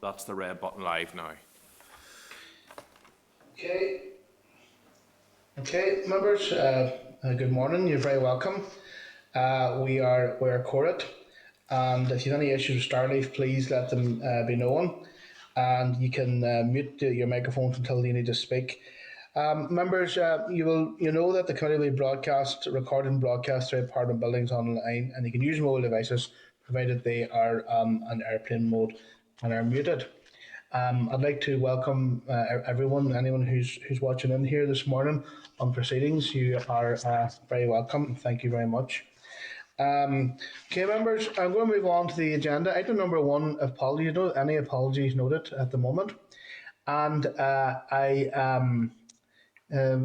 That's the red button live now. Okay, members. Good morning. You're very welcome. We're quorate, and if you have any issues with Starleaf, please let them be known, and you can mute your microphones until you need to speak. Members, you know that the committee will be recorded and broadcast through apartment buildings online, and you can use mobile devices provided they are on airplane mode and are muted. I'd like to welcome anyone who's watching in here this morning on proceedings. You are very welcome. Thank you very much. Okay, members, I'm going to move on to the agenda. Item number 1, apologies. Any apologies noted at the moment? And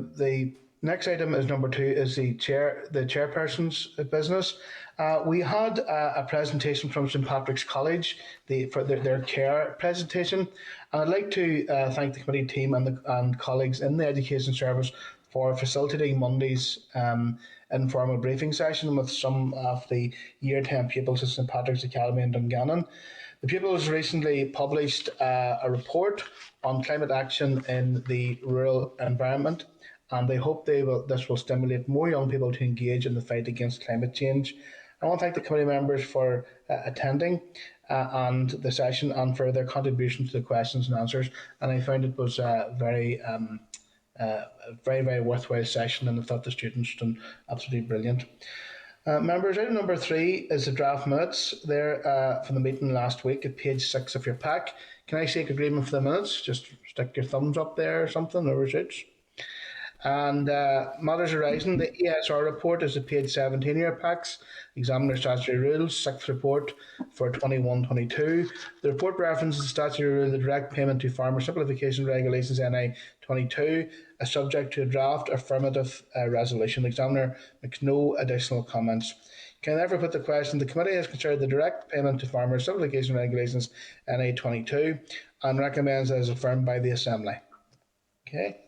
the next item is number 2, is the chairperson's business. We had a presentation from St Patrick's College for their chair presentation, and I'd like to thank the committee team and colleagues in the Education Service for facilitating Monday's informal briefing session with some of the Year 10 pupils at St Patrick's Academy in Dungannon. The pupils recently published a report on climate action in the rural environment, and they hope this will stimulate more young people to engage in the fight against climate change. I want to thank the committee members for attending and the session and for their contribution to the questions and answers. And I found it was a very, very worthwhile session, and I thought the students done absolutely brilliant. Members, item number 3 is the draft minutes there from the meeting last week at page 6 of your pack. Can I seek agreement for the minutes? Just stick your thumbs up there or something, or suits. And matters arising, the ESR report is at page 17 of your packs. Examiner statutory rules, 6th report for 21-22. The report references the statutory rule, the direct payment to farmer simplification regulations NI 22, is subject to a draft affirmative resolution. The examiner makes no additional comments. Can I therefore put the question? The committee has considered the direct payment to farmer simplification regulations NI 22 and recommends as affirmed by the Assembly. Okay,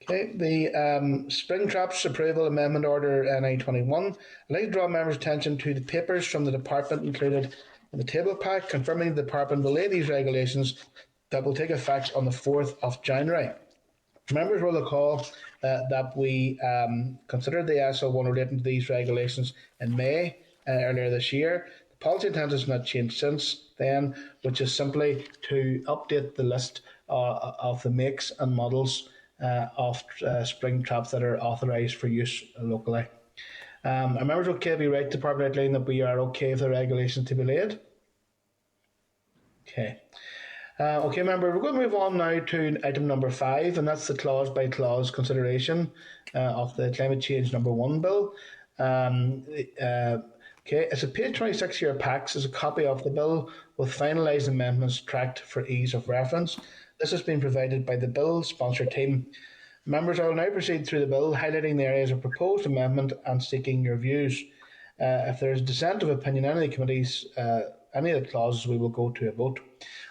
the Spring Traps Approval Amendment Order NI 21. I'd like to draw members' attention to the papers from the Department included in the table pack, confirming the Department will lay these regulations that will take effect on the 4th of January. Members will recall that we considered the SL1 relating to these regulations in May earlier this year. The policy intent has not changed since then, which is simply to update the list of the makes and models of spring traps that are authorised for use locally. Are members okay if we write to Department outline that we are okay for the regulations to be laid? Okay. Okay, member, we're going to move on now to item number 5, and that's the clause by clause consideration of the Climate Change number 1 bill. Okay, it's at page 26 of your packs is a copy of the bill with finalised amendments tracked for ease of reference. This has been provided by the bill sponsor team. Members, I will now proceed through the bill, highlighting the areas of proposed amendment and seeking your views. If there is dissent of opinion in any of the committees, any of the clauses, we will go to a vote.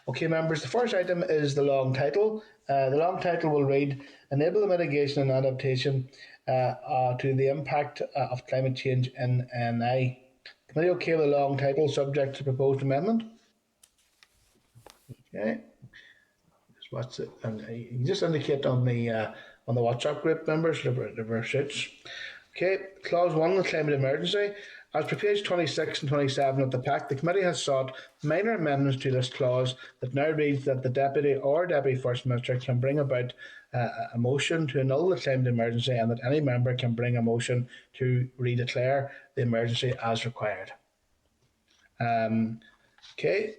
Okay, members, the first item is the long title. The long title will read, Enable the Mitigation and Adaptation to the Impact of Climate Change in NI. Committee okay with the long title, subject to proposed amendment? Okay. What's it? And you just indicate on the WhatsApp group, members, the suits. Okay, clause 1, the climate emergency. As per page 26 and 27 of the pack, the committee has sought minor amendments to this clause that now reads that the Deputy or Deputy First Minister can bring about a motion to annul the climate emergency, and that any member can bring a motion to redeclare the emergency as required. Okay.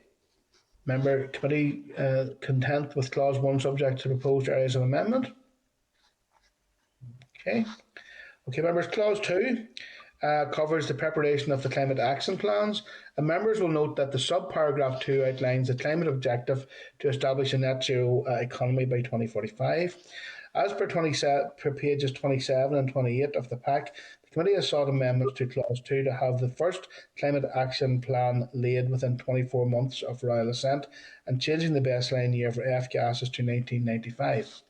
Member committee content with clause 1 subject to proposed areas of amendment? Okay. Okay, members, clause 2 covers the preparation of the climate action plans. And members will note that the subparagraph 2 outlines the climate objective to establish a net zero economy by 2045. As per pages 27 and 28 of the pack, the committee has sought amendments to clause 2 to have the first climate action plan laid within 24 months of royal assent and changing the baseline year for F-gases to 1995.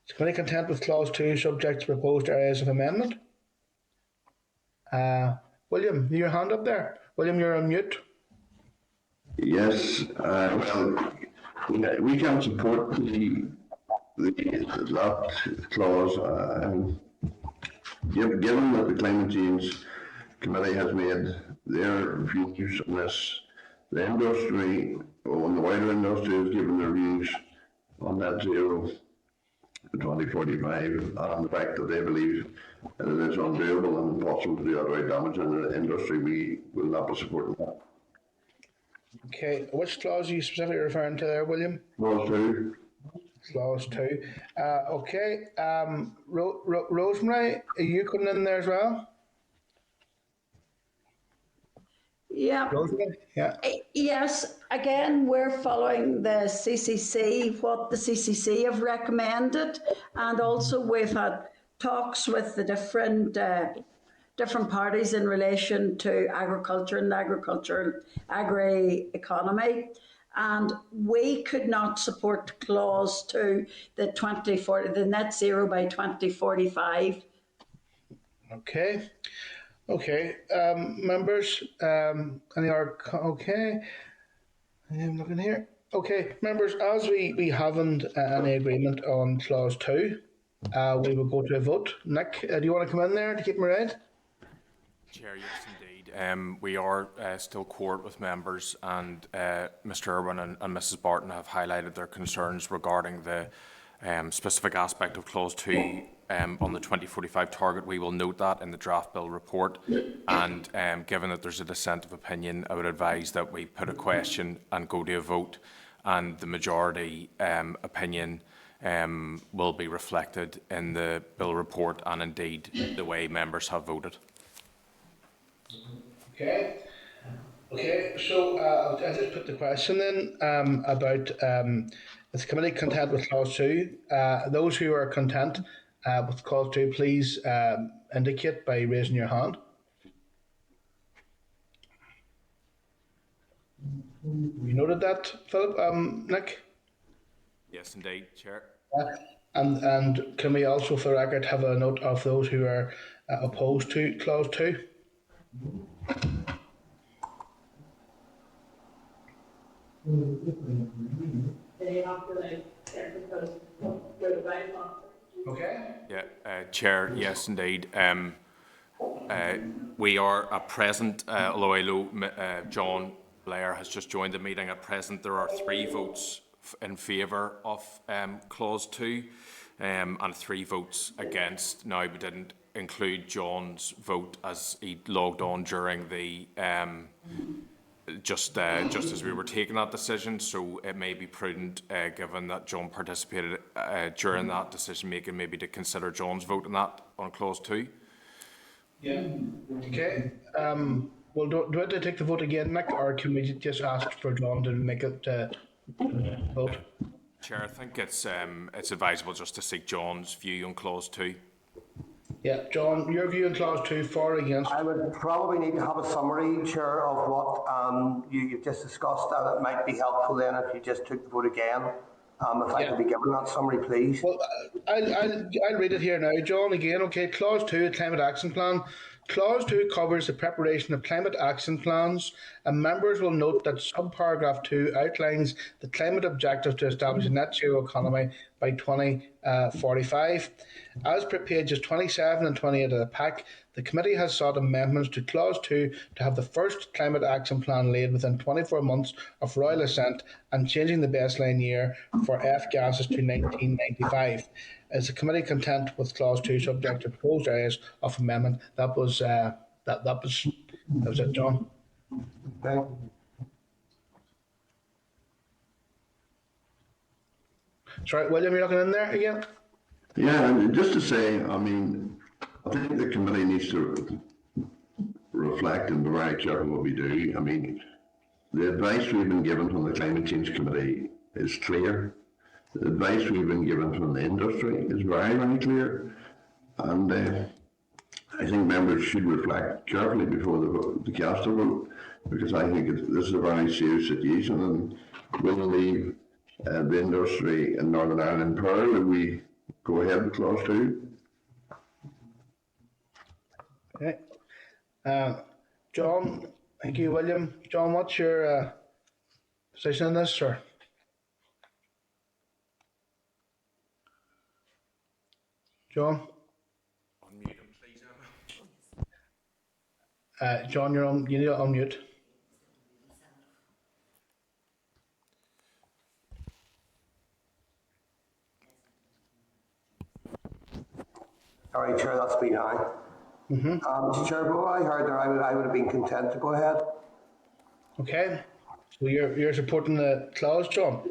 Is the committee content with clause 2 subject to proposed areas of amendment? William, your hand up there. William, you're on mute. Yes, well, we can support that clause, given that the Climate Change Committee has made their views on this. The industry, and the wider industry, has given their views on net zero in 2045, and the fact that they believe that it is undoable and impossible to do outright damage in the industry. We will not be supporting that. Okay, which clause are you specifically referring to there, William? Clause 2. Clause 2. Okay, Rosemary, are you coming in there as well? Yeah. Rosemary? Yeah. Yes, again, we're following the CCC, what the CCC have recommended, and also we've had talks with the different parties in relation to agriculture and agri-economy. And we could not support clause 2, the net zero by 2045. Okay. Okay. Members, any are okay? I'm looking here. Okay, members, as we haven't any agreement on clause 2, we will go to a vote. Nick, do you want to come in there to keep me right? Chair, yes, indeed. We are still court with members, and Mr. Irwin and Mrs. Barton have highlighted their concerns regarding the specific aspect of Clause 2 on the 2045 target. We will note that in the draft bill report, and given that there's a dissent of opinion, I would advise that we put a question and go to a vote, and the majority opinion will be reflected in the bill report and indeed the way members have voted. Okay. Okay, so I'll just put the question then about is the committee content with clause 2? Those who are content with clause 2, please indicate by raising your hand. We noted that, Philip. Nick? Yes, indeed, Chair. And can we also, for the record, have a note of those who are opposed to clause 2? Okay. Yeah, Chair, yes, indeed. We are at present, although I know John Blair has just joined the meeting, at present there are 3 votes in favour of clause 2 and 3 votes against. Now, we didn't include John's vote as he logged on during the just as we were taking that decision, so it may be prudent, given that John participated during that decision making, maybe to consider John's vote on that on clause 2. Yeah. Okay. Well, do I have to take the vote again, Nick, or can we just ask for John to make it vote? Chair, I think it's advisable just to seek John's view on clause 2. Yeah, John, your view on clause 2, for or against? I would probably need to have a summary, Chair, of what you've just discussed, and it might be helpful then if you just took the vote again. If I could be given that summary, please. Well, I'll read it here now, John, again. Okay, clause 2, climate action plan. Clause 2 covers the preparation of climate action plans, and members will note that subparagraph 2 outlines the climate objectives to establish a net zero economy by 2045. As per pages 27 and 28 of the pack, the committee has sought amendments to clause 2 to have the first climate action plan laid within 24 months of royal assent and changing the baseline year for F gases to 1995. Is the committee content with clause 2 subject to proposed areas of amendment? That was it, John. Okay. Sorry, William, you're looking in there again? Yeah, and just to say, I mean, I think the committee needs to reflect and be very careful what we do. I mean, the advice we've been given from the Climate Change Committee is clear. The advice we've been given from the industry is very, very clear. And I think members should reflect carefully before the cast a vote, because I think this is a very serious situation, and we'll leave the industry in Northern Ireland in peril if we go ahead with clause 2. Okay. John, thank you, William. John, what's your position on this, or? John? Unmute him, please, Emma. John, you're on. You need to unmute. Sorry, Chair, that's me now. Mr. Chair, what I heard there, I would have been content to go ahead. Okay. So you're supporting the clause, John?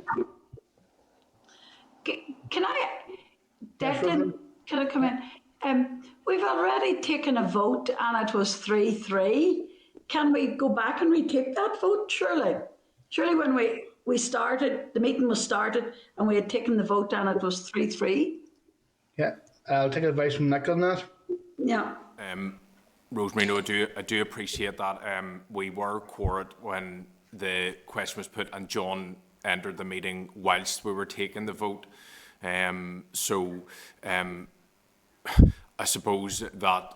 Can I, Yes, Declan, Rosemary? can I come in? We've already taken a vote and it was 3-3. Can we go back and retake that vote, surely? Surely when we started, the meeting was started and we had taken the vote and it was 3-3. Yeah. I'll take advice from Nick on that. Yeah. Rosemary, no, I do appreciate that. We were quorate when the question was put, and John entered the meeting whilst we were taking the vote. I suppose that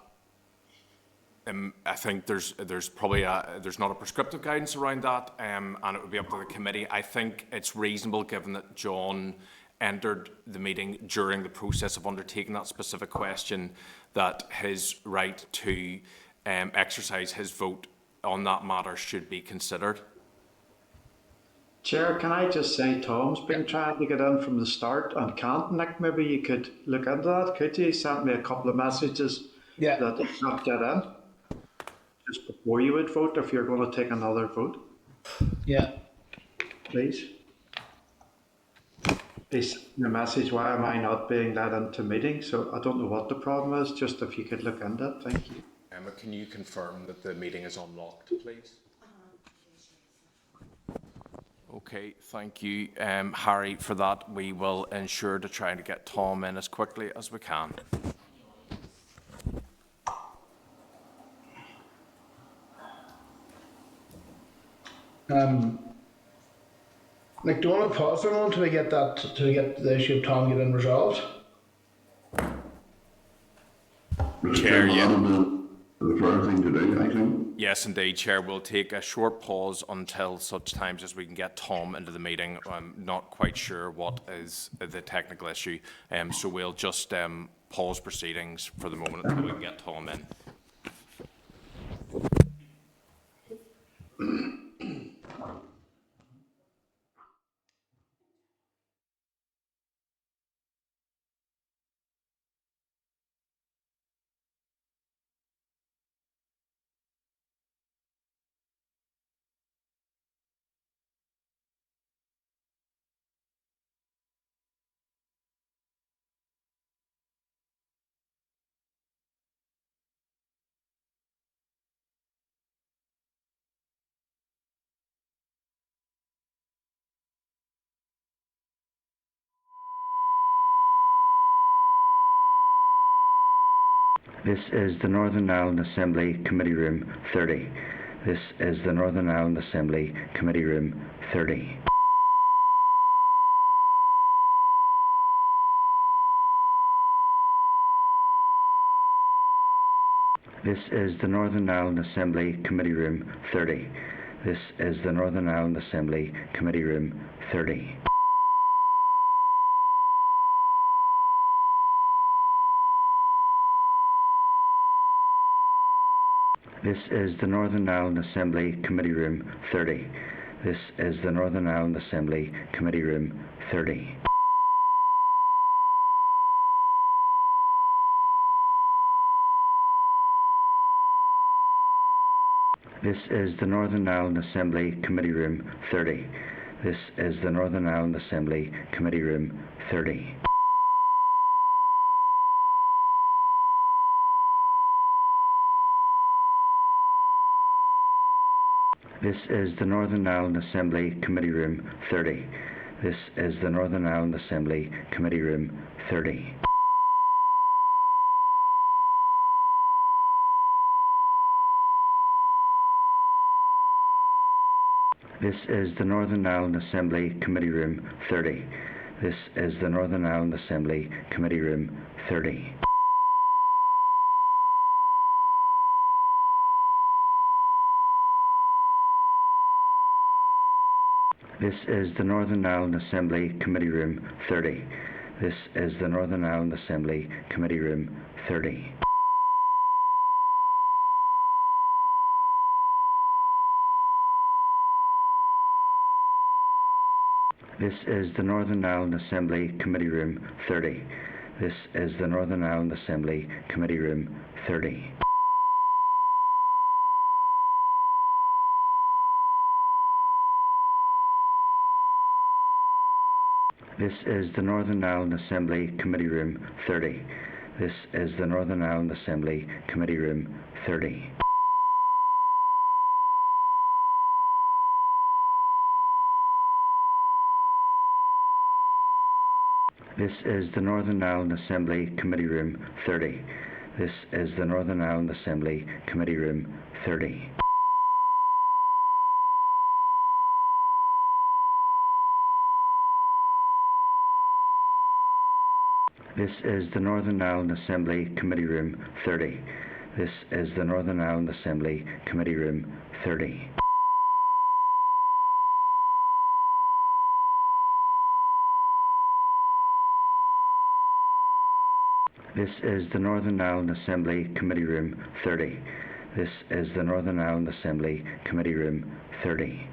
I think there's probably there's not a prescriptive guidance around that, and it would be up to the committee. I think it's reasonable, given that John entered the meeting during the process of undertaking that specific question, that his right to exercise his vote on that matter should be considered. Chair, can I just say Tom's been trying to get in from the start and can't. Nick, maybe you could look into that, could you? He sent me a couple of messages that he can't get in just before you would vote if you're going to take another vote. Yeah. Please. He sent me a message, why am I not being let into meetings? So I don't know what the problem is, just if you could look into it, thank you. Emma, can you confirm that the meeting is unlocked, please? Okay, thank you, Harry, for that. We will ensure to try to get Tom in as quickly as we can. Nick, do you want to pause for a moment till we get the issue of Tom getting resolved? Chair, yeah. The fair thing to do, I think. Yes, indeed, Chair. We'll take a short pause until such times as we can get Tom into the meeting. I'm not quite sure what is the technical issue, so we'll just pause proceedings for the moment until we can get Tom in. This is the Northern Ireland Assembly Committee Room 30. This is the Northern Ireland Assembly Committee Room 30. This is the Northern Ireland Assembly Committee Room 30. This is the Northern Ireland Assembly Committee Room 30. This is the Northern Ireland Assembly Committee Room 30. This is the Northern Ireland Assembly Committee Room 30. This is the Northern Ireland Assembly Committee Room 30. This is the Northern Ireland Assembly Committee Room 30. This is the Northern Ireland Assembly Committee Room 30. This is the Northern Ireland Assembly Committee Room 30. This is the Northern Ireland Assembly Committee Room 30. This is the Northern Ireland Assembly Committee Room 30. This is the Northern Ireland Assembly Committee Room 30. This is the Northern Ireland Assembly Committee Room 30. This is the Northern Ireland Assembly Committee Room 30. This is the Northern Ireland Assembly Committee Room 30. This is the Northern Ireland Assembly Committee Room 30. This is the Northern Ireland Assembly Committee Room 30. This is the Northern Ireland Assembly Committee Room 30. This is the Northern Ireland Assembly Committee Room 30. This is the Northern Ireland Assembly Committee Room 30. This is the Northern Ireland Assembly Committee Room 30. This is the Northern Ireland Assembly Committee Room 30. This is the Northern Ireland Assembly Committee Room 30.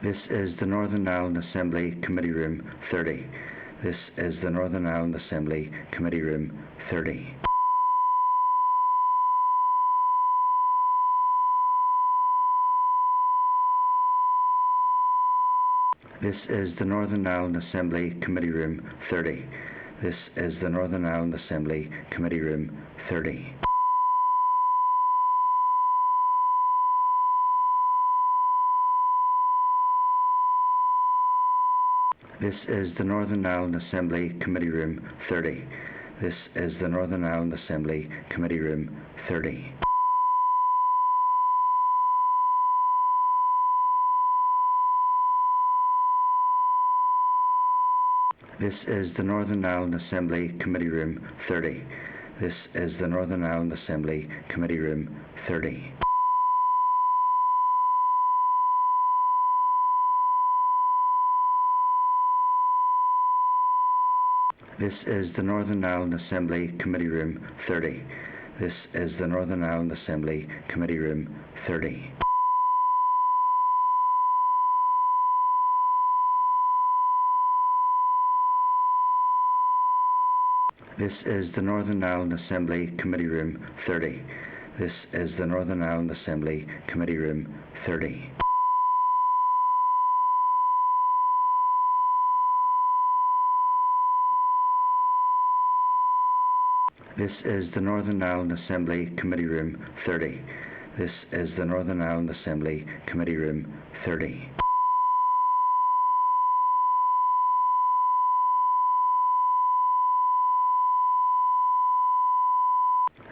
This is the Northern Ireland Assembly Committee Room 30. This is the Northern Ireland Assembly Committee Room 30. This is the Northern Ireland Assembly Committee Room 30. This is the Northern Ireland Assembly Committee Room 30. This is the Northern Ireland Assembly Committee Room 30. This is the Northern Ireland Assembly Committee Room 30. This is the Northern Ireland Assembly Committee Room 30. This is the Northern Ireland Assembly Committee Room 30. This is the Northern Ireland Assembly Committee Room 30. This is the Northern Ireland Assembly Committee Room 30. This is the Northern Ireland Assembly Committee Room 30. This is the Northern Ireland Assembly Committee Room 30. This is the Northern Ireland Assembly Committee Room 30. This is the Northern Ireland Assembly Committee Room 30.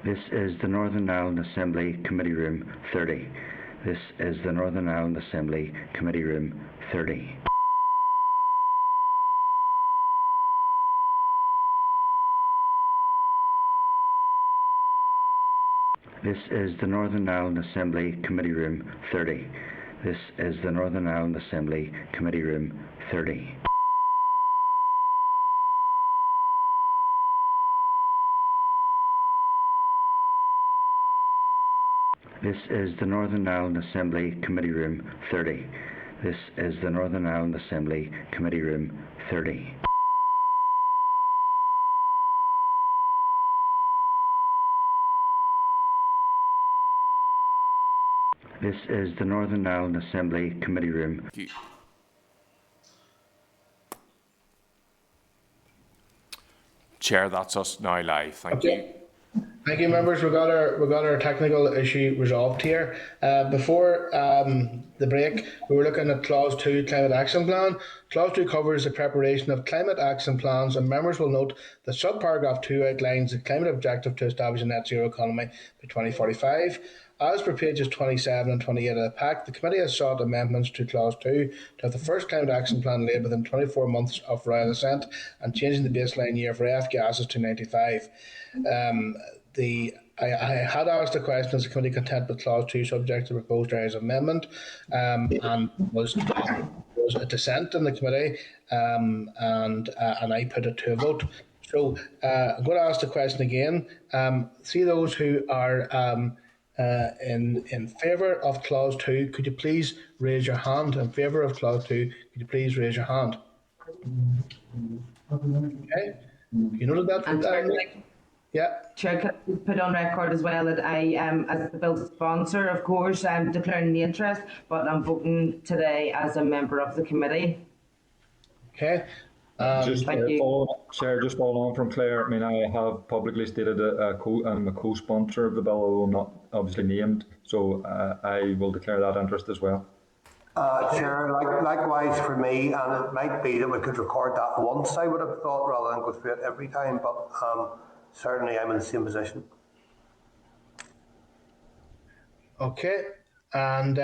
This is the Northern Ireland Assembly Committee Room 30. This is the Northern Ireland Assembly Committee Room 30. This is the Northern Ireland Assembly Committee Room 30. This is the Northern Ireland Assembly Committee Room 30. This is the Northern Ireland Assembly Committee Room 30. This is the Northern Ireland Assembly Committee Room 30. This is the Northern Ireland Assembly Committee Room. Chair, that's us now live. Thank you. Thank you, members. We got our technical issue resolved here. Before the break, we were looking at Clause 2, Climate Action Plan. Clause 2 covers the preparation of climate action plans, and members will note that subparagraph 2 outlines the climate objective to establish a net zero economy by 2045. as per pages 27 and 28 of the pack, the committee has sought amendments to Clause 2 to have the first climate action plan laid within 24 months of royal assent and changing the baseline year for F gases to 95. I had asked the question, is the committee content with Clause 2 subject to proposed areas of amendment, and was a dissent in the committee, and I put it to a vote. So I'm going to ask the question again. See those who are in favour of Clause 2, could you please raise your hand? In favour of Clause 2, could you please raise your hand? Okay. You noted that? Yeah. Chair, can I put on record as well that I, as the bill sponsor, of course, I'm declaring the interest, but I'm voting today as a member of the committee. Okay. Thank you. Chair, just following on from Claire, I mean, I have publicly stated I'm a co-sponsor of the bill, although not obviously named, so I will declare that interest as well. Chair, likewise for me, and it might be that we could record that once, I would have thought, rather than go through it every time, but certainly I'm in the same position. Okay, and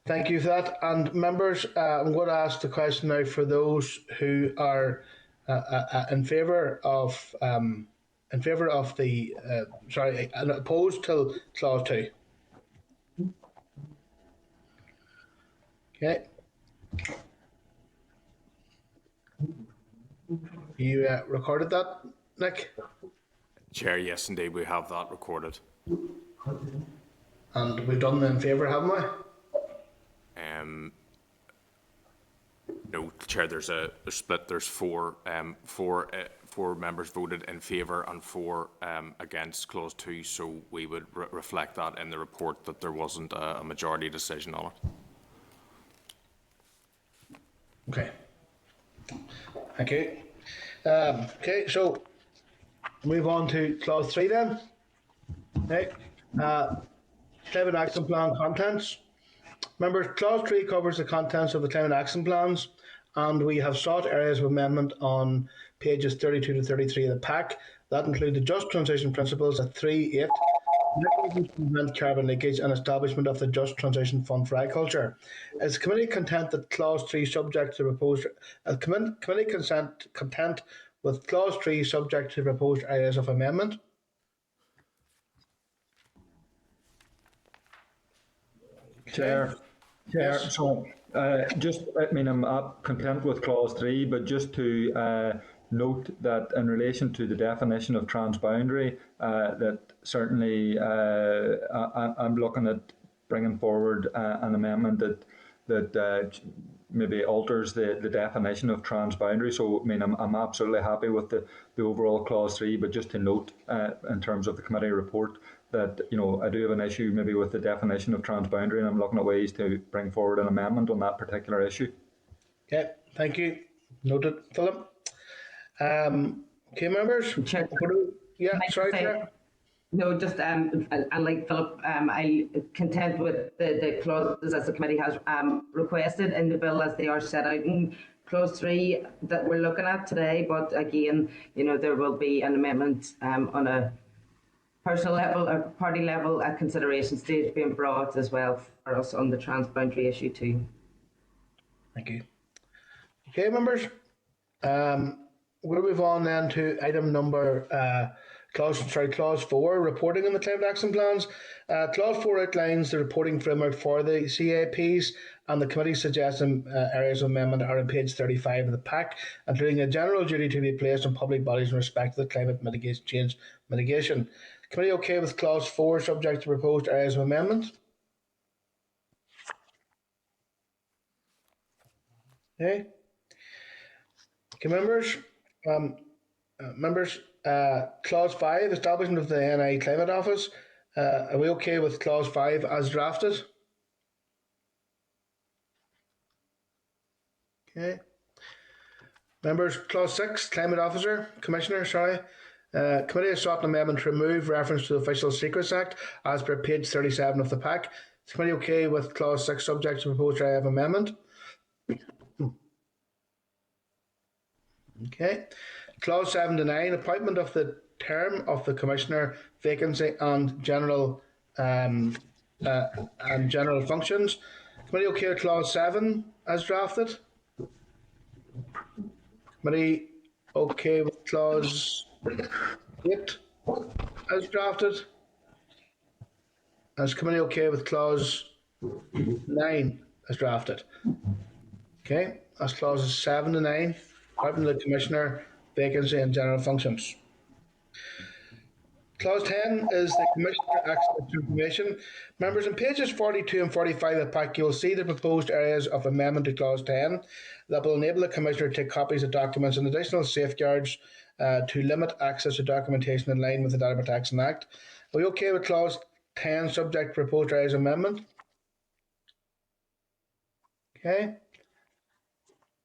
thank you for that. And members, I'm going to ask the question now for those who are in favour of the opposed to Clause 2. Okay. You recorded that, Nick? Chair, yes, indeed, we have that recorded. And we've done the in favour, haven't we? No, Chair, there's split. There's four members voted in favour and 4 against Clause 2, so we would reflect that in the report that there wasn't a majority decision on it. Okay. Thank you. Okay, so move on to Clause 3 then. Okay. Climate Action Plan contents. Members, Clause 3 covers the contents of the Climate Action Plans, and we have sought areas of amendment on pages 32 to 33 of the pack. That include the Just Transition Principles at 3.8, mechanisms to prevent carbon leakage, and establishment of the Just Transition Fund for Agriculture. Is the committee content that Clause 3 subject to proposed content with Clause 3 subject to proposed areas of amendment? Chair, Yes. so I'm content with Clause 3, but just to note that in relation to the definition of transboundary, that certainly I'm looking at bringing forward an amendment that maybe alters the definition of transboundary. So, I'm absolutely happy with the overall Clause 3, but just to note in terms of the committee report that, I do have an issue maybe with the definition of transboundary, and I'm looking at ways to bring forward an amendment on that particular issue. Okay, thank you. Noted, Philip. Okay, members. Chair, Chair. No, just like Philip, I content with the clauses as the committee has requested in the bill as they are set out in Clause 3 that we're looking at today. But again, there will be an amendment on a personal level or party level at consideration stage being brought as well for us on the transboundary issue too. Thank you. Okay, members. We'll move on then to item number Clause 4, reporting on the climate action plans. Clause 4 outlines the reporting framework for the CAPs, and the committee suggesting areas of amendment are on page 35 of the pack, including a general duty to be placed on public bodies in respect to the climate change mitigation. Committee okay with Clause 4 subject to proposed areas of amendment? Okay. Okay, members. Clause 5, establishment of the NI Climate Office. Are we okay with Clause 5 as drafted? Okay. Members, Clause 6, Climate Officer, Commissioner, Committee has sought an amendment to remove reference to the Official Secrets Act as per page 37 of the pack. Is the committee okay with Clause 6 subject to proposed area of amendment? Okay. Clause 7 to 9, appointment of the term of the Commissioner, vacancy and general um, and general functions. Committee okay with clause 7 as drafted? Committee okay with clause 8 as drafted? Is committee okay with clause 9 as drafted? Okay, that's clauses 7 to 9. Appointment of the Commissioner, vacancy and general functions. Clause 10 is the Commissioner access to information. Members, in pages 42 and 45 of the pack, you will see the proposed areas of amendment to Clause 10 that will enable the Commissioner to take copies of documents and additional safeguards to limit access to documentation in line with the Data Protection Act. Are we okay with Clause 10 subject to proposed areas amendment? Okay.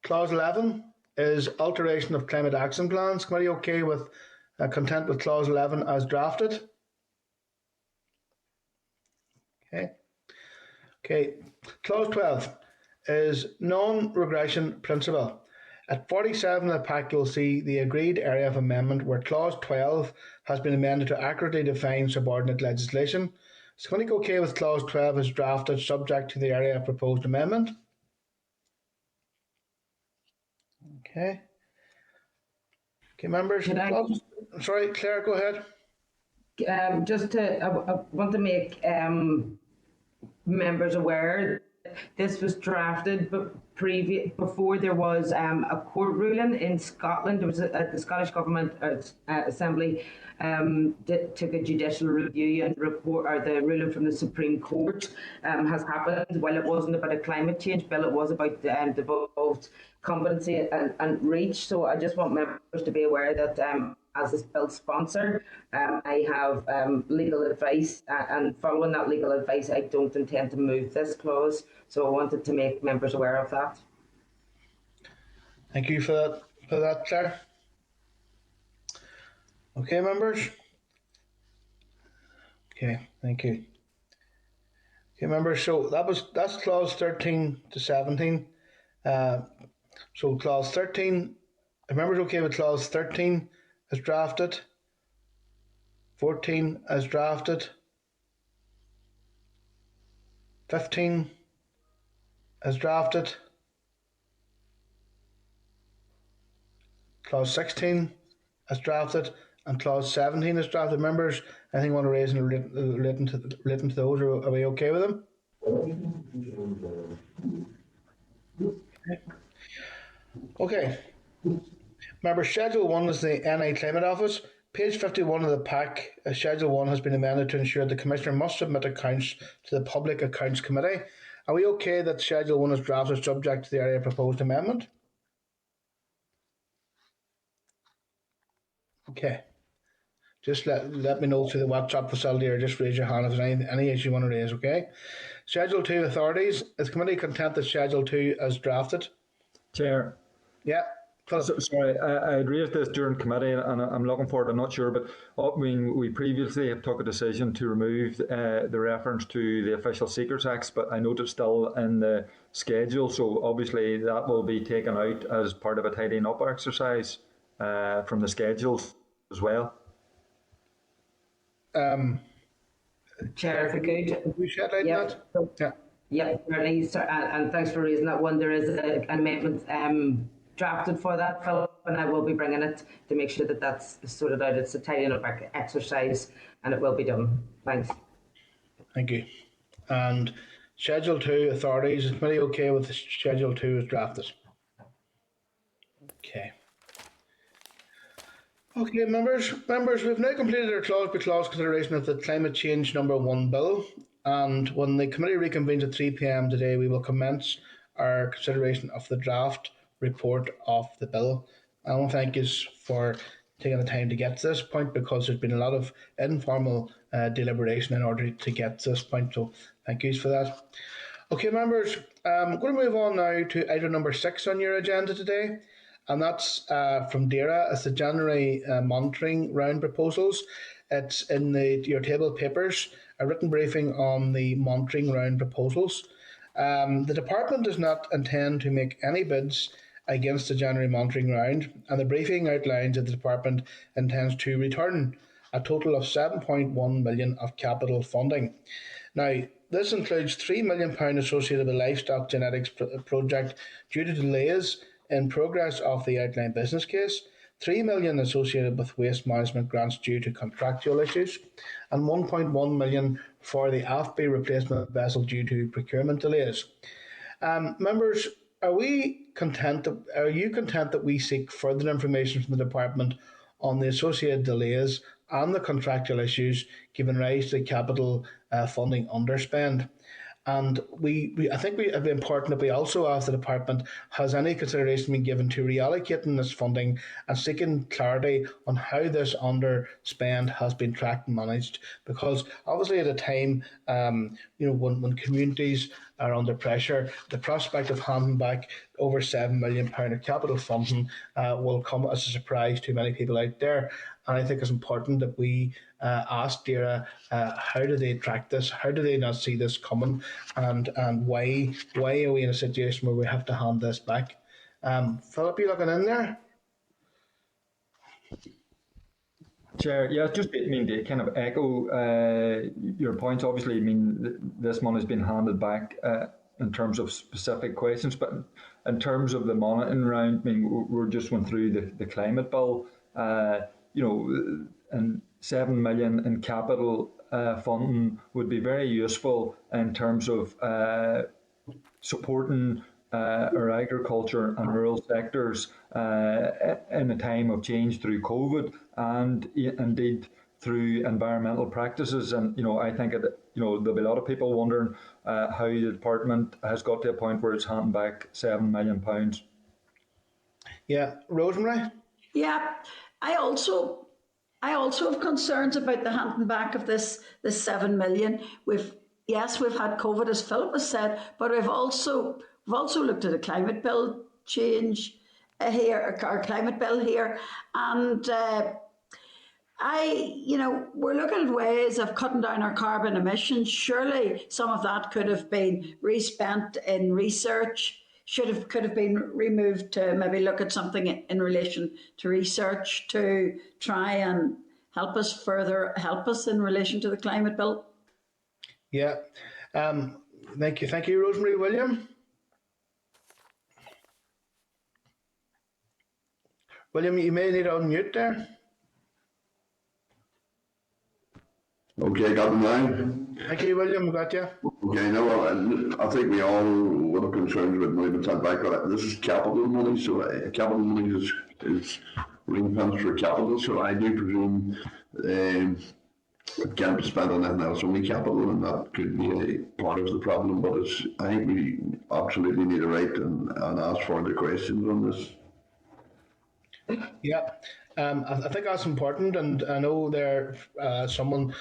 Clause 11 is alteration of climate action plans. Committee okay with content with Clause 11 as drafted? Okay. Okay. Clause 12 is non-regression principle. At 47 of the pack, you'll see the agreed area of amendment where Clause 12 has been amended to accurately define subordinate legislation. Is committee okay with Clause 12 as drafted, subject to the area of proposed amendment? Okay. Okay, members. Sorry, Claire, go ahead. I want to make members aware this was drafted, but before there was a court ruling in Scotland. There was the Scottish Government Assembly took a judicial review and report, or the ruling from the Supreme Court has happened. While it wasn't about a climate change bill, it was about devolved competency and reach. So I just want members to be aware that as this bill sponsor, I have legal advice, and following that legal advice, I don't intend to move this clause. So I wanted to make members aware of that. Thank you for that, Claire. Okay, members. Okay, thank you. Okay, members. So that's clause 13 to 17. So clause 13. Are members okay with clause 13 as drafted? 14 as drafted. 15 as drafted. Clause 16 as drafted, and clause 17 as drafted. Members, anything you want to raise in relating to those, or are we okay with them? Okay. Members, Schedule 1 is the NI Climate Office. Page 51 of the pack, Schedule 1 has been amended to ensure the Commissioner must submit accounts to the Public Accounts Committee. Are we okay that Schedule 1 is drafted subject to the area proposed amendment? Okay. Just let me know through the WhatsApp facility, or just raise your hand if there's any issue you want to raise, okay? Schedule 2 authorities. Is committee content that Schedule 2 as drafted? Chair. Yeah. Sorry, I raised this during committee, and I'm looking forward. I'm not sure, but we previously have took a decision to remove the reference to the Official Secrets Acts, but I note it's still in the schedule, so obviously that will be taken out as part of a tidying up exercise from the schedules as well. Chair, if I could. We shed light on that? Yeah, really, and thanks for raising that one. There is an amendment drafted for that, Philip, and I will be bringing it to make sure that that's sorted out. It's a tidying up exercise, and it will be done. Thanks. Thank you. And Schedule 2 authorities, is committee okay with Schedule 2 as drafted? Okay. Okay, members, we've now completed our clause by clause consideration of the Climate Change No.1 bill, and when the committee reconvenes at 3 p.m. today, we will commence our consideration of the draft report of the bill. I want to thank you for taking the time to get to this point, because there's been a lot of informal deliberation in order to get to this point, so thank you for that. Okay, members, I'm going to move on now to item number 6 on your agenda today, and that's from DAERA. It's the January monitoring round proposals. It's in your table papers, a written briefing on the monitoring round proposals. The department does not intend to make any bids against the January monitoring round, and the briefing outlines that the department intends to return a total of 7.1 million of capital funding. Now, this includes £3 million associated with livestock genetics project due to delays in progress of the outline business case, £3 million associated with waste management grants due to contractual issues, and £1.1 million for the AFB replacement vessel due to procurement delays. Members, are you content that we seek further information from the department on the associated delays and the contractual issues giving rise to the capital funding underspend? And I think it'd be important that we also ask the department, has any consideration been given to reallocating this funding and seeking clarity on how this underspend has been tracked and managed? Because obviously at a time, when communities are under pressure, the prospect of handing back over £7 million of capital funding will come as a surprise to many people out there. And I think it's important that we ask DAERA how do they track this? How do they not see this coming? And why are we in a situation where we have to hand this back? Philip, you looking in there? Chair, yeah, just to kind of echo your points. Obviously, this money has been handed back in terms of specific questions, but in terms of the monitoring round, we're just went through the climate bill. And 7 million in capital funding would be very useful in terms of supporting our agriculture and rural sectors in a time of change through COVID and indeed through environmental practices. And I think there'll be a lot of people wondering how the department has got to a point where it's handing back £7 million. Yeah, Rosemary. Yeah, I also have concerns about the handing back of this 7 million. We've had COVID, as Philip has said, but we've also looked at a climate bill change here, our climate bill here, and we're looking at ways of cutting down our carbon emissions. Surely some of that could have been respent in research. Could have been removed to maybe look at something in relation to research to try and help us in relation to the climate bill. Yeah. Thank you, Rosemary. William? William, you may need to unmute there. Okay, got them now. Thank you, William. Got you. Okay, no, I think we all would have concerns with moving that back. This is capital money, so capital money is ring-fenced for capital. So I do presume it can't be spent on anything else, only capital, and that could be a part of the problem. But I think we absolutely need to write and ask for the questions on this. Yeah, I think that's important, and I know there's someone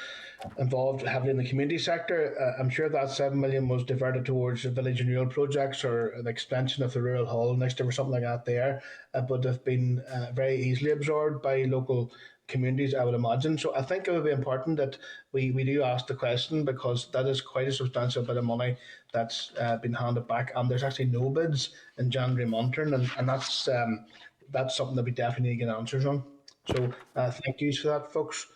involved heavily in the community sector. I'm sure that 7 million was diverted towards village renewal projects or an extension of the rural hall next door or something like that there, but have been very easily absorbed by local communities, I would imagine. So I think it would be important that we do ask the question, because that is quite a substantial bit of money that's been handed back, and there's actually no bids in January monitoring, and that's something that we definitely need to get answers on. So thank you for that, folks.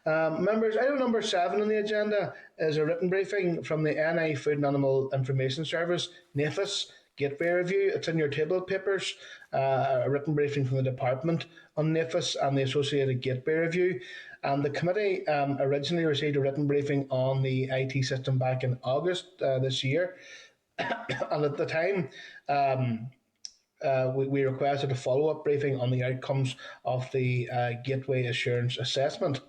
Members, item number 7 on the agenda is a written briefing from the NI Food and Animal Information Service, NAFIS, Gateway Review. It's in your table papers, a written briefing from the department on NAFIS and the associated Gateway Review. And the committee originally received a written briefing on the IT system back in August this year. And at the time, we requested a follow-up briefing on the outcomes of the Gateway Assurance Assessment.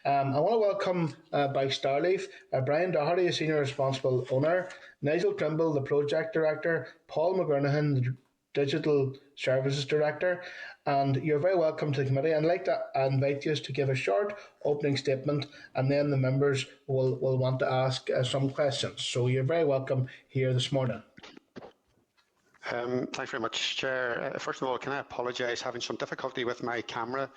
I want to welcome by Starleaf, Brian Doherty, a Senior Responsible Owner, Nigel Trimble, the Project Director, Paul McGurnahan, the Digital Services Director, and you're very welcome to the committee. I'd like to invite you to give a short opening statement, and then the members will want to ask some questions. So you're very welcome here this morning. Thanks very much, Chair. First of all, can I apologise having some difficulty with my camera?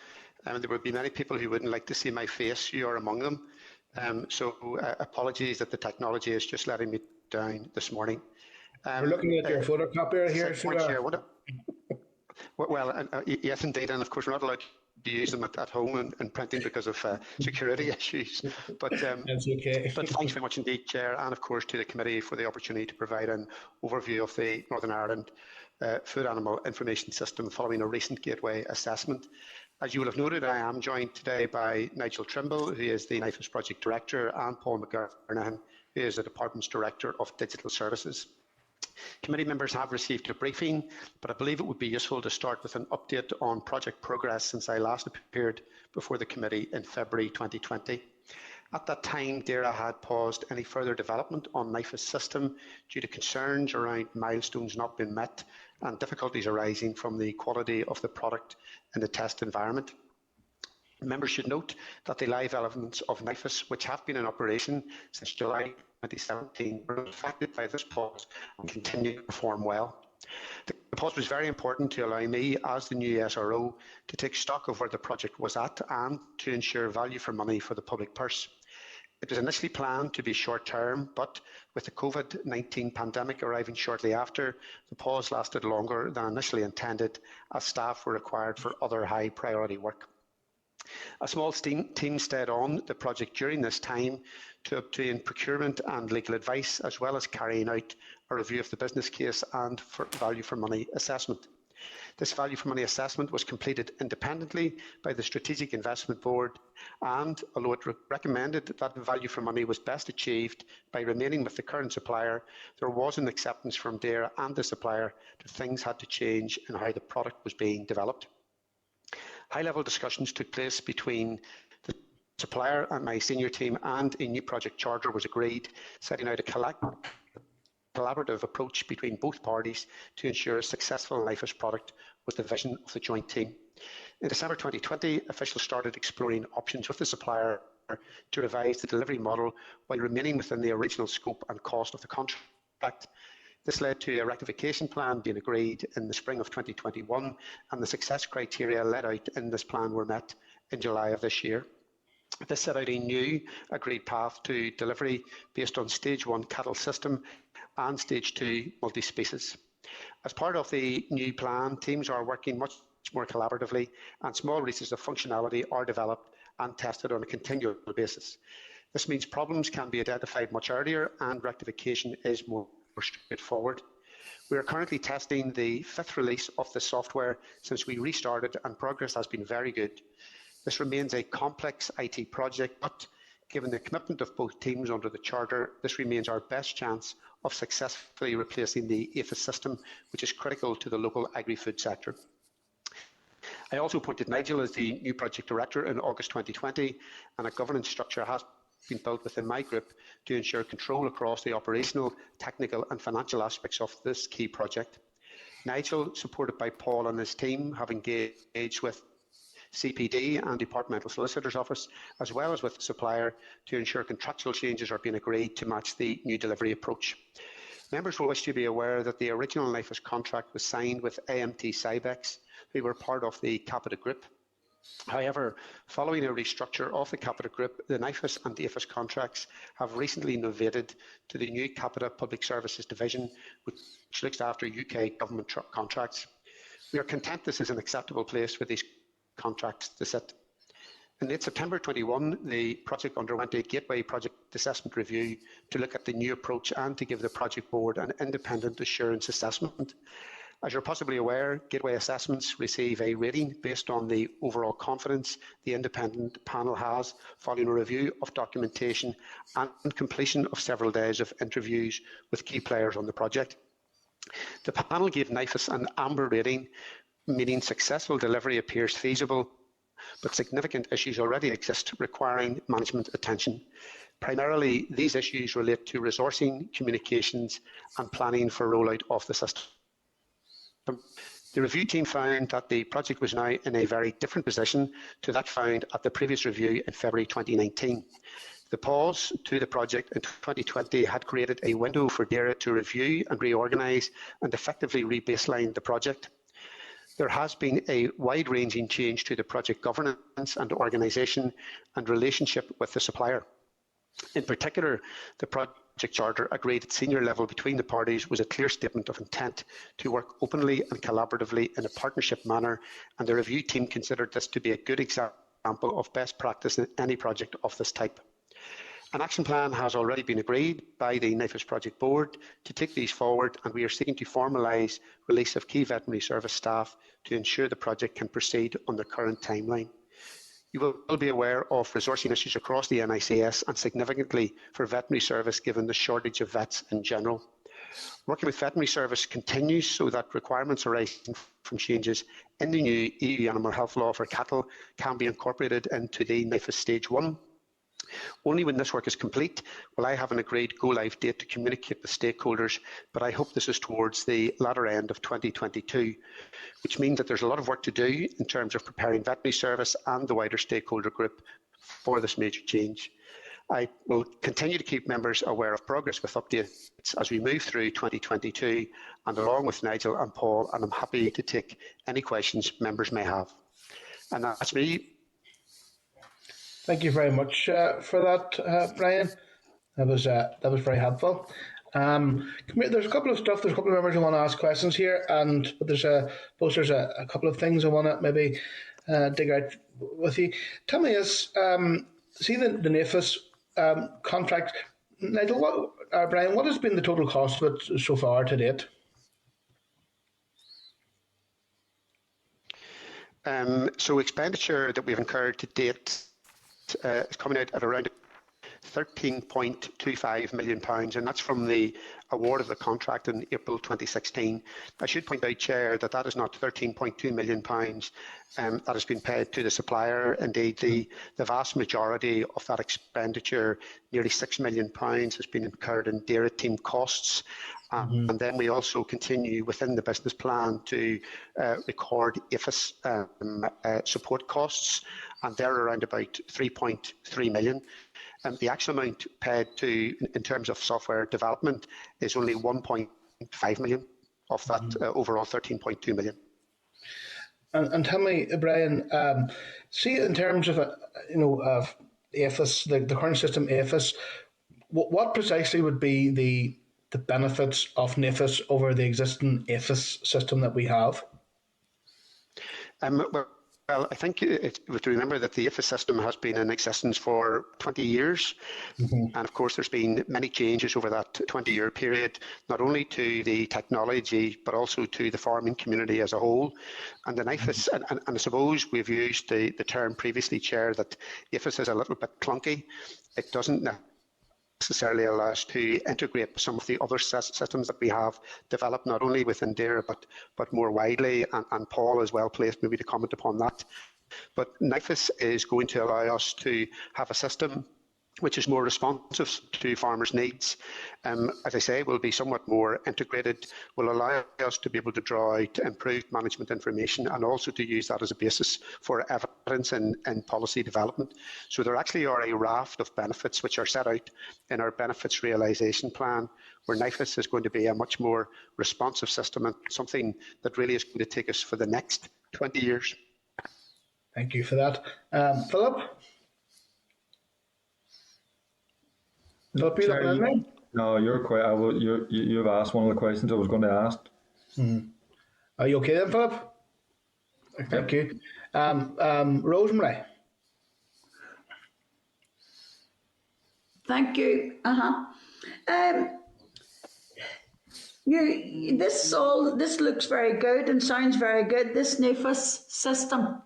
There would be many people who wouldn't like to see my face. You are among them. So apologies that the technology is just letting me down this morning. We're looking at your photocopier here. Well, yes, indeed, and of course we're not allowed use them at home and printing because of security issues. But That's okay. But thanks very much indeed, Chair, and of course to the committee for the opportunity to provide an overview of the Northern Ireland Food Animal Information System following a recent gateway assessment. As you will have noted, I am joined today by Nigel Trimble, who is the NIFIS Project Director, and Paul McGurnahan, who is the Department's Director of Digital Services. Committee members have received a briefing, but I believe it would be useful to start with an update on project progress since I last appeared before the committee in February 2020. At that time, DAERA had paused any further development on NIFIS system due to concerns around milestones not being met and difficulties arising from the quality of the product in the test environment. Members should note that the live elements of NIFIS, which have been in operation since July 2017, were affected by this pause and continue to perform well. The pause was very important to allow me, as the new SRO, to take stock of where the project was at and to ensure value for money for the public purse. It was initially planned to be short-term, but with the COVID-19 pandemic arriving shortly after, the pause lasted longer than initially intended, as staff were required for other high-priority work. A small team stayed on the project during this time to obtain procurement and legal advice, as well as carrying out a review of the business case and value for money assessment. This value for money assessment was completed independently by the Strategic Investment Board, and although it recommended that the value for money was best achieved by remaining with the current supplier, there was an acceptance from DAERA and the supplier that things had to change in how the product was being developed. High-level discussions took place between the supplier and my senior team, and a new project charter was agreed, setting out a collaborative approach between both parties to ensure a successful NIFIS product was the vision of the joint team. In December 2020, officials started exploring options with the supplier to revise the delivery model while remaining within the original scope and cost of the contract. This led to a rectification plan being agreed in the spring of 2021, and the success criteria laid out in this plan were met in July of this year. This set out a new agreed path to delivery based on Stage 1 cattle system and Stage 2 multi-species. As part of the new plan, teams are working much more collaboratively, and small releases of functionality are developed and tested on a continual basis. This means problems can be identified much earlier and rectification is more straightforward. We are currently testing the 5th release of the software since we restarted, and progress has been very good. This remains a complex IT project, but given the commitment of both teams under the Charter, this remains our best chance of successfully replacing the APHIS system, which is critical to the local agri-food sector. I also appointed Nigel as the new project director in August 2020, and a governance structure has been built within my group to ensure control across the operational, technical and financial aspects of this key project. Nigel, supported by Paul and his team, have engaged with CPD and Departmental Solicitor's Office, as well as with the supplier, to ensure contractual changes are being agreed to match the new delivery approach. Members will wish to be aware that the original NIFIS contract was signed with AMT Cybex, who were part of the Capita Group. However, following a restructure of the Capita Group, the NIFIS and APHIS contracts have recently novated to the new Capita Public Services Division, which looks after UK government contracts. We are content this is an acceptable place for these contracts to sit. In late September 21, the project underwent a Gateway Project Assessment Review to look at the new approach and to give the project board an independent assurance assessment. As you're possibly aware, Gateway assessments receive a rating based on the overall confidence the independent panel has following a review of documentation and completion of several days of interviews with key players on the project. The panel gave NIFIS an amber rating, meaning successful delivery appears feasible, but significant issues already exist requiring management attention. Primarily, these issues relate to resourcing, communications, and planning for rollout of the system. The review team found that the project was now in a very different position to that found at the previous review in February 2019. The pause to the project in 2020 had created a window for DAERA to review and reorganise and effectively re-baseline the project. There has been a wide-ranging change to the project governance and organisation and relationship with the supplier. In particular, the project charter agreed at senior level between the parties was a clear statement of intent to work openly and collaboratively in a partnership manner, and the review team considered this to be a good example of best practice in any project of this type. An action plan has already been agreed by the NIFIS Project Board to take these forward, and we are seeking to formalise release of key veterinary service staff to ensure the project can proceed on the current timeline. You will be aware of resourcing issues across the NICS and significantly for veterinary service given the shortage of vets in general. Working with veterinary service continues so that requirements arising from changes in the new EU animal health law for cattle can be incorporated into the NIFIS Stage 1. Only when this work is complete will I have an agreed go-live date to communicate with stakeholders, but I hope this is towards the latter end of 2022, which means that there's a lot of work to do in terms of preparing veterinary service and the wider stakeholder group for this major change. I will continue to keep members aware of progress with updates as we move through 2022, and along with Nigel and Paul, and I'm happy to take any questions members may have. And that's me. Thank you very much for that, Brian. That was very helpful. There's a couple of members who want to ask questions here, but there's a couple of things I want to maybe dig out with you. Tell me, see the NIFIS contract, Nigel, Brian, what has been the total cost of it so far to date? So expenditure that we've incurred to date is coming out at around £13.25 million, and that's from the award of the contract in April 2016. I should point out, Chair, that is not £13.2 million that has been paid to the supplier. Indeed, the vast majority of that expenditure, nearly £6 million, has been incurred in DAERA team costs. And then we also continue within the business plan to record APHIS support costs, and they're around about 3.3 million. The actual amount paid in terms of software development is only 1.5 million of that overall 13.2 million. And tell me, Brian, see in terms of of APHIS, the current system APHIS, what precisely would be the benefits of NIFIS over the existing APHIS system that we have? Well, I think we have to remember that the APHIS system has been in existence for 20 years. And of course, there's been many changes over that 20-year period, not only to the technology, but also to the farming community as a whole. And the NIFIS, and I suppose we've used the term previously, Chair, that APHIS is a little bit clunky. It doesn't necessarily allow us to integrate some of the other systems that we have developed, not only within DAERA, but more widely, and Paul is well placed maybe to comment upon that. But NIFIS is going to allow us to have a system which is more responsive to farmers' needs. As I say, will be somewhat more integrated, will allow us to be able to draw out improved management information and also to use that as a basis for evidence in policy development. So there actually are a raft of benefits which are set out in our benefits realisation plan, where NIFIS is going to be a much more responsive system and something that really is going to take us for the next 20 years. Thank you for that. Philip? No, you're quite. You've asked one of the questions I was going to ask. Are you okay then, Philip? Thank you. Rosemary. Thank you. This looks very good and sounds very good, this NIFIS system.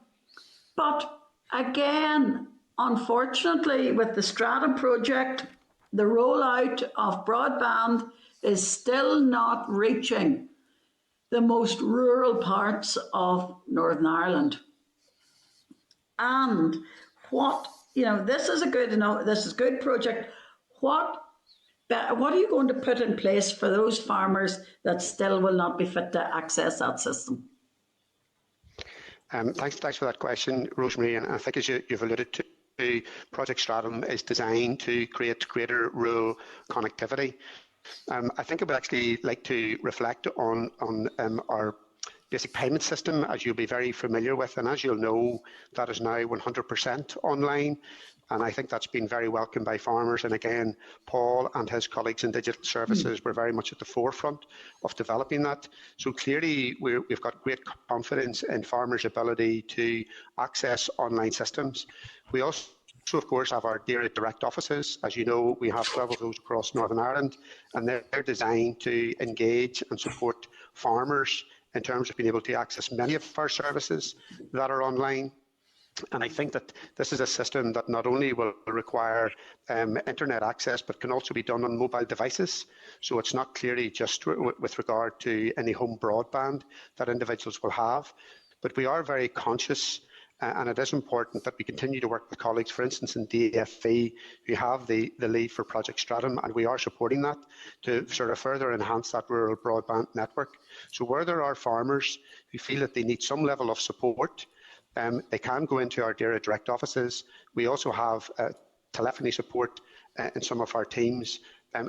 But again, unfortunately, with the Stratum project, the rollout of broadband is still not reaching the most rural parts of Northern Ireland. And this is a good project. What are you going to put in place for those farmers that still will not be fit to access that system? Thanks for that question, Rosemary. And I think as you've alluded to, Project Stratum is designed to create greater rural connectivity. I think I would actually like to reflect on our basic payment system, as you'll be very familiar with, and as you'll know, that is now 100% online. And I think that's been very welcomed by farmers. And again, Paul and his colleagues in digital services were very much at the forefront of developing that. So clearly, we've got great confidence in farmers' ability to access online systems. We also, of course, have our DAERA direct offices. As you know, we have 12 of those across Northern Ireland, and they're designed to engage and support farmers in terms of being able to access many of our services that are online. And I think that this is a system that not only will require internet access, but can also be done on mobile devices. So it's not clearly just with regard to any home broadband that individuals will have. But we are very conscious, and it is important that we continue to work with colleagues, for instance, in DFE, who have the lead for Project Stratum, and we are supporting that to sort of further enhance that rural broadband network. So where there are farmers who feel that they need some level of support, they can go into our DAERA direct offices. We also have telephony support in some of our teams,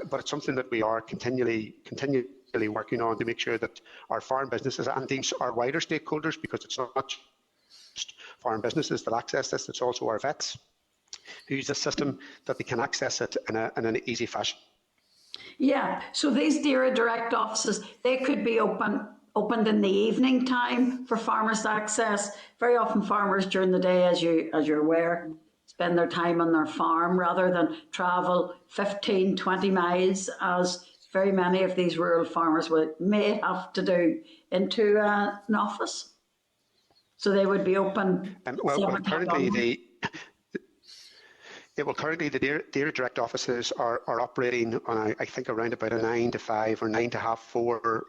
but it's something that we are continually working on to make sure that our farm businesses and these are wider stakeholders, because it's not just farm businesses that access this, it's also our vets who use the system, that they can access it in an easy fashion. Yeah, so these DAERA direct offices, they could be opened in the evening time for farmers to access. Very often farmers during the day, as you're aware, spend their time on their farm rather than travel 15, 20 miles, as very many of these rural farmers may have to do, into an office. So they would be open. Currently the DAERA direct offices are operating on, I think, around about a 9 to 5 or 9 to half 4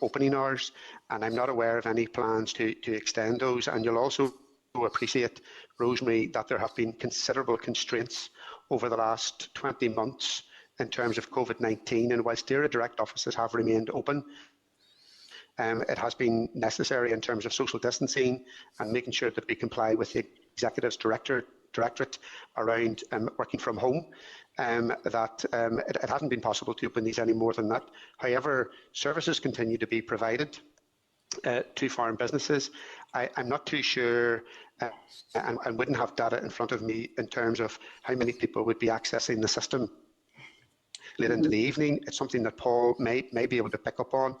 opening hours, and I'm not aware of any plans to extend those. And you'll also appreciate, Rosemary, that there have been considerable constraints over the last 20 months in terms of COVID-19, and whilst DAERA direct offices have remained open, it has been necessary in terms of social distancing and making sure that we comply with the Executive's Directorate around working from home, that it hasn't been possible to open these any more than that. However, services continue to be provided to farm businesses. I'm not too sure, and wouldn't have data in front of me in terms of how many people would be accessing the system late into the evening. It's something that Paul may be able to pick up on,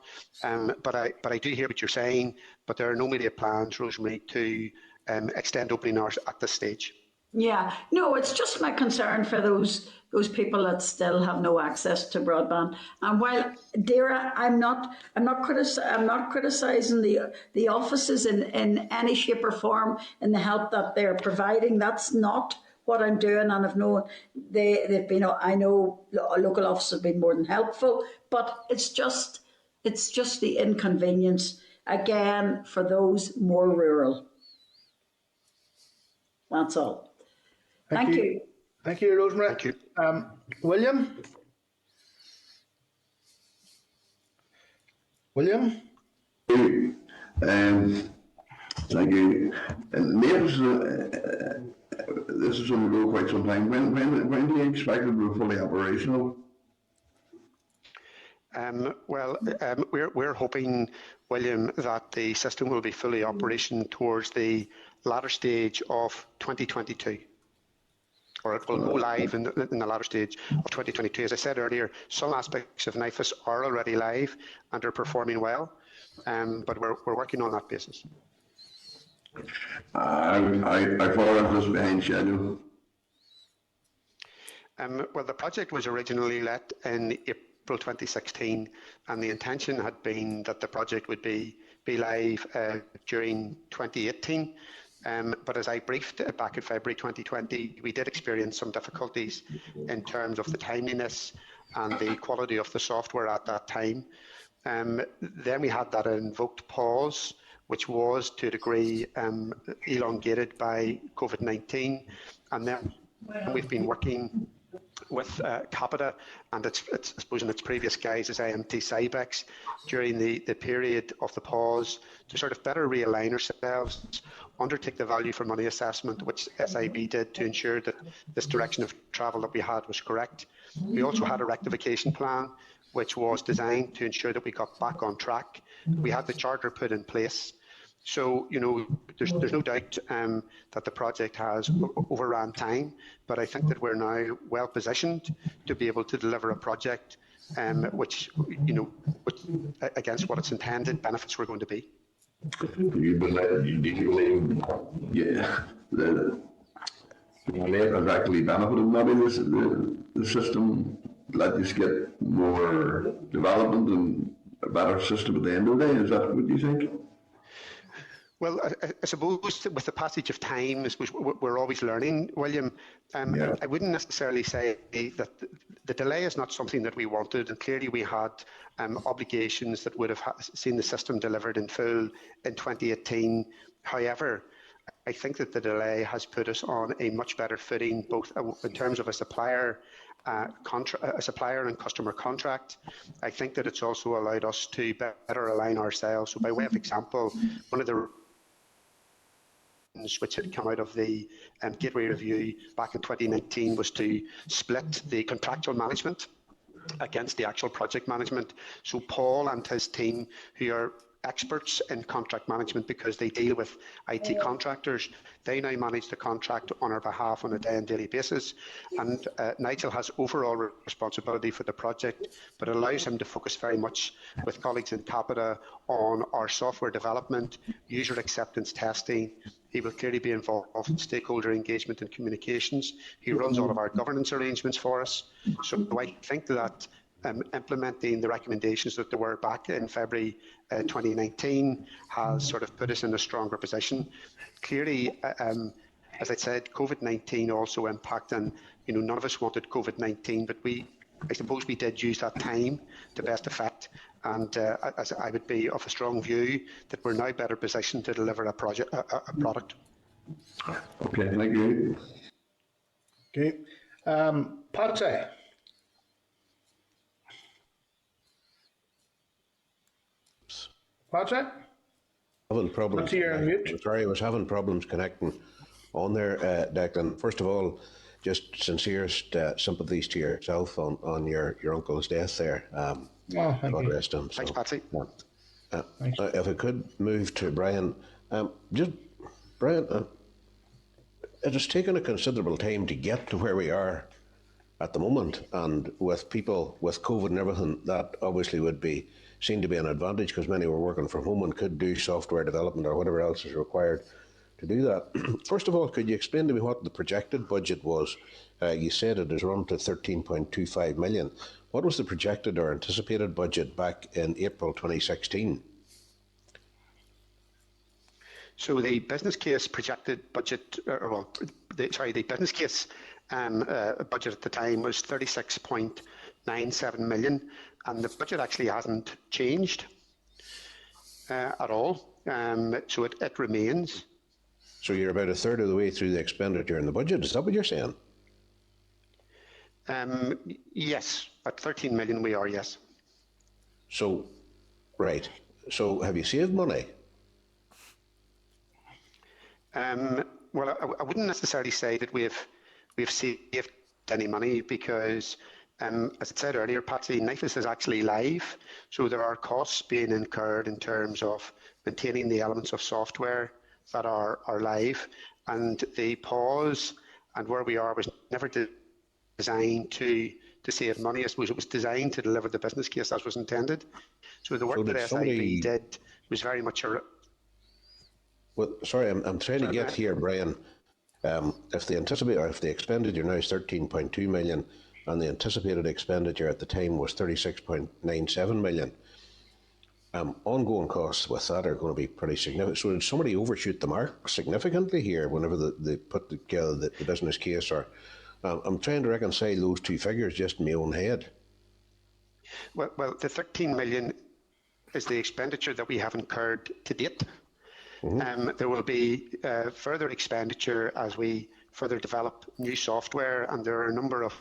but I do hear what you're saying, but there are no immediate plans, Rosemary, to extend opening hours at this stage. Yeah, no, it's just my concern for those people that still have no access to broadband. And while DAERA, I'm not criticising the offices in any shape or form in the help that they're providing. That's not what I'm doing, and I've known they've been. I know local offices have been more than helpful, but it's just the inconvenience again for those more rural. That's all. Thank you. Thank you, Rosemary. Thank you. William? Thank you. Names, this is going to go quite some time. When do you expect it to be fully operational? We're hoping, William, that the system will be fully operational towards the latter stage of 2022. Or it will go live in the latter stage of 2022. As I said earlier, some aspects of NIFIS are already live and are performing well, but we're working on that basis. I thought it was behind schedule. Well, the project was originally let in April 2016, and the intention had been that the project would be live during 2018. But as I briefed back in February 2020, we did experience some difficulties in terms of the timeliness and the quality of the software at that time. Then we had that invoked pause, which was to a degree elongated by COVID-19. And then we've been working with Capita and its I suppose in its previous guise as IMT Cybex during the period of the pause to sort of better realign ourselves, undertake the value for money assessment, which SIB did to ensure that this direction of travel that we had was correct. We also had a rectification plan, which was designed to ensure that we got back on track. We had the charter put in place, So, there's no doubt that the project has overrun time, but I think that we're now well positioned to be able to deliver a project which against what its intended benefits were going to be. Do you believe, yeah, the lake has actually benefited maybe the system, let us get more development and a better system at the end of the day? Is that what you think? Well, I suppose with the passage of time, I suppose we're always learning, William. I wouldn't necessarily say that the delay is not something that we wanted, and clearly we had obligations that would have seen the system delivered in full in 2018. However, I think that the delay has put us on a much better footing, both in terms of a supplier and customer contract. I think that it's also allowed us to better align ourselves. So by way of example, one of the which had come out of the Gateway Review back in 2019 was to split the contractual management against the actual project management. So Paul and his team, who are experts in contract management because they deal with IT contractors, they now manage the contract on our behalf on a day and daily basis. And Nigel has overall responsibility for the project, but allows him to focus very much with colleagues in Capita on our software development, user acceptance testing. He will clearly be involved in stakeholder engagement and communications. He runs all of our governance arrangements for us. So I think that implementing the recommendations that there were back in February 2019 has sort of put us in a stronger position. Clearly, as I said, COVID-19 also impacted, and none of us wanted COVID-19, but I suppose we did use that time to best effect. And as I would be of a strong view that we're now better positioned to deliver a product. Okay, thank you. Okay, Patsy. Patrick? Having problems. Sorry, I was having problems connecting on there, Declan. First of all, just sincerest sympathies to yourself on your uncle's death there. God rest him. Thanks, Patsy. If I could move to Brian, Brian, it has taken a considerable time to get to where we are at the moment, and with people with COVID and everything, that obviously would be seen to be an advantage because many were working from home and could do software development or whatever else is required to do that. First of all, could you explain to me what the projected budget was? You said it is run to 13.25 million. What was the projected or anticipated budget back in April 2016? So the business case projected budget, the business case budget at the time was 36.97 million, and the budget actually hasn't changed at all. So it remains. So you're about a third of the way through the expenditure in the budget. Is that what you're saying? Yes, at 13 million we are, yes. So, right. So have you saved money? Well, I wouldn't necessarily say that we've saved any money because, as I said earlier, Patsy, NIFIS is actually live, so there are costs being incurred in terms of maintaining the elements of software that are live, and the pause and where we are was never designed to save money. I suppose it was designed to deliver the business case as was intended. So the work that SIB did was very much a... Well, sorry, I'm trying to get here, Brian. If the expenditure now is 13.2 million and the anticipated expenditure at the time was 36.97 million, ongoing costs with that are going to be pretty significant. So did somebody overshoot the mark significantly here whenever they put together the business case? Or I'm trying to reconcile those two figures just in my own head. Well, the 13 million is the expenditure that we have incurred to date. Mm-hmm. There will be further expenditure as we further develop new software, and there are a number of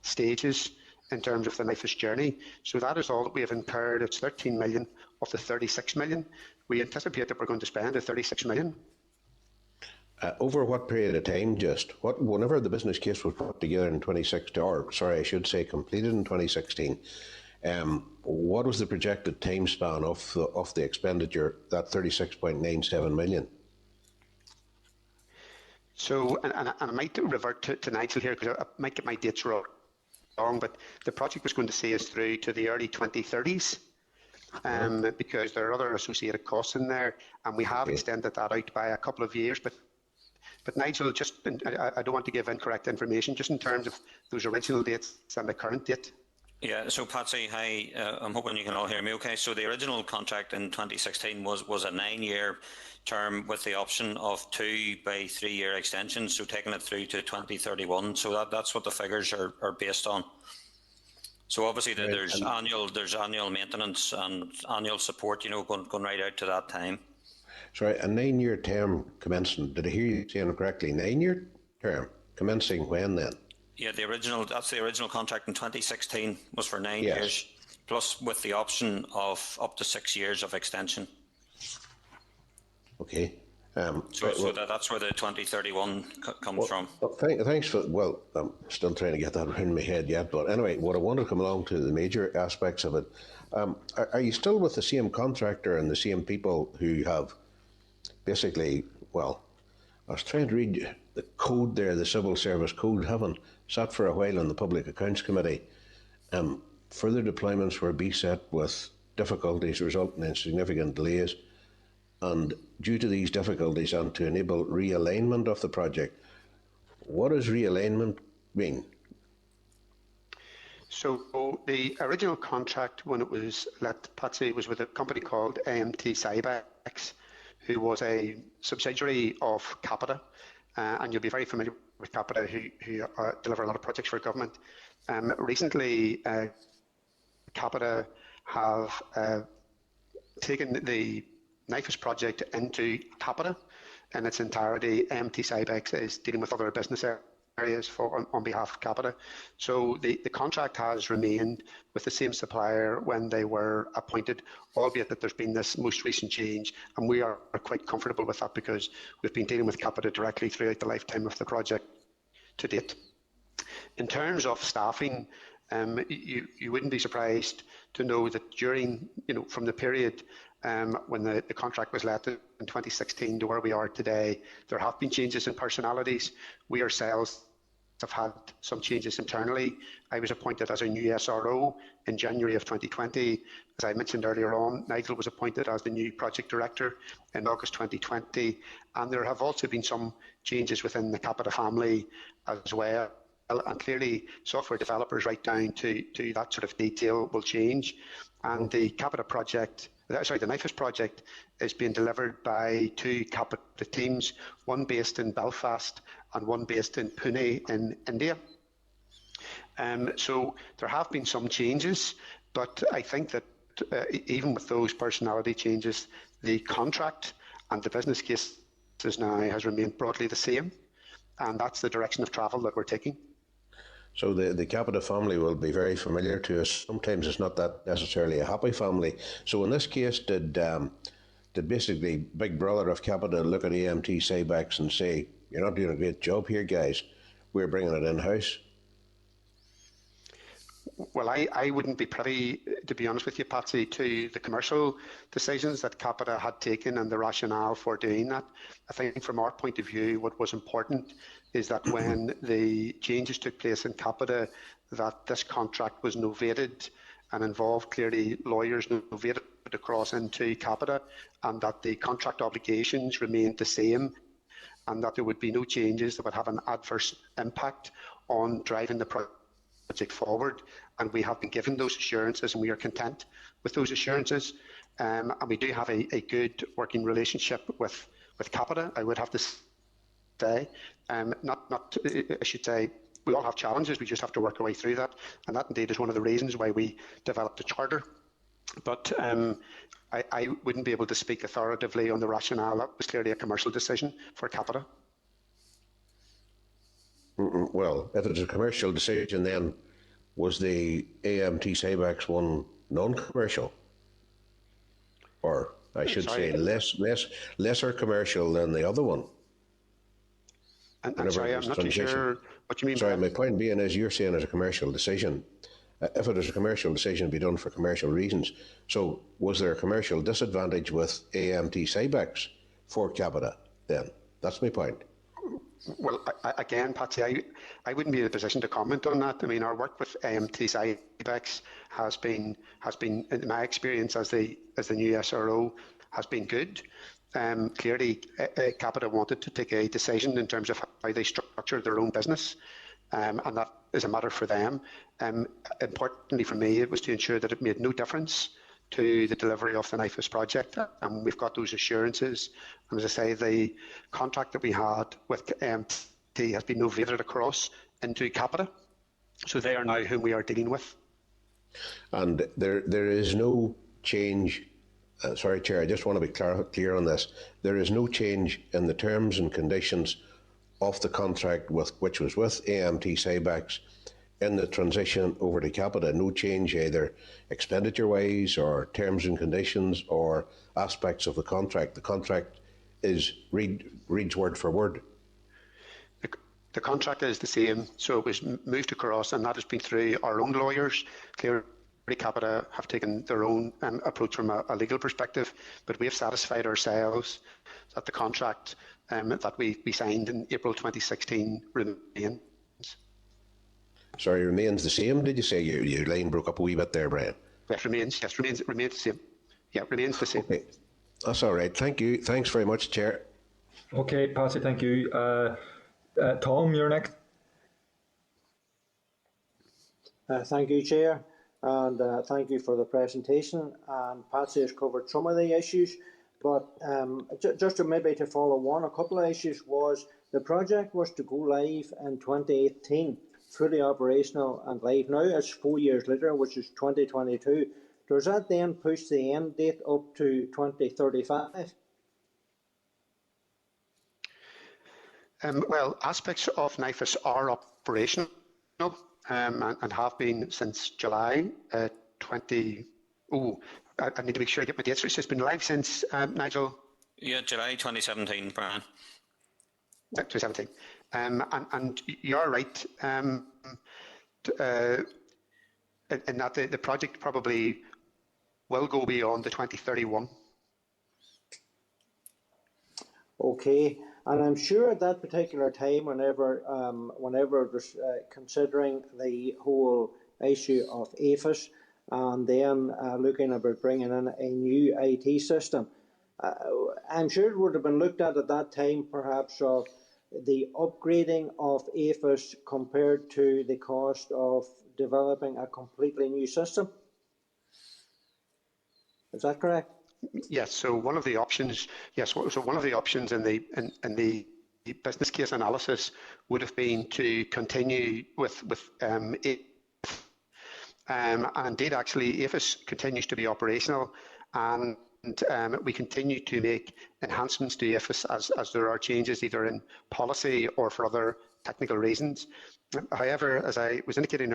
stages in terms of the NIFIS journey. So that is all that we have incurred. It's 13 million of the 36 million. We anticipate that we're going to spend the 36 million. Over what period of time? Whenever the business case was put together in 2016, or sorry, I should say completed in 2016, What was the projected time span of the expenditure, that 36.97 million? So, and I might revert to Nigel here because I might get my dates wrong, but the project was going to see us through to the early 2030s. Because there are other associated costs in there, and we have extended that out by a couple of years. But Nigel, I don't want to give incorrect information, just in terms of those original dates and the current date. Yeah, so Patsy, hi, I'm hoping you can all hear me okay. So the original contract in 2016 was a 9-year term with the option of 2 by 3-year extensions, so taking it through to 2031. So that's what the figures are based on. So obviously there's annual maintenance and annual support, going right out to that time. Sorry, a 9-year term commencing, did I hear you saying correctly? 9-year term commencing when then? Yeah, that's the original contract in 2016 was for 9 years, plus with the option of up to 6 years of extension. Okay. So that's where the 2031 comes from. Thanks for, I'm still trying to get that around my head yet, but anyway, what I want to come along to the major aspects of it, are you still with the same contractor and the same people who have basically, I was trying to read the code there, the Civil Service Code, having sat for a while on the Public Accounts Committee. Further deployments were beset with difficulties resulting in significant delays. And due to these difficulties and to enable realignment of the project, what does realignment mean? So the original contract, when it was let, Patsy, was with a company called AMT Cybex, who was a subsidiary of Capita, and you'll be very familiar with Capita, who deliver a lot of projects for government. Recently, Capita have taken the NIFIS project into Capita in its entirety. AMT Cybex is dealing with other business areas on behalf of Capita. So the contract has remained with the same supplier when they were appointed, albeit that there's been this most recent change, and we are quite comfortable with that because we've been dealing with Capita directly throughout the lifetime of the project to date. In terms of staffing, you wouldn't be surprised to know that during, from the period when the contract was let in 2016 to where we are today, there have been changes in personalities. We ourselves have had some changes internally. I was appointed as a new SRO in January of 2020. As I mentioned earlier on, Nigel was appointed as the new project director in August 2020. And there have also been some changes within the Capita family as well. And clearly, software developers right down to that sort of detail will change. And the Capita project, the NIFIS project, is being delivered by 2 Capita teams, one based in Belfast and one based in Pune in India. So there have been some changes, but I think that even with those personality changes, the contract and the business case now has remained broadly the same, and that's the direction of travel that we're taking. So the Capita family will be very familiar to us. Sometimes it's not that necessarily a happy family. So in this case, did basically Big Brother of Capita look at AMT Cybex and say, "You're not doing a great job here, guys. We're bringing it in-house"? Well, I wouldn't be privy, to be honest with you, Patsy, to the commercial decisions that Capita had taken and the rationale for doing that. I think from our point of view, what was important is that when the changes took place in Capita, that this contract was novated and involved clearly lawyers novated across into Capita, and that the contract obligations remained the same, and that there would be no changes that would have an adverse impact on driving the project forward. And we have been given those assurances, and we are content with those assurances. And we do have a good working relationship with Capita, I would have to say. I should say, we all have challenges, we just have to work our way through that. And that indeed is one of the reasons why we developed a charter. But I wouldn't be able to speak authoritatively on the rationale. That was clearly a commercial decision for Capita. Well, if it's a commercial decision, then was the AMT Cybex one non-commercial? Or I should say lesser commercial than the other one? I'm sorry, I'm not too sure what you mean. Sorry, my point being is you're saying it's a commercial decision. if it is a commercial decision, be done for commercial reasons. So was there a commercial disadvantage with AMT Cybex for Capita then? That's my point. Well, again, Patsy, I wouldn't be in a position to comment on that. I mean, our work with AMT Cybex has been, in my experience as the new SRO, has been good. Clearly, Capita wanted to take a decision in terms of how they structure their own business, and that is a matter for them. Importantly for me, it was to ensure that it made no difference to the delivery of the NIFIS project, and we've got those assurances. And as I say, the contract that we had with AMT has been novated across into Capita, so they are now whom we are dealing with. And there is no change. Sorry, Chair, I just want to be clear on this. There is no change in the terms and conditions of the contract which was with AMT Cybex in the transition over to Capita. No change either expenditure-wise or terms and conditions or aspects of the contract. The contract is reads word for word. The contract is the same, so it was moved across, and that has been through our own lawyers. Clearly, Capita have taken their own approach from a legal perspective, but we have satisfied ourselves that the contract that we signed in April 2016 remains. Sorry, remains the same, did you say? Your line broke up a wee bit there, Brian. Yes, remains the same. Yeah, remains the same. Okay, that's all right. Thank you. Thanks very much, Chair. Okay, Patsy, thank you. Tom, you're next. Thank you, Chair, and thank you for the presentation. And Patsy has covered some of the issues, but just to follow on, a couple of issues was the project was to go live in 2018, fully operational and live. Now it's 4 years later, which is 2022. Does that then push the end date up to 2035? Well, aspects of NIFIS are operational and have been since July 20. Oh, I need to make sure I get my dates right. It's been live since, Nigel? Yeah, July 2017, Brian. 2017. And you're right in that the project probably will go beyond the 2031. Okay. And I'm sure at that particular time, whenever considering the whole issue of APHIS and then looking about bringing in a new IT system, I'm sure it would have been looked at that time perhaps of the upgrading of APHIS compared to the cost of developing a completely new system. Is that correct? Yes. So one of the options, So one of the options in the business case analysis would have been to continue with APHIS. And indeed, actually, APHIS continues to be operational, and we continue to make enhancements to APHIS as there are changes either in policy or for other technical reasons. However, as I was indicating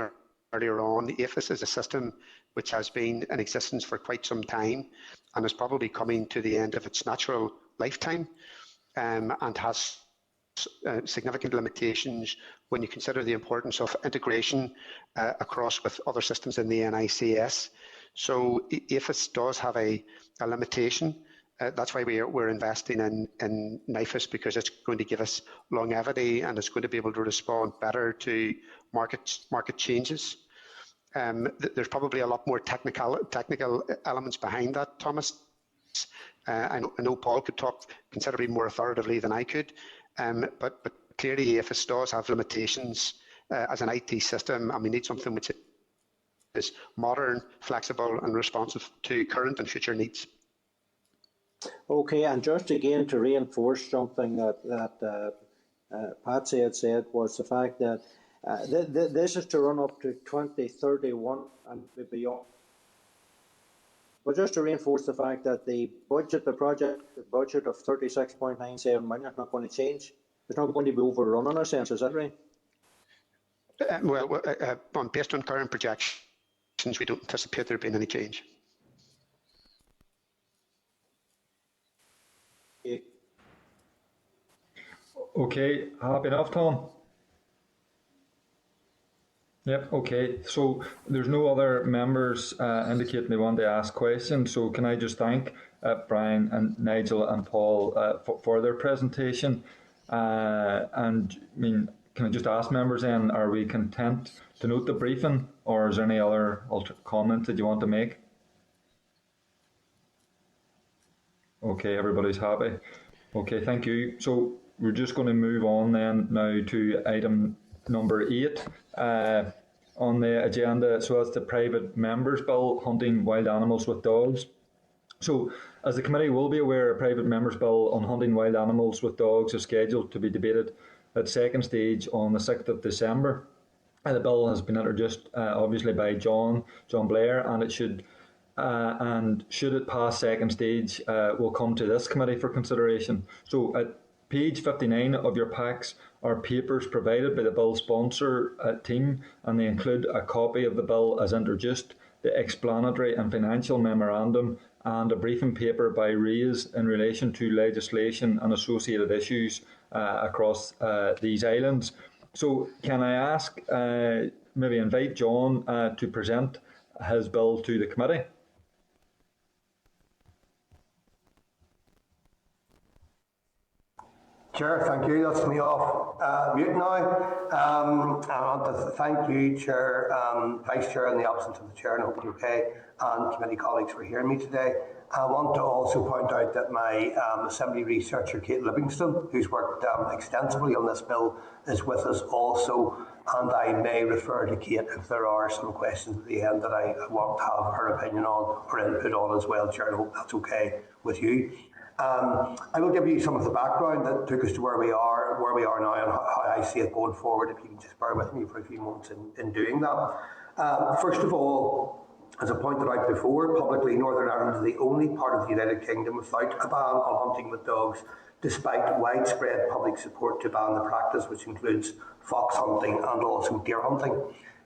earlier on, APHIS is a system which has been in existence for quite some time and is probably coming to the end of its natural lifetime, and has significant limitations when you consider the importance of integration across with other systems in the NICS. So APHIS does have a limitation. That's why we're investing in NIFIS, because it's going to give us longevity and it's going to be able to respond better to market changes. There's probably a lot more technical elements behind that, Thomas. I know Paul could talk considerably more authoritatively than I could, but clearly APHIS does have limitations as an IT system, and we need something which is modern, flexible and responsive to current and future needs. Okay, and just again to reinforce something that Patsy had said was the fact that this is to run up to 2031 and beyond. But just to reinforce the fact that the budget of 36.97 million is not going to change. It's not going to be overrun in a sense, is that right? Based on current projections, we don't anticipate there being any change. Okay, happy enough, Tom? Yep, okay. So there's no other members indicating they want to ask questions. So can I just thank Brian and Nigel and Paul for their presentation? And I mean, can I just ask members then, are we content to note the briefing, or is there any other comments that you want to make? Okay, everybody's happy. Okay, thank you. So we're just going to move on then now to item number 8 on the agenda. So that's the private members bill, hunting wild animals with dogs. So as the committee will be aware, a private members bill on hunting wild animals with dogs is scheduled to be debated at second stage on the 6th of December. The bill has been introduced obviously by John Blair, and it should it pass second stage, will come to this committee for consideration. So at page 59 of your packs are papers provided by the bill sponsor team, and they include a copy of the bill as introduced, the explanatory and financial memorandum, and a briefing paper by Raise in relation to legislation and associated issues across these islands. So can I ask, maybe invite John to present his bill to the committee? Chair, thank you. That's me off mute now. I want to thank you, Chair, Vice Chair, in the absence of the Chair, and hope you're okay, and committee colleagues for hearing me today. I want to also point out that my Assembly researcher, Kate Livingston, who's worked extensively on this bill, is with us also, and I may refer to Kate if there are some questions at the end that I want to have her opinion on or input on as well, Chair. I hope that's okay with you. I will give you some of the background that took us to where we are now, and how I see it going forward, if you can just bear with me for a few moments in doing that. First of all, as I pointed out before, publicly, Northern Ireland is the only part of the United Kingdom without a ban on hunting with dogs, despite widespread public support to ban the practice, which includes fox hunting and also deer hunting.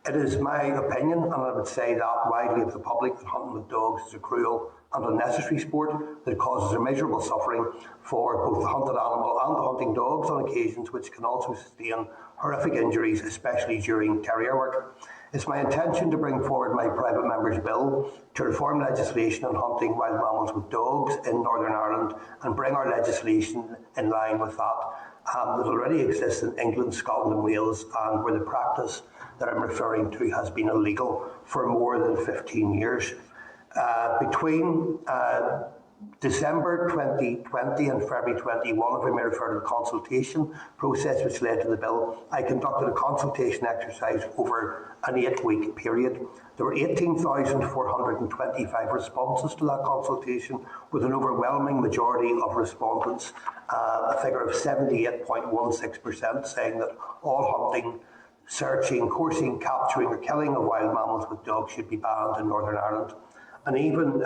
It is my opinion, and I would say that widely of the public, that hunting with dogs is a cruel and unnecessary sport that causes immeasurable suffering for both the hunted animal and the hunting dogs on occasions, which can also sustain horrific injuries, especially during terrier work. It's my intention to bring forward my private member's bill to reform legislation on hunting wild mammals with dogs in Northern Ireland and bring our legislation in line with that already exists in England, Scotland and Wales, and where the practice that I'm referring to has been illegal for more than 15 years. Between December 2020 and February 21, if I may refer to the consultation process which led to the bill, I conducted a consultation exercise over an 8-week period. There were 18,425 responses to that consultation, with an overwhelming majority of respondents, a figure of 78.16%, saying that all hunting, searching, coursing, capturing or killing of wild mammals with dogs should be banned in Northern Ireland. An even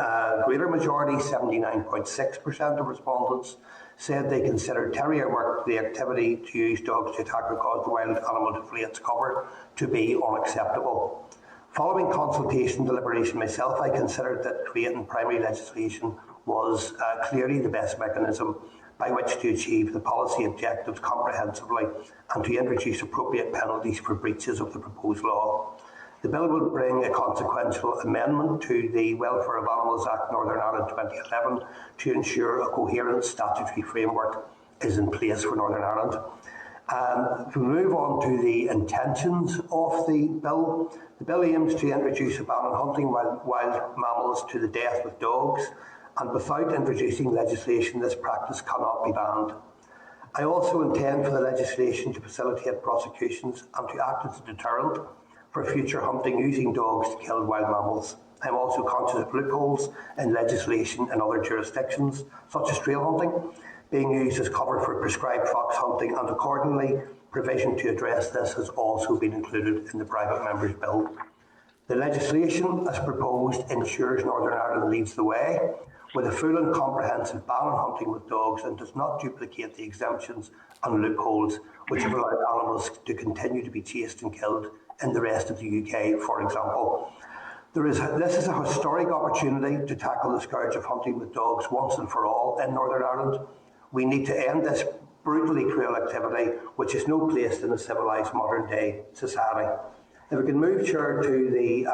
greater majority, 79.6% of respondents, said they considered terrier work, the activity to use dogs to attack or cause the wild animal to flee its cover, to be unacceptable. Following consultation deliberation myself, I considered that creating primary legislation was clearly the best mechanism by which to achieve the policy objectives comprehensively and to introduce appropriate penalties for breaches of the proposed law. The bill will bring a consequential amendment to the Welfare of Animals Act Northern Ireland 2011 to ensure a coherent statutory framework is in place for Northern Ireland. If we move on to the intentions of the bill aims to introduce a ban on hunting wild mammals to the death with dogs, and without introducing legislation, this practice cannot be banned. I also intend for the legislation to facilitate prosecutions and to act as a deterrent for future hunting using dogs to kill wild mammals. I am also conscious of loopholes in legislation in other jurisdictions, such as trail hunting, being used as cover for prescribed fox hunting, and accordingly, provision to address this has also been included in the private member's bill. The legislation, as proposed, ensures Northern Ireland leads the way with a full and comprehensive ban on hunting with dogs, and does not duplicate the exemptions and loopholes which have allowed animals to continue to be chased and killed in the rest of the UK, for example. This is a historic opportunity to tackle the scourge of hunting with dogs once and for all in Northern Ireland. We need to end this brutally cruel activity, which has no place in a civilised modern day society. If we can move, Chair, to the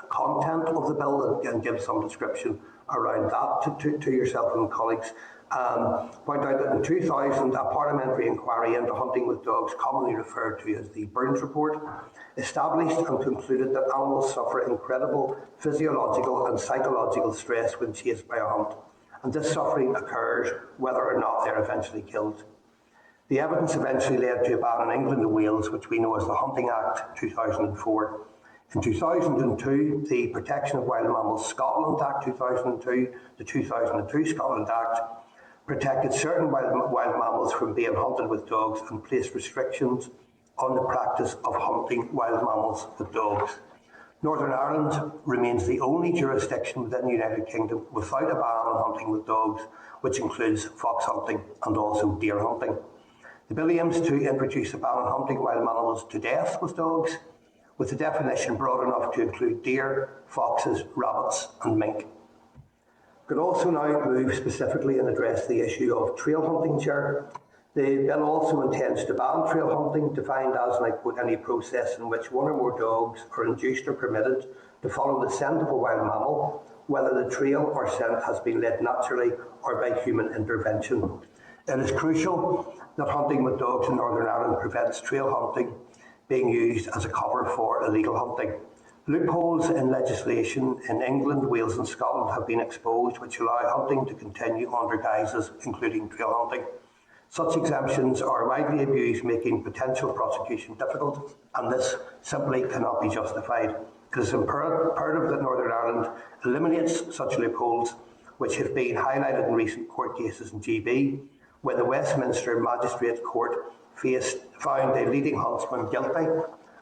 content of the bill and give some description around that to yourself and colleagues. Point out that in 2000, a parliamentary inquiry into hunting with dogs, commonly referred to as the Burns Report, established and concluded that animals suffer incredible physiological and psychological stress when chased by a hunt, and this suffering occurs whether or not they're eventually killed. The evidence eventually led to a ban in England and Wales, which we know as the Hunting Act 2004. In 2002, the Protection of Wild Mammals Scotland Act 2002, the 2002 Scotland Act, protected certain wild mammals from being hunted with dogs and placed restrictions on the practice of hunting wild mammals with dogs. Northern Ireland remains the only jurisdiction within the United Kingdom without a ban on hunting with dogs, which includes fox hunting and also deer hunting. The bill aims to introduce a ban on hunting wild mammals to death with dogs, with the definition broad enough to include deer, foxes, rabbits and mink. Could also now move specifically and address the issue of trail hunting, Chair. The bill also intends to ban trail hunting, defined as, and I quote, any process in which one or more dogs are induced or permitted to follow the scent of a wild mammal, whether the trail or scent has been led naturally or by human intervention. It is crucial that hunting with dogs in Northern Ireland prevents trail hunting being used as a cover for illegal hunting. Loopholes in legislation in England, Wales and Scotland have been exposed which allow hunting to continue under guises including trail hunting. Such exemptions are widely abused, making potential prosecution difficult, and this simply cannot be justified. It is imperative that Northern Ireland eliminates such loopholes, which have been highlighted in recent court cases in GB, when the Westminster Magistrates Court found a leading huntsman guilty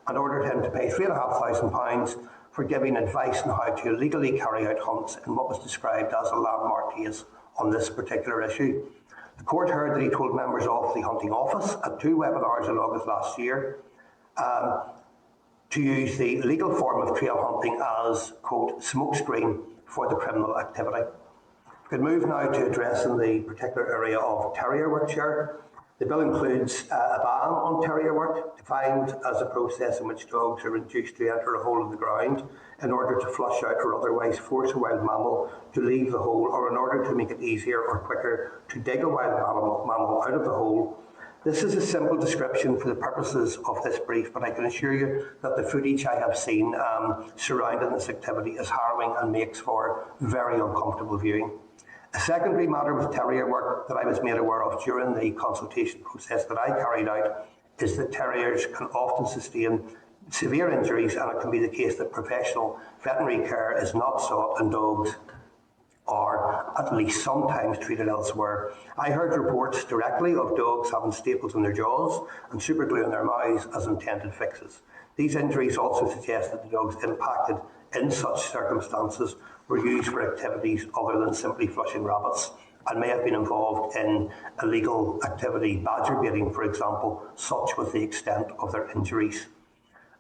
and ordered him to pay £3,500 for giving advice on how to illegally carry out hunts in what was described as a landmark case on this particular issue. The court heard that he told members of the hunting office at 2 webinars in August last year to use the legal form of trail hunting as, quote, smokescreen for the criminal activity. We can move now to addressing the particular area of terrier work, Chair. The bill includes a ban on terrier work, defined as a process in which dogs are induced to enter a hole in the ground in order to flush out or otherwise force a wild mammal to leave the hole, or in order to make it easier or quicker to dig a wild mammal out of the hole. This is a simple description for the purposes of this brief, but I can assure you that the footage I have seen surrounding this activity is harrowing and makes for very uncomfortable viewing. A secondary matter with terrier work that I was made aware of during the consultation process that I carried out is that terriers can often sustain severe injuries, and it can be the case that professional veterinary care is not sought and dogs are at least sometimes treated elsewhere. I heard reports directly of dogs having staples in their jaws and superglue in their mouths as intended fixes. These injuries also suggest that the dogs impacted in such circumstances were used for activities other than simply flushing rabbits, and may have been involved in illegal activity, badger baiting for example. Such was the extent of their injuries.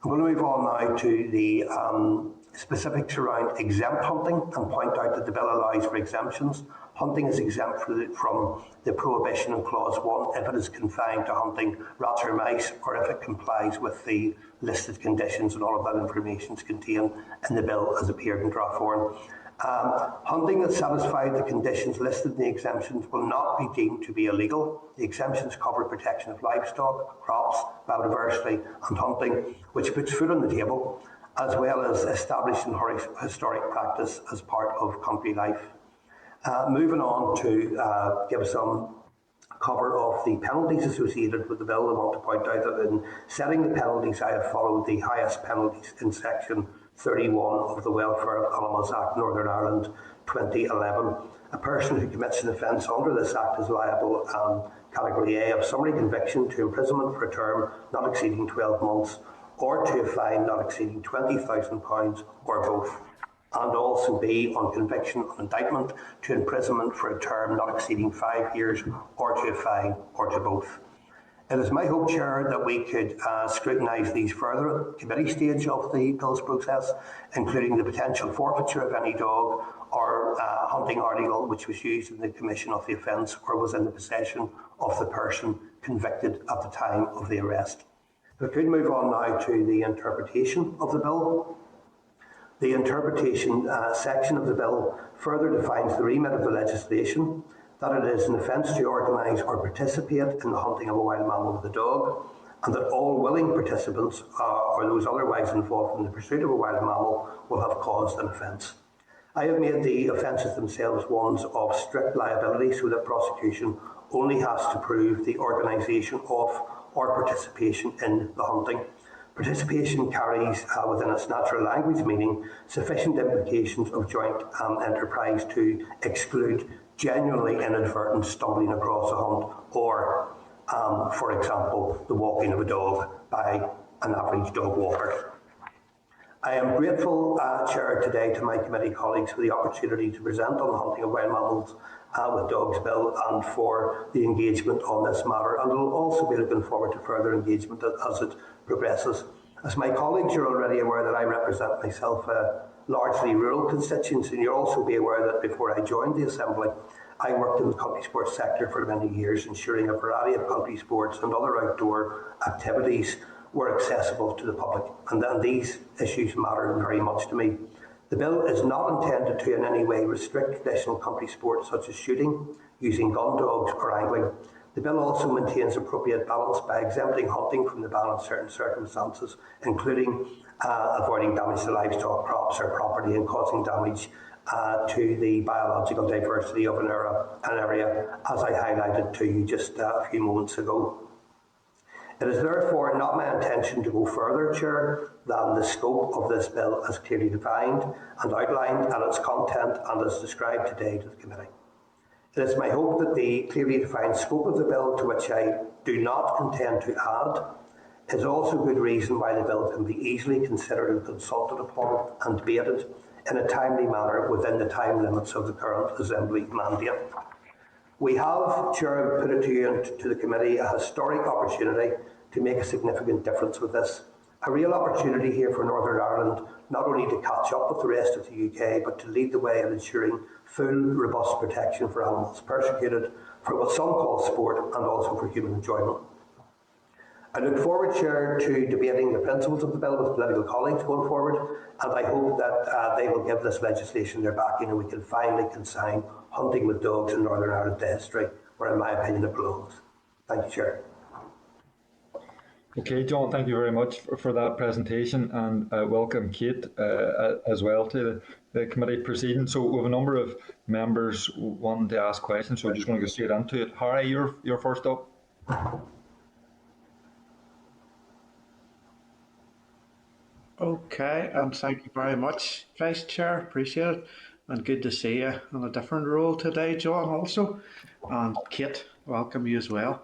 I'm going to move on now to the specifics around exempt hunting and point out that the bill allows for exemptions. Hunting is exempt from the prohibition in clause 1 if it is confined to hunting rats or mice, or if it complies with the listed conditions, and all of that information is contained in the bill as appeared in draft form. Hunting that satisfied the conditions listed in the exemptions will not be deemed to be illegal. The exemptions cover protection of livestock, crops, biodiversity and hunting, which puts food on the table, as well as establishing historic practice as part of country life. Moving on to give some cover of the penalties associated with the bill, I want to point out that in setting the penalties, I have followed the highest penalties in section 31 of the Welfare of Animals Act Northern Ireland 2011. A person who commits an offence under this act is liable, category A, of summary conviction to imprisonment for a term not exceeding 12 months, or to a fine not exceeding £20,000, or both. And also B, on conviction on indictment, to imprisonment for a term not exceeding 5 years, or to a fine, or to both. It is my hope, Chair, that we could scrutinise these further at committee stage of the bill's process, including the potential forfeiture of any dog or hunting article which was used in the commission of the offence or was in the possession of the person convicted at the time of the arrest. If I could move on now to the interpretation of the bill. The interpretation section of the bill further defines the remit of the legislation, that it is an offence to organise or participate in the hunting of a wild mammal with a dog, and that all willing participants or those otherwise involved in the pursuit of a wild mammal will have caused an offence. I have made the offences themselves ones of strict liability so that prosecution only has to prove the organisation of or participation in the hunting. Participation carries within its natural language meaning sufficient implications of joint enterprise to exclude genuinely inadvertent stumbling across a hunt or, for example, the walking of a dog by an average dog walker. I am grateful, Chair, today to my committee colleagues for the opportunity to present on the Hunting of Wild Mammals with Dogs Bill and for the engagement on this matter, and I will also be looking forward to further engagement as it progresses. As my colleagues, you're already aware that I represent myself a largely rural constituency, and you'll also be aware that before I joined the Assembly, I worked in the country sports sector for many years, ensuring a variety of country sports and other outdoor activities were accessible to the public, and then these issues matter very much to me. The bill is not intended to in any way restrict traditional country sports such as shooting, using gun dogs or angling. The bill also maintains appropriate balance by exempting hunting from the ban in certain circumstances, including avoiding damage to livestock, crops or property and causing damage to the biological diversity of an area, as I highlighted to you just a few moments ago. It is therefore not my intention to go further, Chair, than the scope of this bill as clearly defined and outlined and its content and as described today to the committee. It is my hope that the clearly defined scope of the bill, to which I do not intend to add, is also good reason why the bill can be easily considered and consulted upon and debated in a timely manner within the time limits of the current Assembly mandate. We have, Chair, put it to you and to the committee, a historic opportunity to make a significant difference with this. A real opportunity here for Northern Ireland, not only to catch up with the rest of the UK, but to lead the way in ensuring full, robust protection for animals persecuted for what some call sport and also for human enjoyment. I look forward, Chair, to debating the principles of the bill with political colleagues going forward, and I hope that they will give this legislation their backing and we can finally consign hunting with dogs in Northern Ireland to history, where in my opinion it belongs. Thank you, Chair. Okay, John, thank you very much for that presentation, and welcome Kate as well to the committee proceedings. So we have a number of members wanting to ask questions, so we're just going to go straight into it. Harry, you're first up. Okay, and thank you very much, Vice Chair. Appreciate it. And good to see you in a different role today, John, also. And Kate, welcome you as well.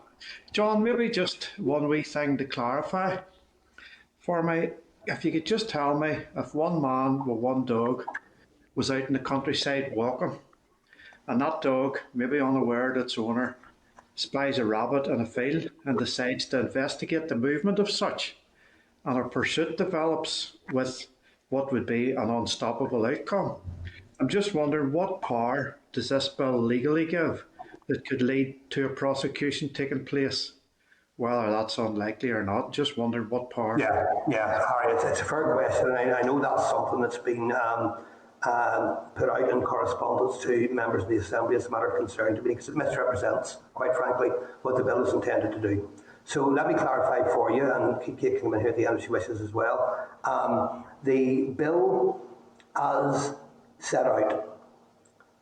John, maybe just one wee thing to clarify for me. If you could just tell me, if one man with one dog was out in the countryside walking, and that dog, maybe unaware of its owner, spies a rabbit in a field and decides to investigate the movement of such, and a pursuit develops with what would be an unstoppable outcome. I'm just wondering, what power does this bill legally give that could lead to a prosecution taking place? Whether that's unlikely or not, just wondering what power. Yeah, Harry, it's a fair question. I know that's something that's been put out in correspondence to members of the Assembly as a matter of concern to me, because it misrepresents, quite frankly, what the bill is intended to do. So let me clarify for you, and Kate can come in here at the end if she wishes as well. The bill, as set out,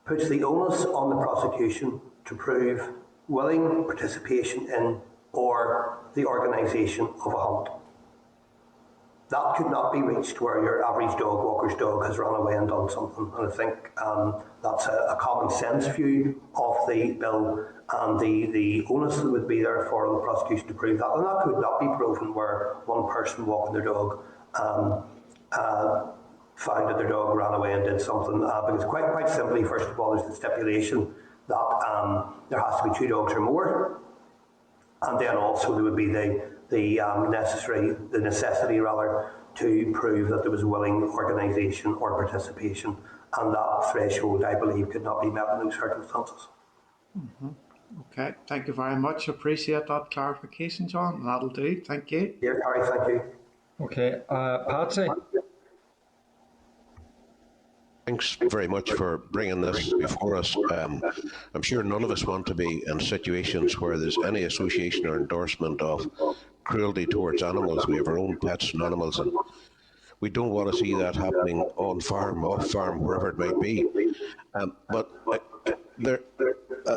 puts the onus on the prosecution to prove willing participation in or the organisation of a hunt. That could not be reached where your average dog walker's dog has run away and done something. And I think that's a common sense view of the bill, and the onus that would be there for the prosecution to prove that. And that could not be proven where one person walking their dog found that their dog ran away and did something. Because quite simply, first of all, there's the stipulation that there has to be 2 dogs or more. And then also there would be the necessity to prove that there was willing organisation or participation, and that threshold, I believe, could not be met in those circumstances. Mm-hmm. Okay, thank you very much. Appreciate that clarification, John. That'll do. Thank you. Yeah, Harry, thank you. Okay, Patsy. Thanks very much for bringing this before us. I'm sure none of us want to be in situations where there's any association or endorsement of cruelty towards animals. We have our own pets and animals, and we don't want to see that happening on farm, off farm, wherever it might be.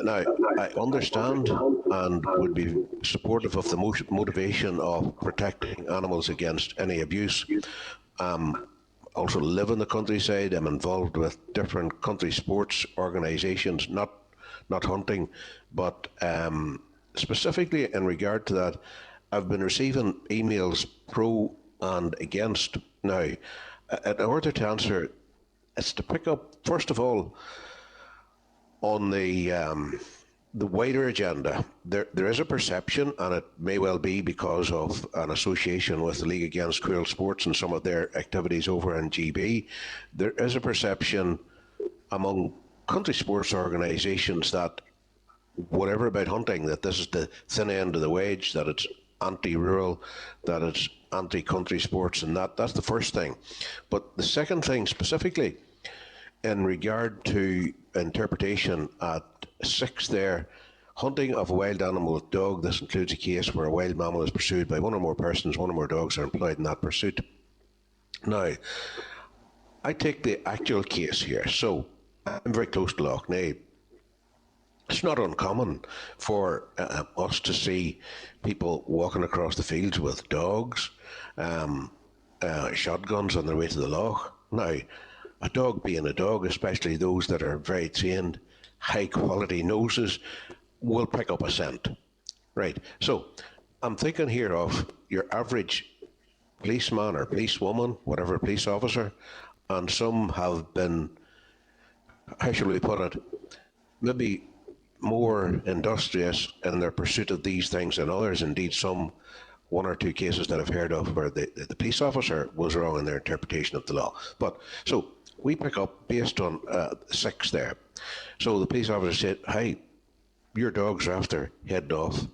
Now, I understand and would be supportive of the motivation of protecting animals against any abuse. Also live in the countryside. I'm involved with different country sports organisations, not hunting, but specifically in regard to that, I've been receiving emails pro and against. Now, in order to answer, it's to pick up, first of all, on the wider agenda. There is a perception, and it may well be because of an association with the League Against Cruel Sports and some of their activities over in GB, there is a perception among country sports organisations that whatever about hunting, that this is the thin end of the wedge, that it's anti-rural, that it's anti-country sports, and that's the first thing. But the second thing specifically, in regard to interpretation at 6 there, hunting of a wild animal with dog, this includes a case where a wild mammal is pursued by one or more persons, one or more dogs are employed in that pursuit. Now, I take the actual case here. So, I'm very close to Lough Neagh. It's not uncommon for us to see people walking across the fields with dogs, shotguns on their way to the loch. Now, a dog being a dog, especially those that are very trained, high quality noses, will pick up a scent. Right. So I'm thinking here of your average policeman or policewoman, whatever police officer, and some have been, how shall we put it, maybe more industrious in their pursuit of these things than others. Indeed, some one or two cases that I've heard of where the police officer was wrong in their interpretation of the law. But so we pick up based on 6 there. So the police officer said, "Hey, your dogs are after heading off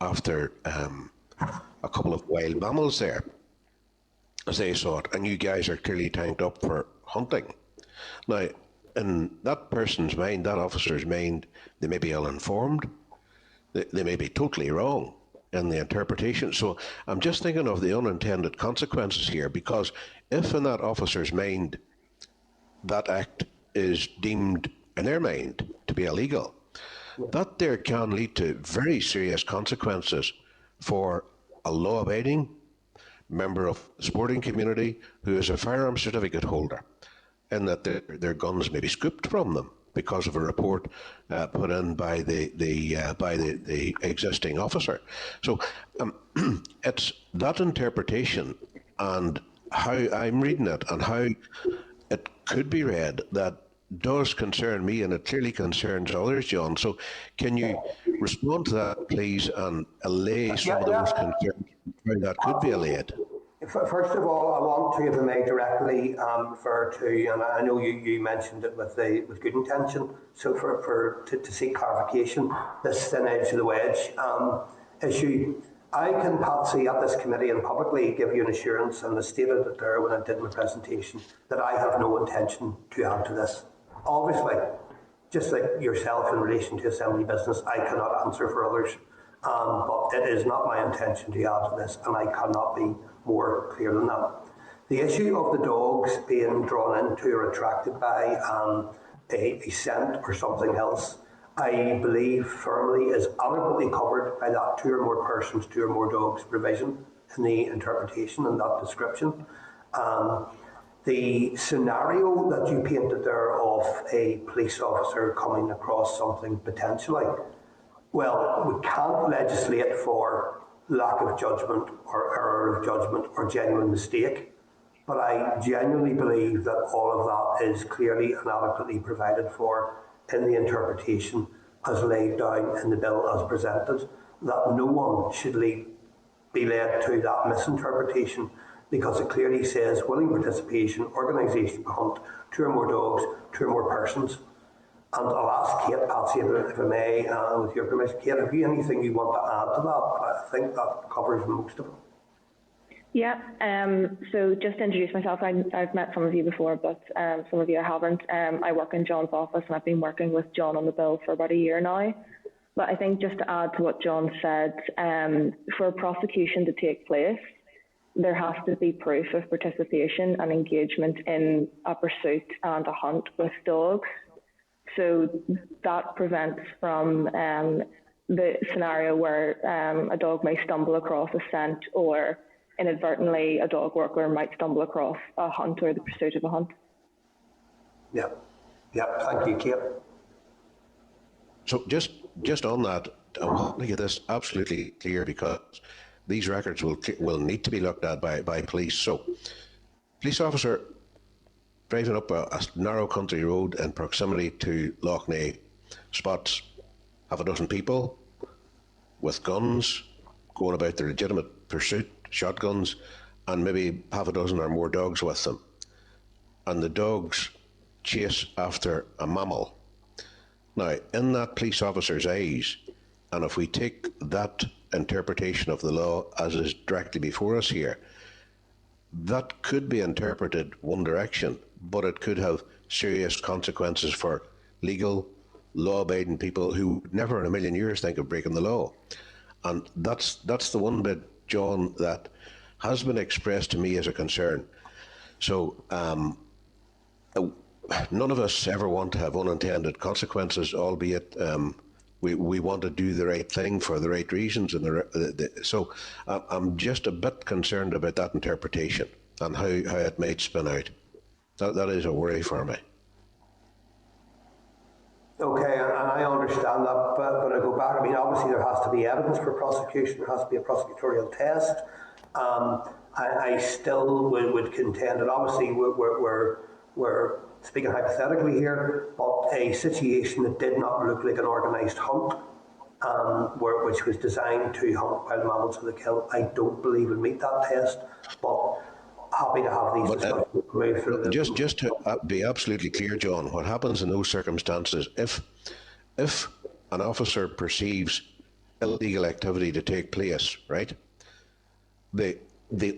after a couple of wild mammals there, as they saw it, and you guys are clearly tanked up for hunting." Now, in that person's mind, that officer's mind, they may be ill-informed, they may be totally wrong in the interpretation. So I'm just thinking of the unintended consequences here, because if in that officer's mind that act is deemed in their mind to be illegal, that there can lead to very serious consequences for a law-abiding member of the sporting community who is a firearm certificate holder, and that their guns may be scooped from them because of a report put in by the existing officer. So it's that interpretation and how I'm reading it and how it could be read that does concern me, and it clearly concerns others, John. So can you respond to that, please, and allay some of those concerns how that could be allayed? First of all, I want to, if I may, directly refer to, and I know you mentioned it with good intention, so to seek clarification, this thin edge of the wedge issue. I can, Patsy, at this committee and publicly give you an assurance, and I stated it there when I did my presentation, that I have no intention to add to this. Obviously, just like yourself in relation to assembly business, I cannot answer for others, but it is not my intention to add to this, and I cannot be more clear than that. The issue of the dogs being drawn into or attracted by a scent or something else, I believe firmly is adequately covered by that 2 or more persons, 2 or more dogs provision in the interpretation and that description. The scenario that you painted there of a police officer coming across something potentially, well, we can't legislate for lack of judgment or error of judgment or genuine mistake, but I genuinely believe that all of that is clearly and adequately provided for in the interpretation as laid down in the bill as presented, that no one should be led to that misinterpretation, because it clearly says willing participation, organisation of hunt, 2 or more dogs, 2 or more persons. And I'll ask Kate, Patsy, if I may, with your permission. Kate, have you anything you want to add to that? I think that covers most of it. Yeah, so just to introduce myself, I've met some of you before, but some of you I haven't. I work in John's office, and I've been working with John on the bill for about a year now. But I think just to add to what John said, for a prosecution to take place, there has to be proof of participation and engagement in a pursuit and a hunt with dogs. So that prevents from the scenario where a dog may stumble across a scent, or inadvertently a dog worker might stumble across a hunt or the pursuit of a hunt. Yeah, thank you, Kate. So just on that, I want to get this absolutely clear, because these records will need to be looked at by police. So, police officer driving up a narrow country road in proximity to Lough Neagh spots half a dozen people with guns going about their legitimate pursuit, shotguns, and maybe half a dozen or more dogs with them. And the dogs chase after a mammal. Now, in that police officer's eyes, and if we take that interpretation of the law as is directly before us here, that could be interpreted one direction, but it could have serious consequences for legal, law-abiding people who would never in a million years think of breaking the law. And that's the one bit, John, that has been expressed to me as a concern. So none of us ever want to have unintended consequences, albeit we want to do the right thing for the right reasons. So I'm just a bit concerned about that interpretation and how it might spin out. That is a worry for me. Okay, and I understand that, but I'm going to go back. I mean, obviously there has to be evidence for prosecution. There has to be a prosecutorial test. I still would contend that obviously we're speaking hypothetically here, but a situation that did not look like an organised hunt, which was designed to hunt wild mammals for the kill, I don't believe would meet that test. But happy to have these discussions. Just to be absolutely clear, John, what happens in those circumstances, if an officer perceives illegal activity to take place, right, the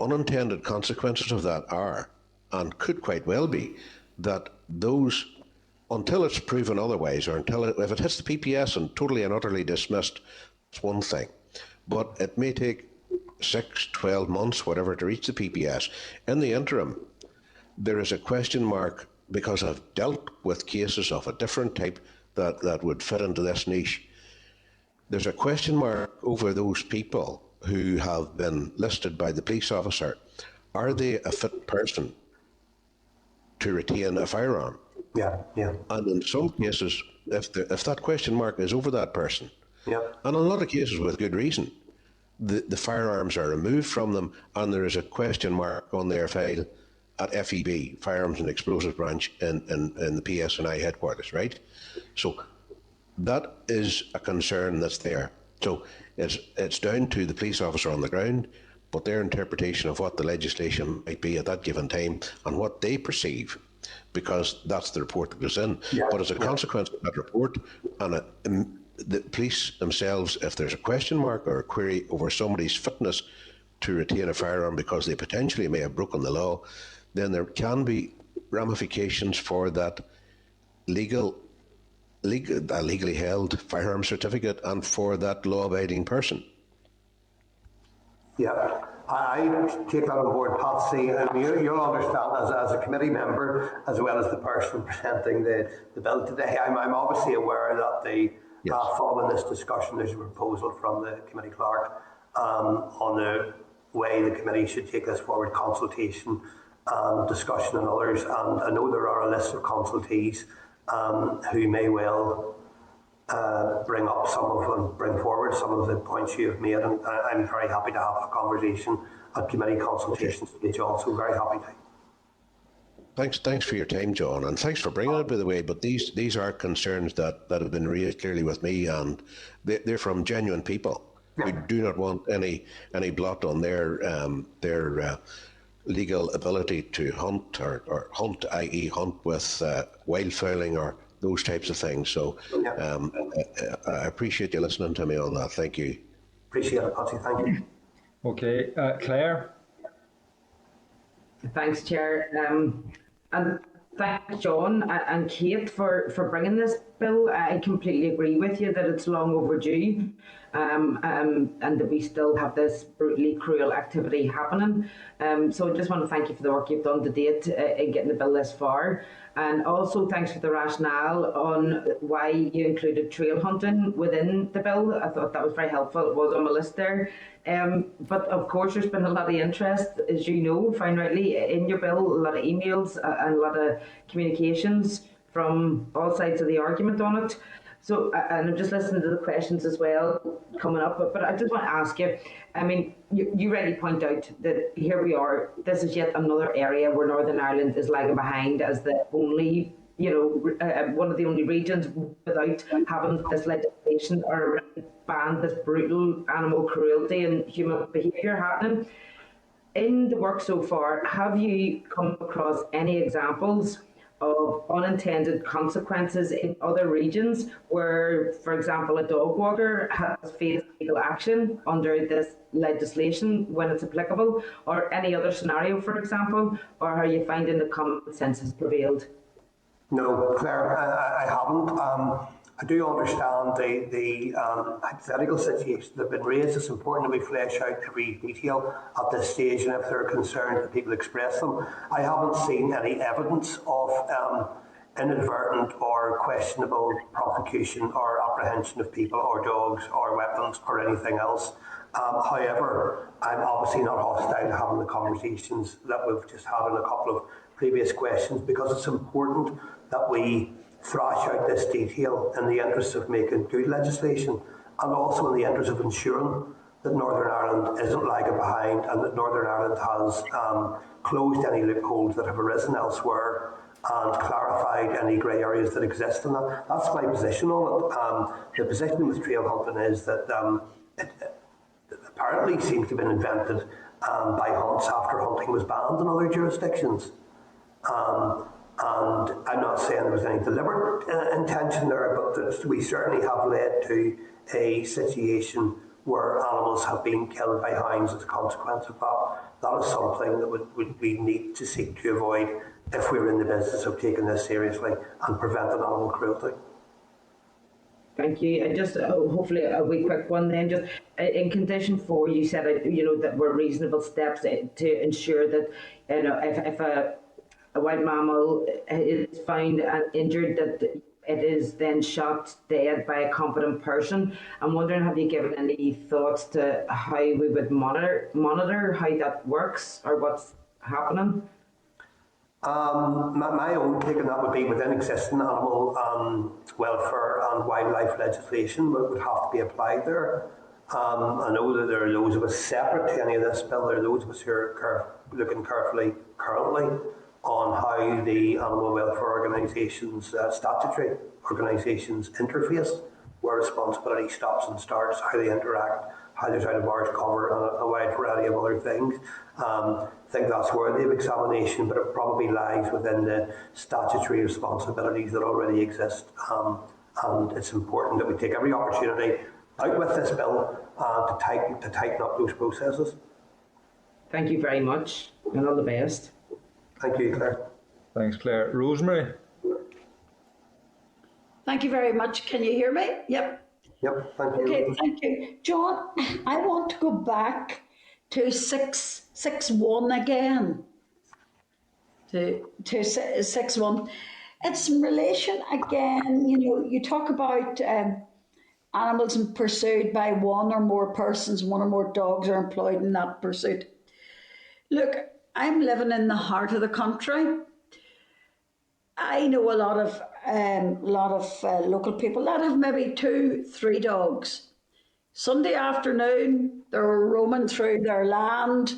unintended consequences of that are, and could quite well be, that those, until it's proven otherwise, or if it hits the PPS and totally and utterly dismissed, it's one thing. But it may take 6, 12 months, whatever, to reach the PPS. In the interim, there is a question mark, because I've dealt with cases of a different type that would fit into this niche. There's a question mark over those people who have been listed by the police officer. Are they a fit person to retain a firearm? Yeah. And in some cases, if that question mark is over that person, and in a lot of cases with good reason, the firearms are removed from them, and there is a question mark on their file at FEB, Firearms and Explosives Branch, in the PSNI headquarters, right? So that is a concern that's there. So it's down to the police officer on the ground, but their interpretation of what the legislation might be at that given time and what they perceive, because that's the report that goes in. But as a consequence of that report, and the police themselves, if there's a question mark or a query over somebody's fitness to retain a firearm because they potentially may have broken the law, then there can be ramifications for that legally held firearm certificate and for that law-abiding person. Yeah, I take that on board, Patsy. I mean, you'll understand as a committee member, as well as the person presenting the bill today, I'm obviously aware that following this discussion, there's a proposal from the committee clerk on the way the committee should take this forward, consultation, discussion and others. And I know there are a list of consultees who may well bring forward some of the points you have made, and I'm very happy to have a conversation at committee consultation stage also. Very happy to. Thanks for your time, John, and thanks for bringing it, by the way. But these are concerns that have been raised clearly with me, and they're from genuine people who do not want any blot on their legal ability to hunt or hunt, i.e. hunt with wildfowling or those types of things. So I appreciate you listening to me on that. Thank you. Appreciate it, Patsy. Thank you. Okay, Claire. Thanks, Chair. And thanks, John and Kate, for bringing this bill. I completely agree with you that it's long overdue, and that we still have this brutally cruel activity happening. So I just want to thank you for the work you've done to date in getting the bill this far. And also thanks for the rationale on why you included trail hunting within the bill. I thought that was very helpful. It was on my list there. But of course, there's been a lot of interest, as you know, fine rightly, in your bill, a lot of emails and a lot of communications from all sides of the argument on it. So, and I'm just listening to the questions as well coming up, but I just want to ask you, I mean, you rightly point out that here we are, this is yet another area where Northern Ireland is lagging behind as the only, one of the only regions without having this legislation or ban this brutal animal cruelty and human behaviour happening. In the work so far, have you come across any examples of unintended consequences in other regions where, for example, a dog walker has faced legal action under this legislation when it's applicable, or any other scenario, for example, or are you finding that common sense has prevailed? No, Claire, I haven't. I do understand the hypothetical situations that have been raised. It's important that we flesh out every detail at this stage, and if there are concerns that people express them. I haven't seen any evidence of inadvertent or questionable prosecution or apprehension of people or dogs or weapons or anything else. However, I'm obviously not hostile to having the conversations that we've just had in a couple of previous questions, because it's important that we thrash out this detail in the interest of making good legislation, and also in the interest of ensuring that Northern Ireland isn't lagging behind, and that Northern Ireland has closed any loopholes that have arisen elsewhere and clarified any grey areas that exist in that. That's my position on it. The position with trail hunting is that it apparently seems to have been invented by hunts after hunting was banned in other jurisdictions. And I'm not saying there was any deliberate intention there, but we certainly have led to a situation where animals have been killed by hounds as a consequence of that. That is something that we need to seek to avoid if we're in the business of taking this seriously and preventing animal cruelty. Thank you. And just hopefully a wee quick one then. Just in condition 4, you said that were reasonable steps to ensure that if a wild mammal is found and injured, that it is then shot dead by a competent person. I'm wondering, have you given any thoughts to how we would monitor how that works or what's happening? My own take on that would be within existing animal welfare and wildlife legislation would have to be applied there. I know that there are those of us separate to any of this bill. There are those of us who are looking carefully currently on how the animal welfare organisations, statutory organisations interface, where responsibility stops and starts, how they interact, how there's out of hours cover, and a wide variety of other things. I think that's worthy of examination, but it probably lies within the statutory responsibilities that already exist. And it's important that we take every opportunity out with this bill to tighten up those processes. Thank you very much, and all the best. Thank you, Claire. Thanks, Claire. Rosemary? Thank you very much. Can you hear me? Yep. Yep, thank you. Okay, thank you. John, I want to go back to 6.1 again. To 6.1. It's in relation again, you talk about animals in pursuit by one or more persons, one or more dogs are employed in that pursuit. Look, I'm living in the heart of the country. I know a lot of local people that have maybe 2-3 dogs. Sunday afternoon, they're roaming through their land,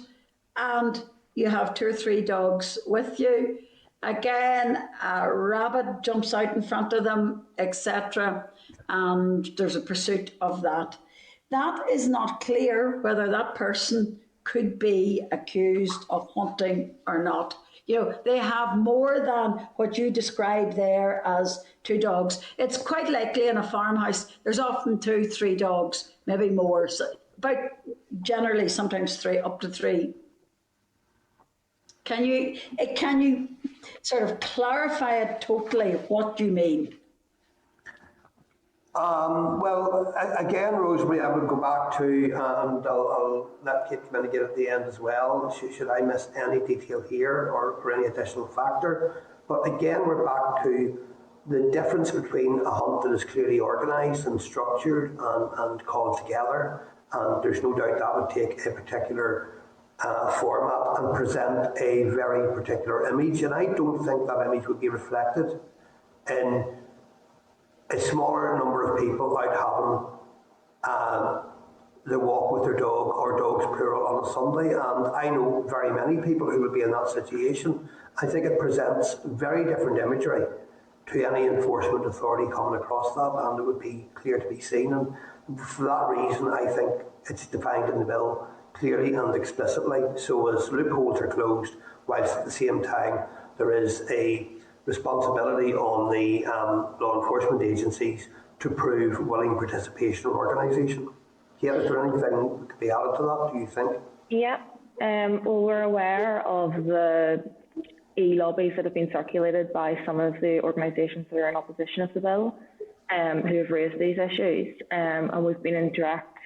and you have 2 or 3 dogs with you. Again, a rabbit jumps out in front of them, etc., and there's a pursuit of that. That is not clear whether that person could be accused of hunting or not. You know, they have more than what you describe there as 2 dogs. It's quite likely in a farmhouse, there's often 2, 3 dogs, maybe more. So about generally sometimes 3, up to 3. Can you sort of clarify it totally what you mean? Well, again, Rosemary, I would go back to, and I'll let Kate come in again at the end as well, should I miss any detail here or any additional factor. But again, we're back to the difference between a hunt that is clearly organised and structured and called together. And there's no doubt that would take a particular format and present a very particular image. And I don't think that image would be reflected in a smaller number of people out having the walk with their dog or dogs plural on a Sunday. And I know very many people who would be in that situation. I think it presents very different imagery to any enforcement authority coming across that, and it would be clear to be seen. And for that reason, I think it's defined in the bill clearly and explicitly, so as loopholes are closed, whilst at the same time there is a responsibility on the law enforcement agencies to prove willing participation or organisation. Kate, is there anything that could be added to that, do you think? Yeah, well, we're aware of the e-lobbies that have been circulated by some of the organisations that are in opposition of the bill, who have raised these issues, and we've been in direct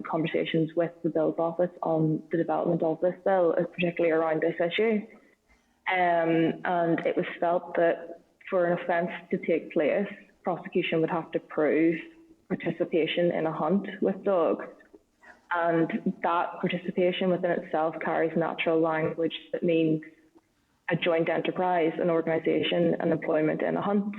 conversations with the Bill's office on the development of this bill, particularly around this issue. And it was felt that for an offence to take place, prosecution would have to prove participation in a hunt with dogs. And that participation within itself carries natural language that means a joint enterprise, an organisation, and employment in a hunt.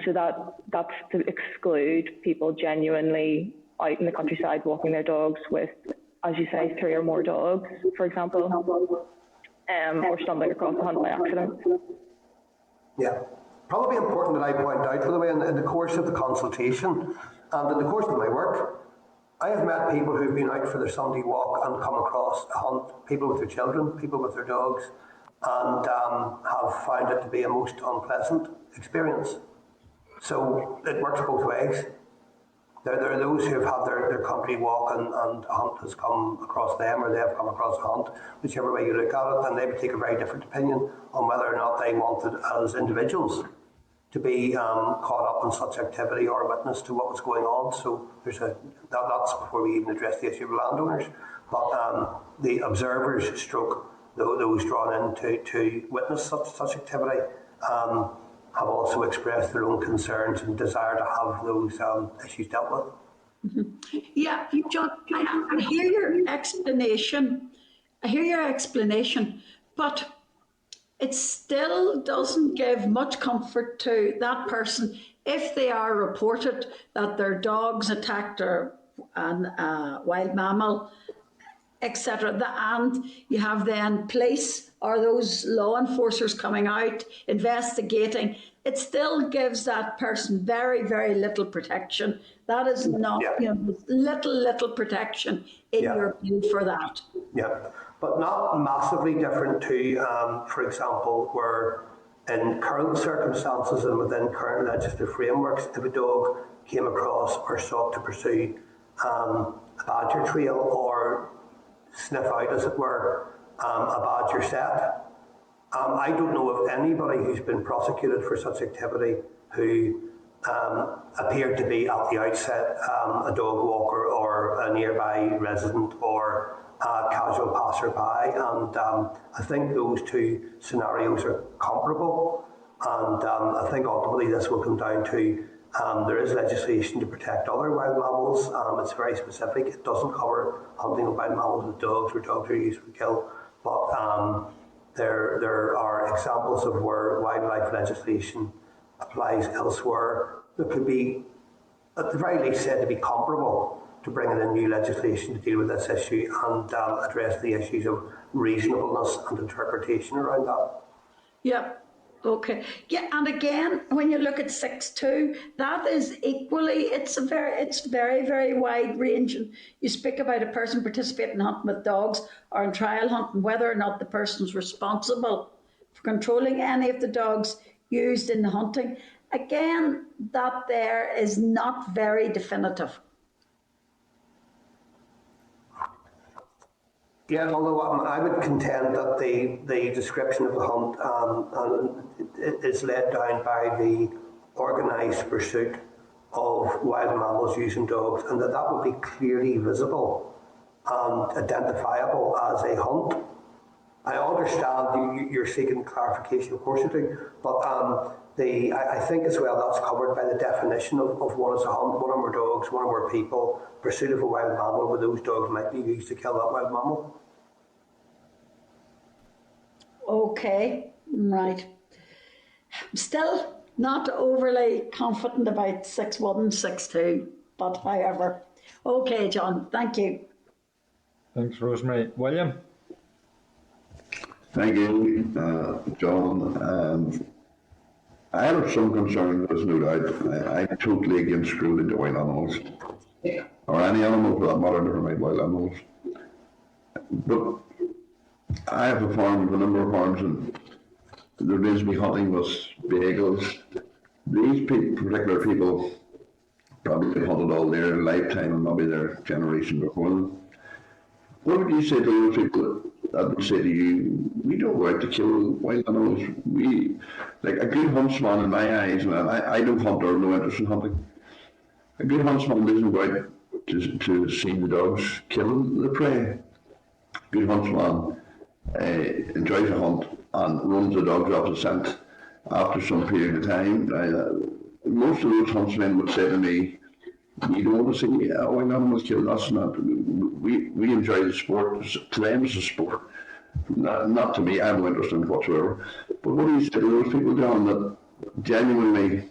So that's to exclude people genuinely out in the countryside walking their dogs with, as you say, 3 or more dogs, for example, or stumbling across a hunt by accident. Yeah, probably important that I point out, by the way, in the course of the consultation and in the course of my work, I have met people who've been out for their Sunday walk and come across a hunt, people with their children, people with their dogs, and have found it to be a most unpleasant experience. So it works both ways. There are those who have had their country walk and a hunt has come across them, or they have come across a hunt, whichever way you look at it, and they would take a very different opinion on whether or not they wanted as individuals to be caught up in such activity or witness to what was going on. So there's that's before we even address the issue of landowners. But the observers stroke those drawn in to witness such activity have also expressed their own concerns and desire to have those issues dealt with. Mm-hmm. Yeah, John, I hear your explanation. But it still doesn't give much comfort to that person if they are reported that their dogs attacked a wild mammal, etc. And you have then police or those law enforcers coming out, investigating. It still gives that person very, very little protection. That is not, little protection in your view for that. Yeah, but not massively different to, for example, where in current circumstances and within current legislative frameworks, if a dog came across or sought to pursue a badger trail or sniff out, as it were, a badger set. I don't know of anybody who's been prosecuted for such activity who appeared to be at the outset a dog walker or a nearby resident or a casual passerby. And I think those two scenarios are comparable. And I think ultimately this will come down to there is legislation to protect other wild mammals. It's very specific. It doesn't cover hunting of wild mammals with dogs, where dogs are used for kill. But there are examples of where wildlife legislation applies elsewhere that could be, at the very least, said to be comparable to bringing in new legislation to deal with this issue and address the issues of reasonableness and interpretation around that. Yeah. Okay, yeah, and again, when you look at 6.2, that is equally, it's very, very wide ranging. You speak about a person participating in hunting with dogs or in trial hunting, whether or not the person's responsible for controlling any of the dogs used in the hunting. Again, that there is not very definitive. Yeah, although I would contend that the description of the hunt is led down by the organised pursuit of wild mammals using dogs, and that would be clearly visible and identifiable as a hunt. I understand you're seeking clarification, of course you do, but I think as well that's covered by the definition of what is a hunt. One or more dogs, one or more people, pursuit of a wild mammal where those dogs might be used to kill that wild mammal. Okay, right. I'm still not overly confident about 6.1 and 6.2, but however. Okay, John, thank you. Thanks, Rosemary. William? Thank you, John. I have some concern, there's no doubt. I'm totally against cruelty to wild animals, or any animal for that matter, never mind wild animals. But I have a farm with a number of farms, and there is me hunting with vehicles. These particular people probably hunted all their lifetime and maybe their generation before them. What would you say to those people that would say to you, we don't go out to kill wild animals? We, like a good huntsman in my eyes, and I don't hunt or no interest in hunting. A good huntsman doesn't go out to see the dogs kill the prey. A good huntsman enjoys a hunt and runs the dogs off the scent after some period of time. Most of those huntsmen would say to me, you don't want to see a wild animal killed. That's not. We enjoy the sport. To them, it's a sport. Not to me. I have no interest in it whatsoever. But what do you say to those people, John, that genuinely,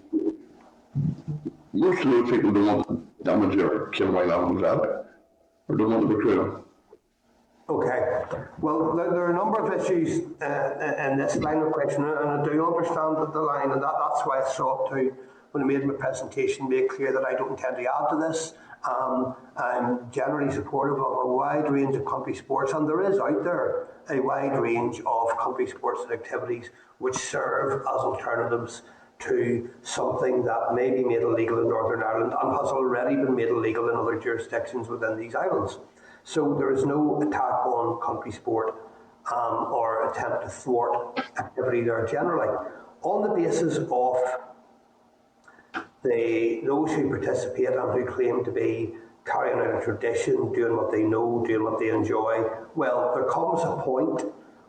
most of those people don't want to damage or kill wild animals either, or don't want to be cruel? Okay. Well, there are a number of issues in this line of question, and I do understand the line, and that's why I sought to, when I made my presentation, make clear that I don't intend to add to this. I'm generally supportive of a wide range of country sports, and there is out there a wide range of country sports and activities which serve as alternatives to something that may be made illegal in Northern Ireland and has already been made illegal in other jurisdictions within these islands. So there is no attack on country sport or attempt to thwart activity there generally. On the basis of those who participate and who claim to be carrying out a tradition, doing what they know, doing what they enjoy, well, there comes a point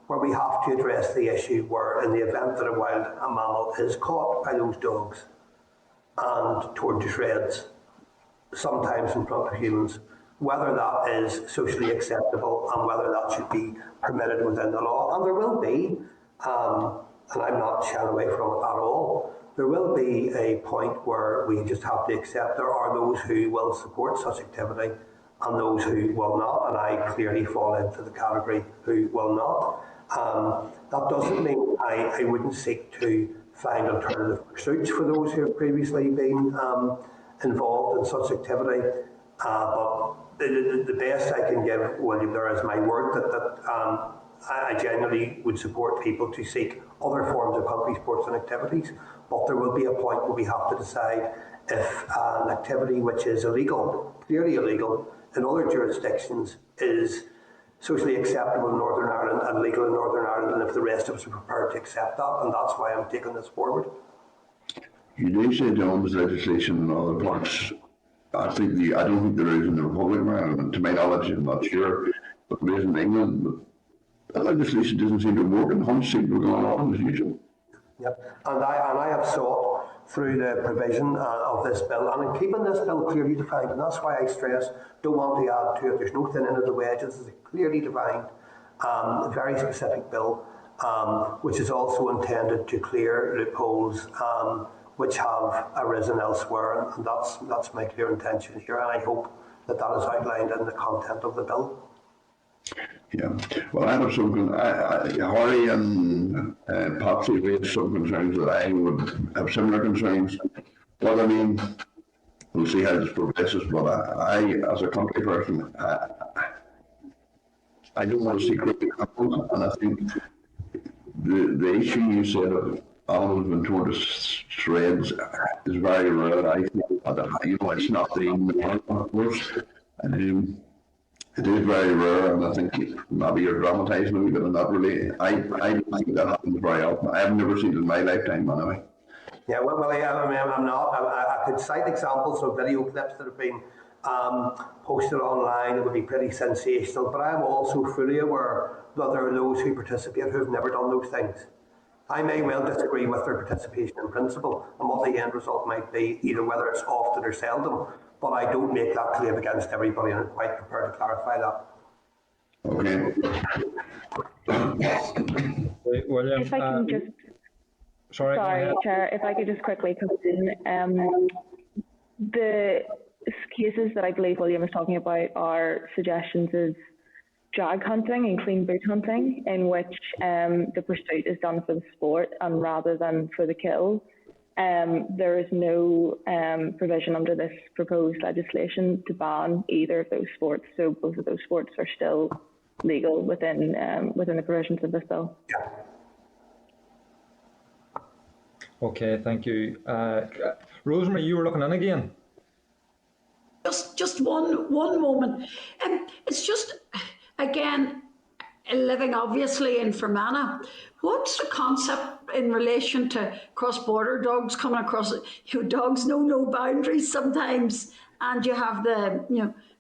where we have to address the issue where in the event that a mammal is caught by those dogs and torn to shreds, sometimes in front of humans, whether that is socially acceptable and whether that should be permitted within the law. And there will be, and I'm not shying away from it at all, there will be a point where we just have to accept there are those who will support such activity and those who will not, and I clearly fall into the category who will not. That doesn't mean I wouldn't seek to find alternative pursuits for those who have previously been involved in such activity. But the best I can give, William, there is my word that I genuinely would support people to seek other forms of country sports and activities, but there will be a point where we have to decide if an activity which is illegal, clearly illegal, in other jurisdictions is socially acceptable in Northern Ireland and legal in Northern Ireland, and if the rest of us are prepared to accept that, and that's why I'm taking this forward. You do say, John, there's legislation in other parts. I don't think there is in the Republic of Ireland. To my knowledge, I'm not sure, but there is in England. But that legislation doesn't seem to work, and hunts seem to be going on as usual. Yep, and I have sought through the provision of this bill, and in keeping this bill clearly defined, and that's why I stress, don't want to add to it, there's no thinning of the wedges, it's a clearly defined, very specific bill, which is also intended to clear loopholes which have arisen elsewhere, and that's my clear intention here, and I hope that is outlined in the content of the bill. Yeah, well, I have some, Harry and Patsy raised some concerns that I would have similar concerns. But I mean, we'll see how this progresses, but I as a country person, I don't want to see cricket happen, and I think the issue you said of animals being torn to shreds is very rare. I think, it's not the norm, of course. It is very rare, and I think maybe you're dramatising a wee bit in that really. I don't think that happens very often. I have never seen it in my lifetime, anyway. Yeah, well, I mean, I'm not. I could cite examples of video clips that have been posted online. It would be pretty sensational, but I'm also fully aware that there are those who participate who have never done those things. I may well disagree with their participation in principle and what the end result might be, either whether it's often or seldom, but I don't make that claim against everybody, and I'm quite prepared to clarify that. Okay. William, if I can just... Sorry, Chair, if I could just quickly come in. The cases that I believe William is talking about are suggestions of jag hunting and clean boot hunting, in which the pursuit is done for the sport and rather than for the kill. There is no provision under this proposed legislation to ban either of those sports, so both of those sports are still legal within the provisions of this bill. Okay, thank you. Rosemary, you were looking in again. Just one moment. It's just, again, living obviously in Fermanagh, what's the concept in relation to cross-border dogs coming across? Dogs know no boundaries sometimes, and you have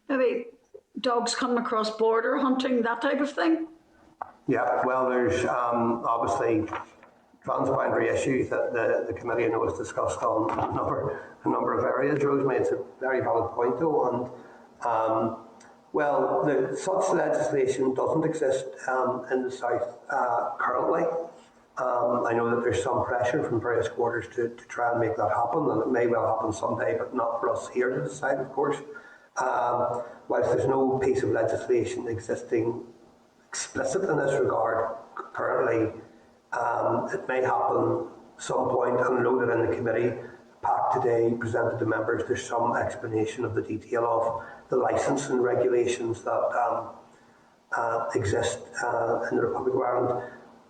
maybe dogs coming across border hunting, that type of thing. Yeah, well, there's obviously transboundary issues that the committee I know has discussed on a number of areas. Rosemary, it's a very valid point though, and such legislation doesn't exist in the south currently. I know that there's some pressure from various quarters to try and make that happen, and it may well happen someday, but not for us here to decide, of course. Whilst there's no piece of legislation existing explicit in this regard currently, it may happen some point. And I know that in the committee pack today presented to members, there's some explanation of the detail of the licensing regulations that exist in the Republic of Ireland.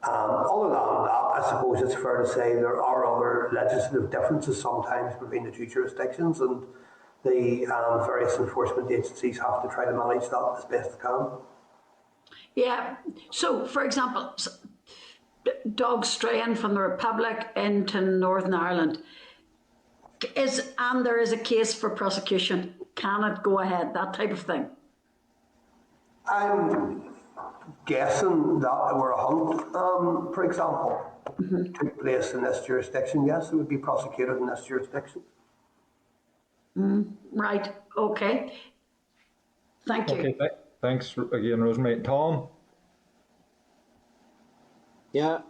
Other than that, I suppose it's fair to say there are other legislative differences sometimes between the two jurisdictions, and the various enforcement agencies have to try to manage that as best they can. Yeah, so for example, dogs straying from the Republic into Northern Ireland, and there is a case for prosecution, can it go ahead, that type of thing? I'm guessing that were a hunt, for example, took place in this jurisdiction, yes, it would be prosecuted in this jurisdiction. Right, okay. Thank you. Okay, thanks again, Rosemary. Tom? Yeah,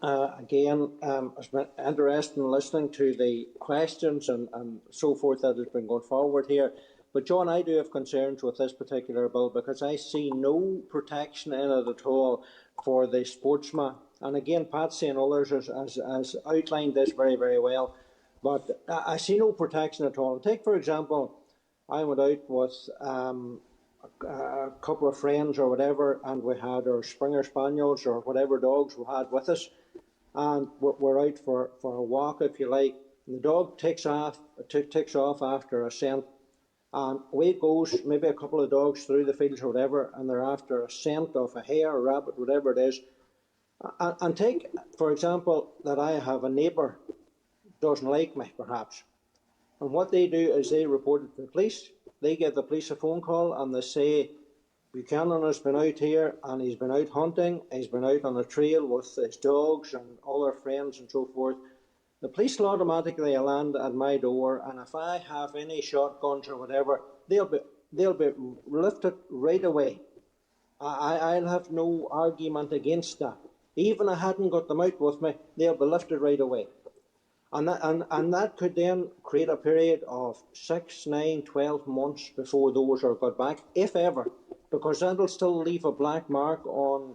again, it's been interesting listening to the questions and so forth that has been going forward here. But John, I do have concerns with this particular bill because I see no protection in it at all for the sportsman. And again, Patsy and others has outlined this very, very well. But I see no protection at all. Take, for example, I went out with a couple of friends or whatever, and we had our Springer Spaniels or whatever dogs we had with us, and we're out for a walk, if you like. And the dog takes off after a scent, and away it goes, maybe a couple of dogs through the fields or whatever, and they're after a scent of a hare, a rabbit, whatever it is. And take, for example, that I have a neighbour doesn't like me, perhaps. And what they do is they report it to the police. They give the police a phone call and they say, Buchanan has been out here and he's been out hunting, he's been out on the trail with his dogs and other friends and so forth. The police will automatically land at my door, and if I have any shotguns or whatever, they'll be lifted right away. I'll have no argument against that. Even if I hadn't got them out with me, they'll be lifted right away. And that could then create a period of 6, 9, 12 months before those are got back, if ever. because that'll still leave a black mark on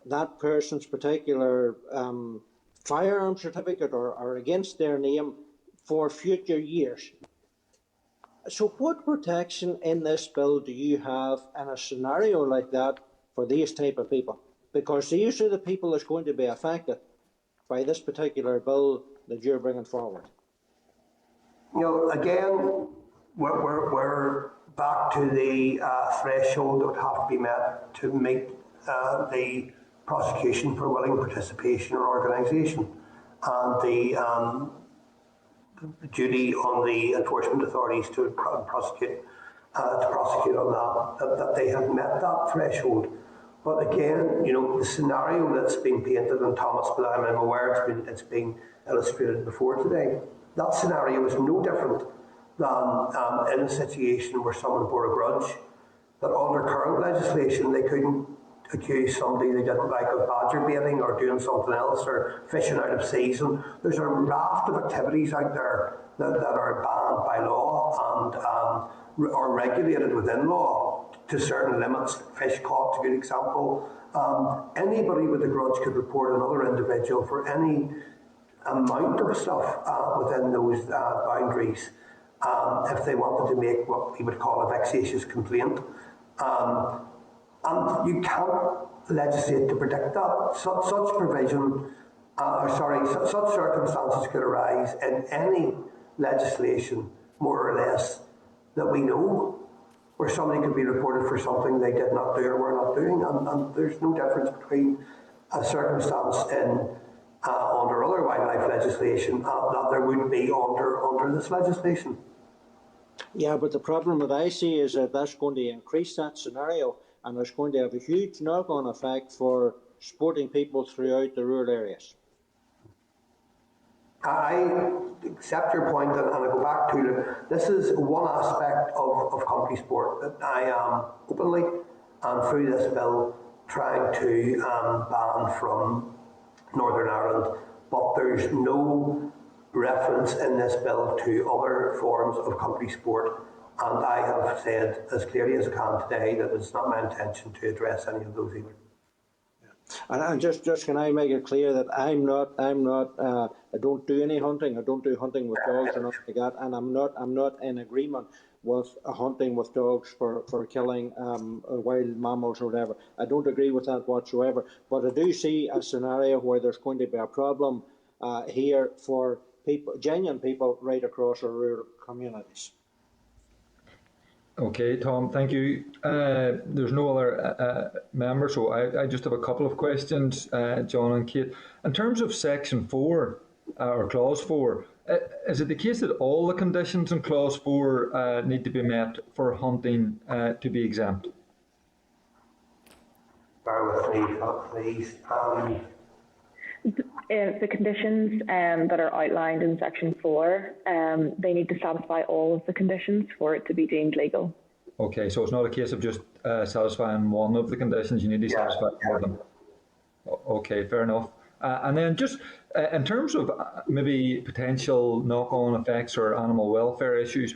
that person's particular firearm certificate or against their name for future years. So what protection in this bill do you have in a scenario like that for these type of people? Because these are the people that's going to be affected by this particular bill that you're bringing forward. You know, again, we're back to the threshold that would have to be met to meet the prosecution for willing participation or organisation, and the duty on the enforcement authorities to prosecute on that they have met that threshold. But again, you know, the scenario that's been painted, and Thomas, but I'm aware it's been illustrated before today, that scenario is no different than in a situation where someone bore a grudge, that under current legislation they couldn't accuse somebody they didn't like of badger baiting or doing something else or fishing out of season. There's a raft of activities out there that are banned by law and are regulated within law to certain limits. Fish caught is a good example. Anybody with a grudge could report another individual for any amount of stuff within those boundaries if they wanted to make what we would call a vexatious complaint. And you can't legislate to predict that. Such provision, such circumstances could arise in any legislation, more or less, that we know, where somebody could be reported for something they did not do or were not doing, and there's no difference between a circumstance in under other wildlife legislation that there would be under this legislation. Yeah, but the problem that I see is that that's going to increase that scenario, and it's going to have a huge knock-on effect for sporting people throughout the rural areas. I accept your point, and I go back to it. This is one aspect of country sport that I am openly and through this bill trying to ban from Northern Ireland, but there's no reference in this bill to other forms of country sport, and I have said as clearly as I can today that it's not my intention to address any of those either. And just can I make it clear that I don't do any hunting. I don't do hunting with dogs or nothing like that, and I'm not in agreement with hunting with dogs for killing wild mammals or whatever. I don't agree with that whatsoever. But I do see a scenario where there's going to be a problem here for people, genuine people, right across our rural communities. Okay, Tom, thank you. There's no other members, so I just have a couple of questions, John and Kate. In terms of Section 4, or Clause 4, is it the case that all the conditions in Clause 4 need to be met for hunting to be exempt? Bear with me, please. The conditions that are outlined in Section 4, they need to satisfy all of the conditions for it to be deemed legal. Okay, so it's not a case of just satisfying one of the conditions, you need to satisfy all of them. Okay, fair enough. And then just in terms of maybe potential knock-on effects or animal welfare issues,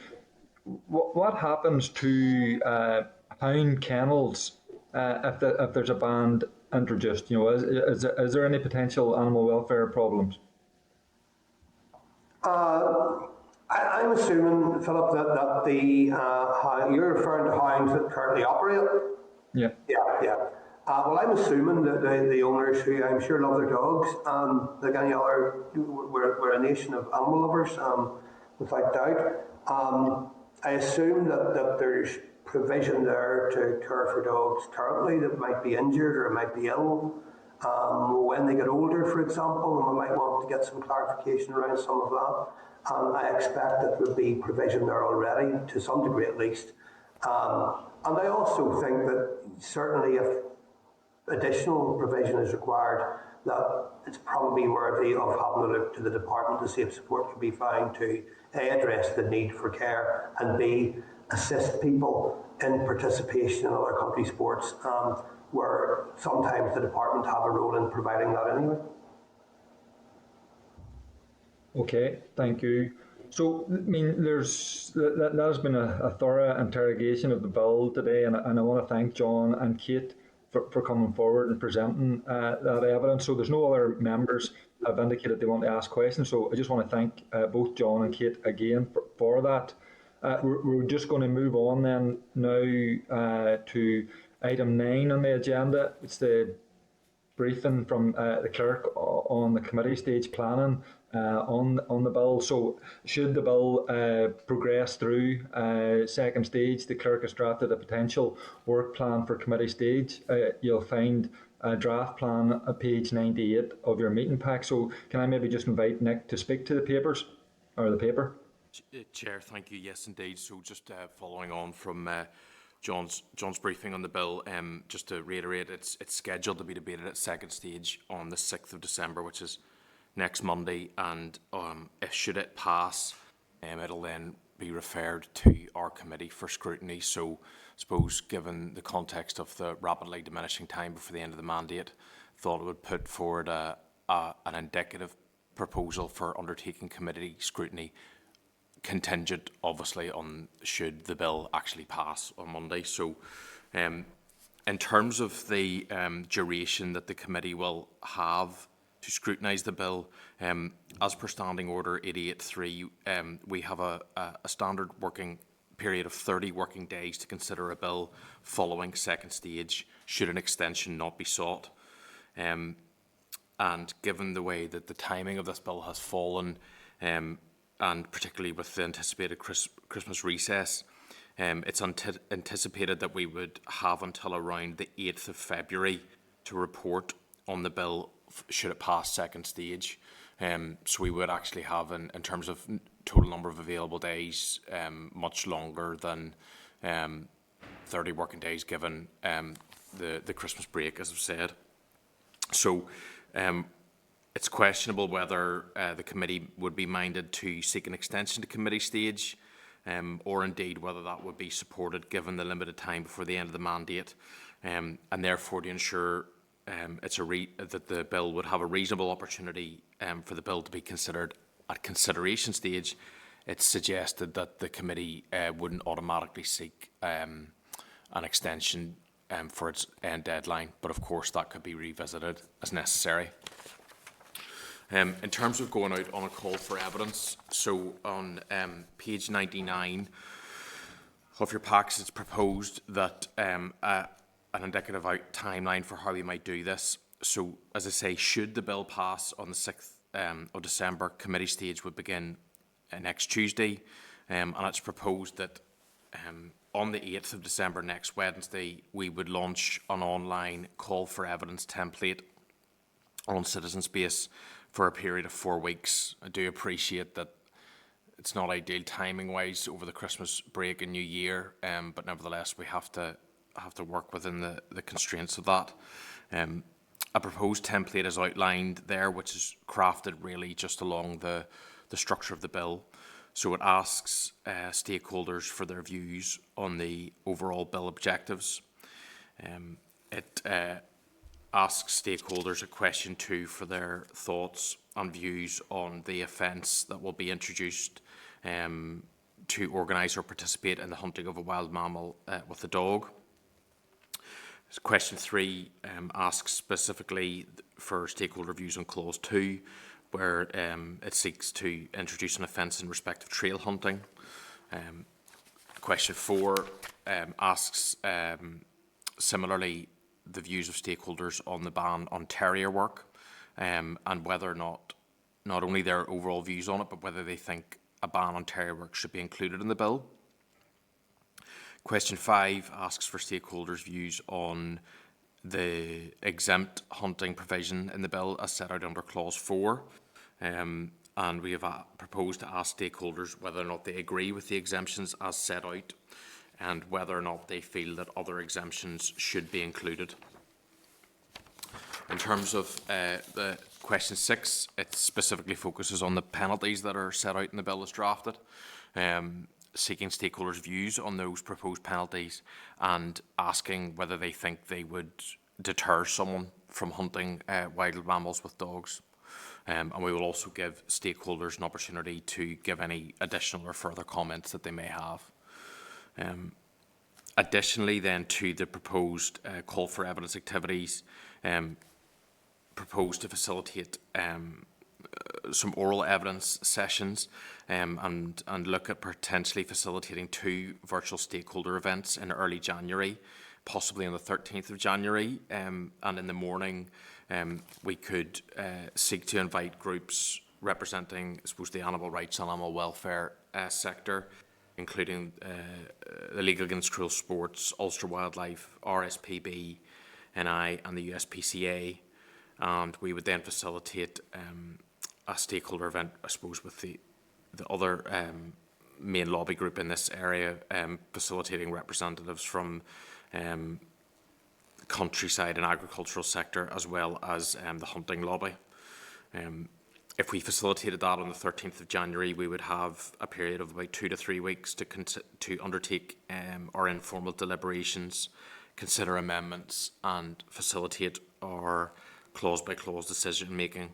what happens to hound kennels if there's a ban introduced? You know, is there any potential animal welfare problems? I'm assuming, Philip, that you're referring to hounds that currently operate. Yeah. Well, I'm assuming that the owners, who I'm sure love their dogs, like any other, we're a nation of animal lovers, without doubt. I assume that there's provision there to care for dogs currently that might be injured or might be ill when they get older, for example, and we might want to get some clarification around some of that. I expect that there would be provision there already, to some degree at least. And I also think that certainly if additional provision is required, that it's probably worthy of having a look to the Department to see if support can be found to A, address the need for care, and B, assist people in participation in other country sports, where sometimes the Department have a role in providing that anyway. Okay, thank you. So, I mean, that has been a thorough interrogation of the bill today, and I want to thank John and Kate for coming forward and presenting that evidence. So there's no other members have indicated they want to ask questions, so I just want to thank both John and Kate again for that. We're just going to move on then now to item 9 on the agenda. It's the briefing from the clerk on the committee stage planning on the bill. So should the bill progress through second stage, the clerk has drafted a potential work plan for committee stage. You'll find a draft plan at page 98 of your meeting pack. So can I maybe just invite Nick to speak to the papers, or the paper? Chair, thank you. Yes, indeed. So just following on from John's briefing on the bill, just to reiterate, it's scheduled to be debated at second stage on the 6th of December, which is next Monday, and if should it pass, it'll then be referred to our committee for scrutiny. So I suppose, given the context of the rapidly diminishing time before the end of the mandate, thought it would put forward an indicative proposal for undertaking committee scrutiny, contingent obviously on should the bill actually pass on Monday. So in terms of the duration that the committee will have to scrutinise the bill, as per Standing Order 88.3, we have a standard working period of 30 working days to consider a bill following second stage, should an extension not be sought. And given the way that the timing of this bill has fallen, and particularly with the anticipated Christmas recess, it's anticipated that we would have until around the 8th of February to report on the bill should it pass second stage. So we would actually have, in terms of total number of available days, much longer than 30 working days, given the Christmas break, as I've said. So it's questionable whether the committee would be minded to seek an extension to committee stage, or indeed whether that would be supported given the limited time before the end of the mandate, and therefore to ensure that the bill would have a reasonable opportunity for the bill to be considered at consideration stage. It's suggested that the committee wouldn't automatically seek an extension for its end deadline, but of course that could be revisited as necessary. In terms of going out on a call for evidence, so on page 99 of your packs, it's proposed that an indicative timeline for how we might do this. So, as I say, should the bill pass on the 6th of December, committee stage would begin next Tuesday, and it's proposed that on the 8th of December, next Wednesday, we would launch an online call for evidence template on Citizen Space for a period of 4 weeks. I do appreciate that it's not ideal timing-wise over the Christmas break and New Year, but nevertheless we have to work within the constraints of that. A proposed template is outlined there, which is crafted really just along the structure of the bill. So it asks stakeholders for their views on the overall bill objectives. It asks stakeholders at question 2 for their thoughts and views on the offence that will be introduced to organise or participate in the hunting of a wild mammal with a dog. Question 3 asks specifically for stakeholder views on clause 2, where it seeks to introduce an offence in respect of trail hunting. Question 4 asks similarly the views of stakeholders on the ban on terrier work, and whether or not only their overall views on it, but whether they think a ban on terrier work should be included in the bill. Question 5 asks for stakeholders' views on the exempt hunting provision in the bill as set out under clause 4. And we have proposed to ask stakeholders whether or not they agree with the exemptions as set out, and whether or not they feel that other exemptions should be included. In terms of the question 6, it specifically focuses on the penalties that are set out in the bill as drafted, seeking stakeholders' views on those proposed penalties and asking whether they think they would deter someone from hunting wild mammals with dogs. And we will also give stakeholders an opportunity to give any additional or further comments that they may have. Additionally then to the proposed call for evidence activities, proposed to facilitate some oral evidence sessions and look at potentially facilitating 2 virtual stakeholder events in early January, possibly on the 13th of January, and in the morning we could seek to invite groups representing, I suppose, the animal rights and animal welfare sector, including the League Against Cruel Sports, Ulster Wildlife, RSPB, NI and the USPCA, and we would then facilitate a stakeholder event, I suppose, with the other main lobby group in this area, facilitating representatives from countryside and agricultural sector, as well as the hunting lobby. If we facilitated that on the 13th of January, we would have a period of about 2 to 3 weeks to undertake our informal deliberations, consider amendments, and facilitate our clause-by-clause decision-making,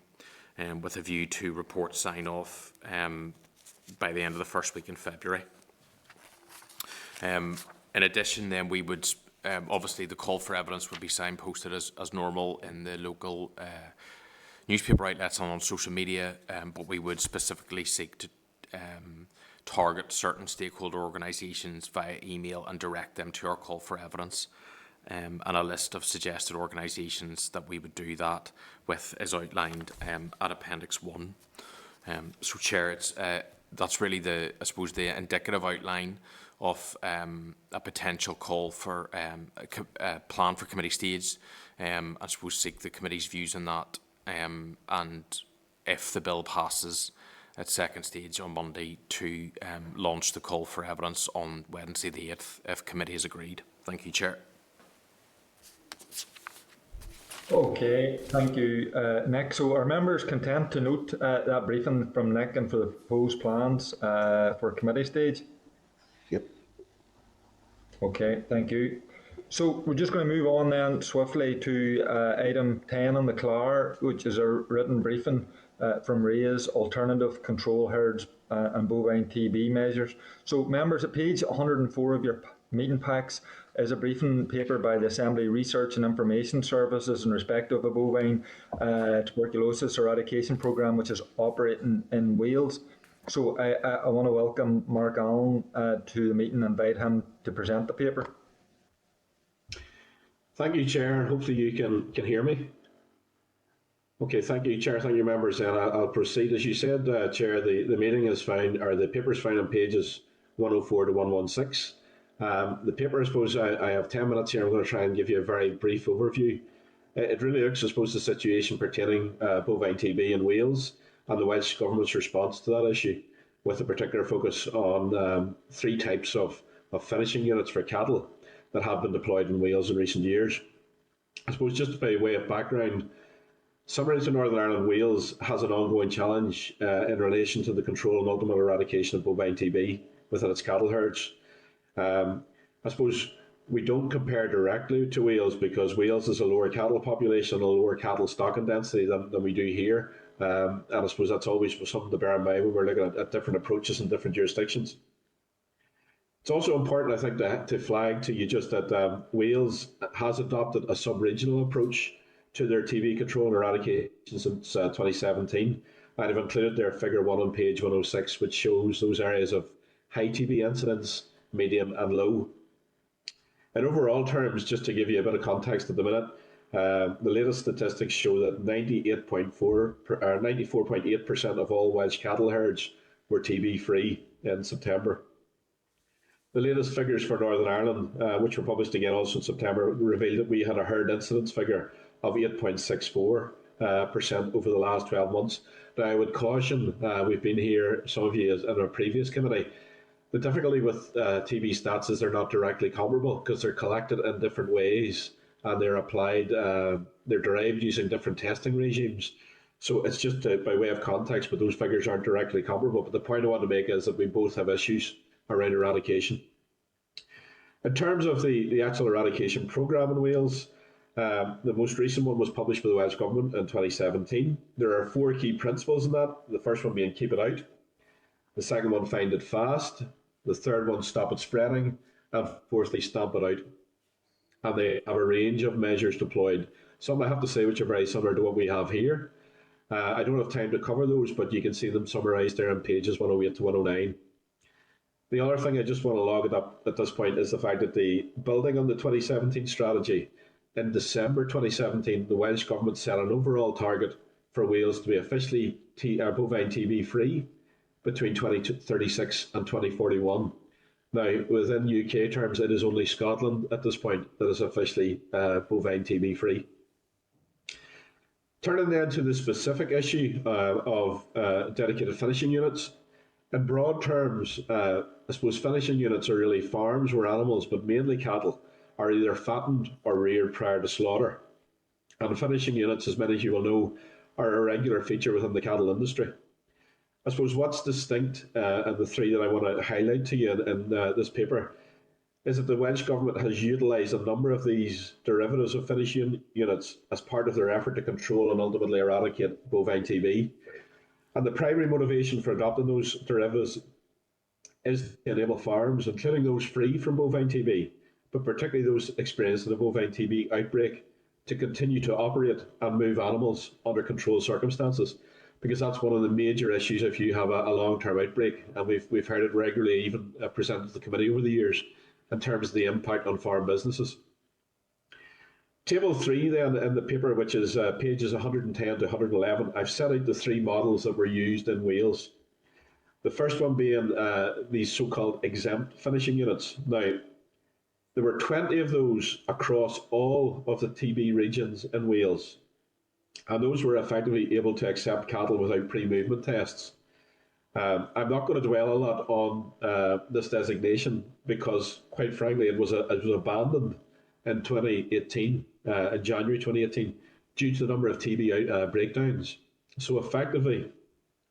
with a view to report sign-off by the end of the first week in February. In addition, then, we would obviously the call for evidence would be signposted as normal in the local newspaper outlets and on social media, but we would specifically seek to target certain stakeholder organisations via email and direct them to our call for evidence. And a list of suggested organisations that we would do that with is outlined at Appendix 1. So, Chair, that's really I suppose the indicative outline of a potential call for a plan for committee stage. I suppose seek the committee's views on that, and if the bill passes at second stage on Monday, to launch the call for evidence on Wednesday the 8th, if committee has agreed. Thank you, Chair. Okay, thank you, Nick. So are members content to note that briefing from Nick and for the proposed plans for committee stage? Yep. Okay, thank you. So we're just going to move on then swiftly to item 10 on the CLAR, which is a written briefing from RAI's alternative control herds and bovine TB measures. So members, at page 104 of your meeting packs is a briefing paper by the Assembly Research and Information Services in respect of a bovine tuberculosis eradication programme which is operating in Wales. So I want to welcome Mark Allen to the meeting and invite him to present the paper. Thank you, Chair. Hopefully you can hear me. Okay, thank you, Chair. Thank you, members. And I'll proceed. As you said, Chair, the meeting is found, or the paper is found on pages 104 to 116. The paper, I suppose, I have 10 minutes here. I'm going to try and give you a very brief overview. It really looks, I suppose, the situation pertaining bovine TB in Wales and the Welsh Government's response to that issue, with a particular focus on 3 types of finishing units for cattle that have been deployed in Wales in recent years. I suppose just by way of background, Summaries in Northern Ireland and Wales has an ongoing challenge in relation to the control and ultimate eradication of bovine TB within its cattle herds. I suppose we don't compare directly to Wales because Wales is a lower cattle population and a lower cattle stocking density than we do here. And I suppose that's always something to bear in mind when we're looking at different approaches in different jurisdictions. It's also important, I think, to flag to you just that Wales has adopted a sub-regional approach to their TB control and eradication since 2017. And I've included their figure 1 on page 106, which shows those areas of high TB incidence, medium and low. In overall terms, just to give you a bit of context at the minute, the latest statistics show that 94.8% of all Welsh cattle herds were TB free in September. The latest figures for Northern Ireland, which were published again also in September, revealed that we had a herd incidence figure of 8.64% over the last 12 months. Now, I would caution, we've been here, some of you in our previous committee, the difficulty with TB stats is they're not directly comparable because they're collected in different ways and they're applied, they're derived using different testing regimes. So it's just by way of context, but those figures aren't directly comparable. But the point I want to make is that we both have issues around eradication. In terms of the actual eradication programme in Wales, The most recent one was published by the Welsh Government in 2017. There are 4 key principles in that. The first one being keep it out. The second one, find it fast. The third one, stop it spreading. And fourthly, stamp it out. And they have a range of measures deployed. Some, I have to say, which are very similar to what we have here. I don't have time to cover those, but you can see them summarised there on pages 108 to 109. The other thing I just want to log it up at this point is the fact that building on the 2017 strategy, in December 2017, the Welsh Government set an overall target for Wales to be officially bovine TB free between 2036 and 2041. Now, within UK terms, it is only Scotland at this point that is officially bovine TB free. Turning then to the specific issue of dedicated finishing units. In broad terms, I suppose finishing units are really farms where animals, but mainly cattle, are either fattened or reared prior to slaughter. And finishing units, as many of you will know, are a regular feature within the cattle industry. I suppose what's distinct, and the 3 that I want to highlight to you in this paper, is that the Welsh Government has utilised a number of these derivatives of finishing units as part of their effort to control and ultimately eradicate bovine TB. And the primary motivation for adopting those derivatives is to enable farms, including those free from bovine TB, but particularly those experiencing a bovine TB outbreak, to continue to operate and move animals under controlled circumstances. Because that's one of the major issues if you have a long-term outbreak, and we've heard it regularly, even presented to the committee over the years, in terms of the impact on farm businesses. Table 3 then in the paper, which is pages 110 to 111, I've set out the 3 models that were used in Wales. The first one being these so-called exempt finishing units. Now, there were 20 of those across all of the TB regions in Wales, and those were effectively able to accept cattle without pre-movement tests. I'm not going to dwell a lot on this designation because, quite frankly, it was abandoned in 2018, in January 2018, due to the number of TB breakdowns. So effectively,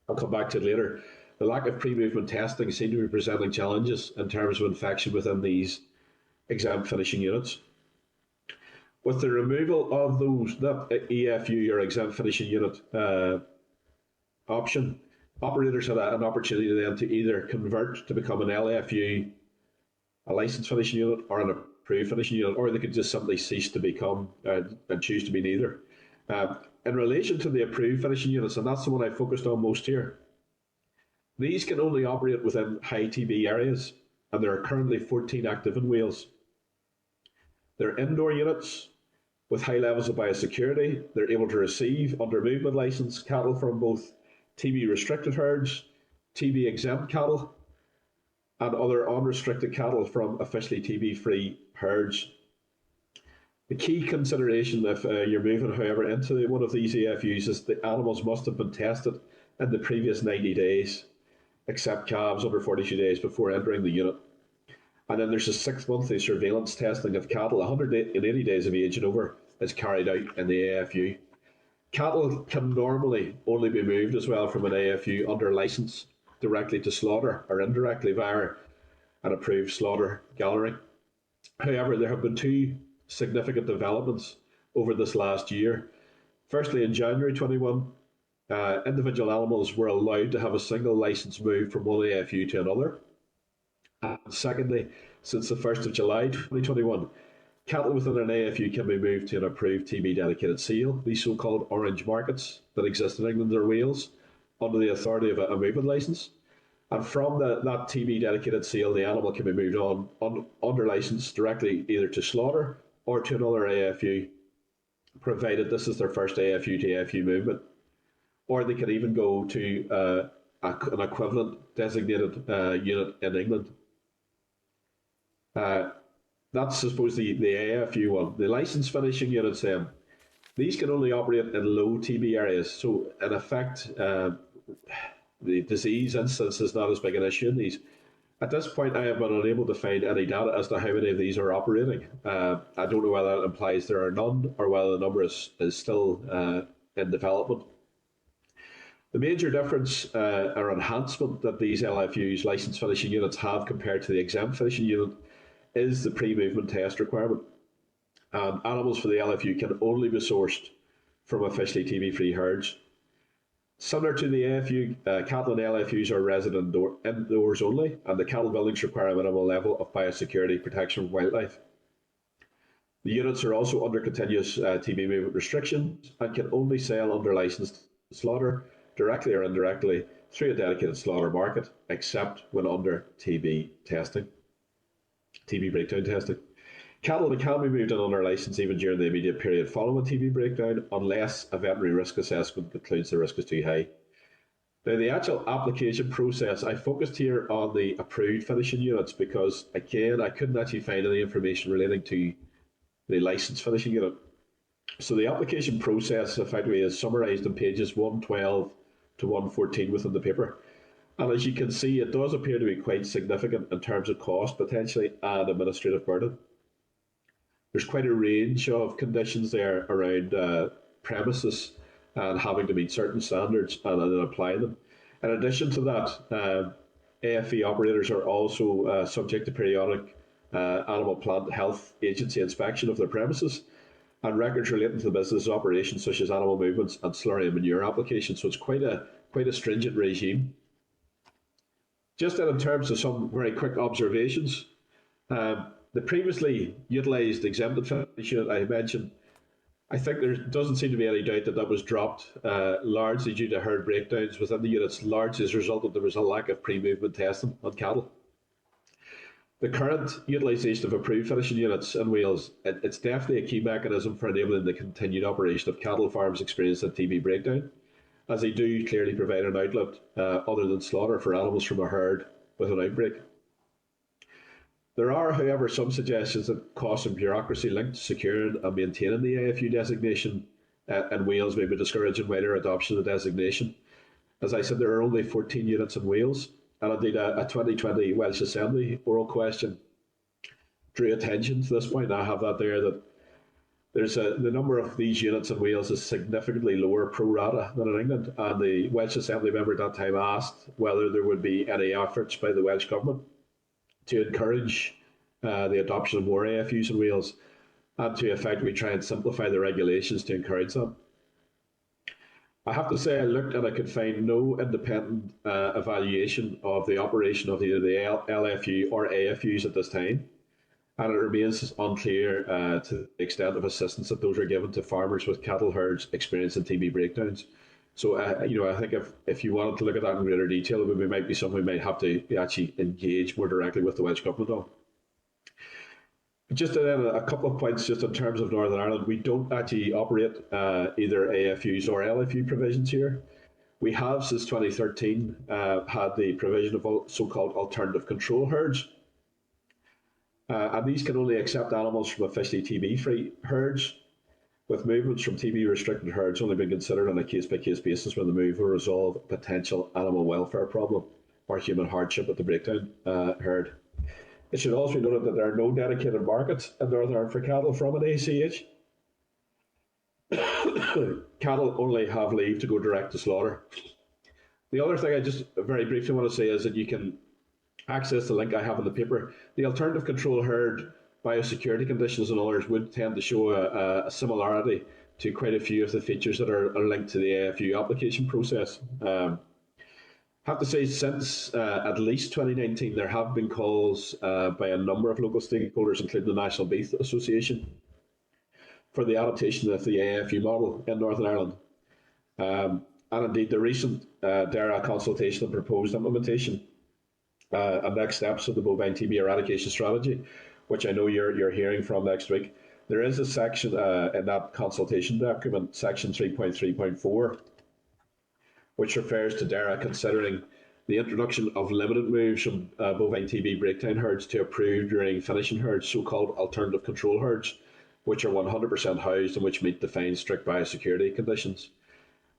I'll come back to it later, the lack of pre-movement testing seemed to be presenting challenges in terms of infection within these exempt finishing units. With the removal of that EFU or exempt finishing unit option, operators had an opportunity then to either convert to become an LFU, a licensed finishing unit, or an approved finishing unit, or they could just simply cease to become and choose to be neither. In relation to the approved finishing units, and that's the one I focused on most here, these can only operate within high TB areas, and there are currently 14 active in Wales. They're indoor units with high levels of biosecurity. They're able to receive, under movement licence, cattle from both TB restricted herds, TB exempt cattle, and other unrestricted cattle from officially TB free herds. The key consideration if you're moving, however, into one of these EFUs is the animals must have been tested in the previous 90 days, except calves under 42 days before entering the unit. And then there's a 6-monthly surveillance testing of cattle 180 days of age and over is carried out in the AFU. Cattle can normally only be moved as well from an AFU under licence directly to slaughter or indirectly via an approved slaughter gallery. However, there have been 2 significant developments over this last year. Firstly, in January 21, individual animals were allowed to have a single licence move from one AFU to another. And secondly, since the 1st of July 2021, cattle within an AFU can be moved to an approved TB dedicated seal, these so-called orange markets that exist in England or Wales, under the authority of a movement licence. And from that TB dedicated seal, the animal can be moved on under licence directly either to slaughter or to another AFU, provided this is their first AFU to AFU movement. Or they can even go to an equivalent designated unit in England. That's, I suppose, the AFU one. The licensed finishing units then, these can only operate in low TB areas. So in effect, the disease incidence is not as big an issue in these. At this point, I have been unable to find any data as to how many of these are operating. I don't know whether that implies there are none or whether the number is still in development. The major difference or enhancement that these LFUs, licensed finishing units, have compared to the exempt finishing unit is the pre-movement test requirement. and animals for the LFU can only be sourced from officially TB-free herds. Similar to the AFU, cattle and LFUs are resident indoors only, and the cattle buildings require a minimal level of biosecurity protection of wildlife. The units are also under continuous TB movement restrictions and can only sell under licensed slaughter, directly or indirectly, through a dedicated slaughter market, except when under TB breakdown testing. Cattle that can be moved in under licence even during the immediate period following a TB breakdown, unless a veterinary risk assessment concludes the risk is too high. Now, the actual application process, I focused here on the approved finishing units because, again, I couldn't actually find any information relating to the licensed finishing unit. So the application process effectively is summarised on pages 112 to 114 within the paper. And as you can see, it does appear to be quite significant in terms of cost potentially and administrative burden. There's quite a range of conditions there around premises and having to meet certain standards and then apply them. In addition to that, AFE operators are also subject to periodic Animal Plant Health Agency inspection of their premises and records relating to the business operations such as animal movements and slurry and manure applications. So it's quite a stringent regime. Just in terms of some very quick observations, the previously utilised exempted finish unit I mentioned, I think there doesn't seem to be any doubt that was dropped largely due to herd breakdowns within the units, largely as a result of there was a lack of pre-movement testing on cattle. The current utilisation of approved finishing units in Wales, it's definitely a key mechanism for enabling the continued operation of cattle farms experiencing TB breakdown, as they do clearly provide an outlet other than slaughter for animals from a herd with an outbreak. There are, however, some suggestions that costs and bureaucracy linked to securing and maintaining the AFU designation in Wales may be discouraging wider adoption of the designation. As I said, there are only 14 units in Wales, and indeed a 2020 Welsh Assembly oral question drew attention to this point. I have that there, that the number of these units in Wales is significantly lower pro rata than in England, and the Welsh Assembly member at that time asked whether there would be any efforts by the Welsh Government to encourage the adoption of more AFUs in Wales and to effectively try and simplify the regulations to encourage them. I have to say I looked and I could find no independent evaluation of the operation of either the LFU or AFUs at this time, and it remains unclear to the extent of assistance that those are given to farmers with cattle herds experiencing TB breakdowns. So, I think if you wanted to look at that in greater detail, it might be something we might have to actually engage more directly with the Welsh Government on. Just then, a couple of points just in terms of Northern Ireland. We don't actually operate either AFUs or LFU provisions here. We have, since 2013, had the provision of so-called alternative control herds. And these can only accept animals from officially TB-free herds, with movements from TB-restricted herds only being considered on a case-by-case basis when the move will resolve a potential animal welfare problem or human hardship at the breakdown herd. It should also be noted that there are no dedicated markets in Northern Ireland for cattle from an ACH. Cattle only have leave to go direct to slaughter. The other thing I just very briefly want to say is that you can access the link I have in the paper. The alternative control herd biosecurity conditions and others would tend to show a similarity to quite a few of the features that are linked to the AFU application process. I have to say, since at least 2019, there have been calls by a number of local stakeholders, including the National Beef Association, for the adaptation of the AFU model in Northern Ireland. And indeed, the recent DERA consultation and proposed implementation and next steps of the bovine TB eradication strategy, which I know you're hearing from next week. There is a section in that consultation document, section 3.3.4, which refers to DERA considering the introduction of limited moves from bovine TB breakdown herds to approved rearing finishing herds, so-called alternative control herds, which are 100% housed and which meet defined strict biosecurity conditions.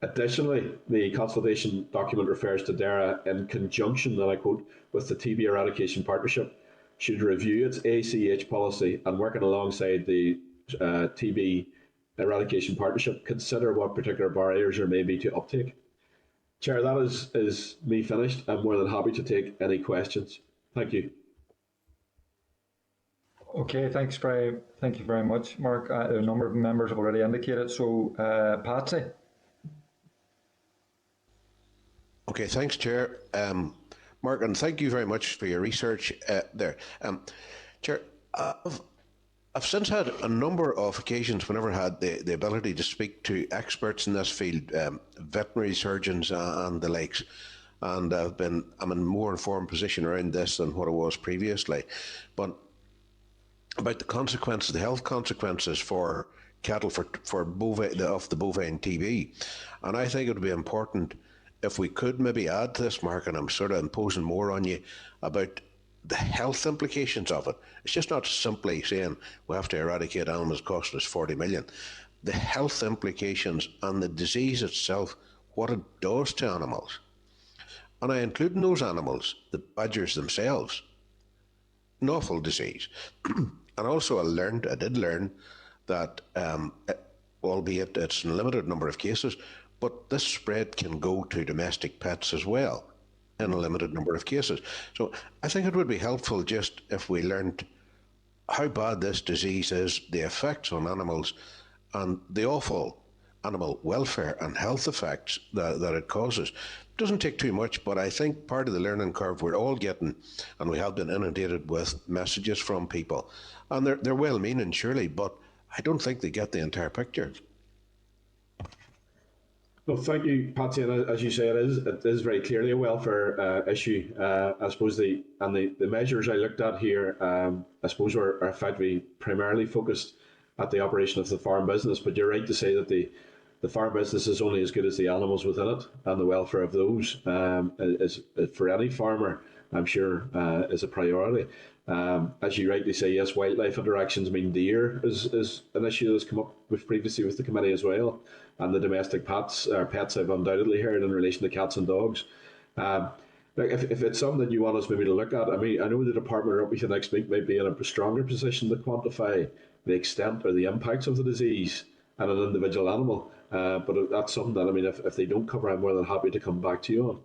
Additionally, the consultation document refers to DERA in conjunction, and I quote, with the TB Eradication Partnership, should review its ACH policy and, working alongside the TB Eradication Partnership, consider what particular barriers there may be to uptake. Chair, that is me finished. I'm more than happy to take any questions. Thank you. Okay, thank you very much, Mark. A number of members have already indicated. So, Patsy. Okay, thanks, Chair. Mark, and thank you very much for your research there. Chair, I've since had a number of occasions whenever I had the ability to speak to experts in this field, veterinary surgeons and the likes, and I'm in a more informed position around this than what I was previously. But about the consequences, the health consequences for cattle for bovine, of the bovine TB, and I think it would be important if we could maybe add to this, Mark, and I'm sort of imposing more on you about the health implications of it. It's just not simply saying we have to eradicate animals costing us 40 million. The health implications and the disease itself, what it does to animals. And I include in those animals the badgers themselves. An awful disease. And also I did learn that, albeit it's in a limited number of cases, but this spread can go to domestic pets as well in a limited number of cases. So I think it would be helpful just if we learned how bad this disease is, the effects on animals, and the awful animal welfare and health effects that it causes. It doesn't take too much, but I think part of the learning curve we're all getting, and we have been inundated with messages from people, and they're well-meaning, surely, but I don't think they get the entire picture. Well, thank you, Patsy. And as you say, it is very clearly a welfare issue. I suppose the measures I looked at here, I suppose, are effectively primarily focused at the operation of the farm business. But you're right to say that the farm business is only as good as the animals within it, and the welfare of those is for any farmer, I'm sure, is a priority. As you rightly say, yes, wildlife interactions. I mean, deer is an issue that's come up previously with the committee as well, and the domestic pets I've undoubtedly heard in relation to cats and dogs. If it's something that you want us maybe to look at, I mean, I know the department up with you next week might be in a stronger position to quantify the extent or the impacts of the disease on an individual animal. But that's something that, I mean, if they don't cover, I'm more than happy to come back to you on.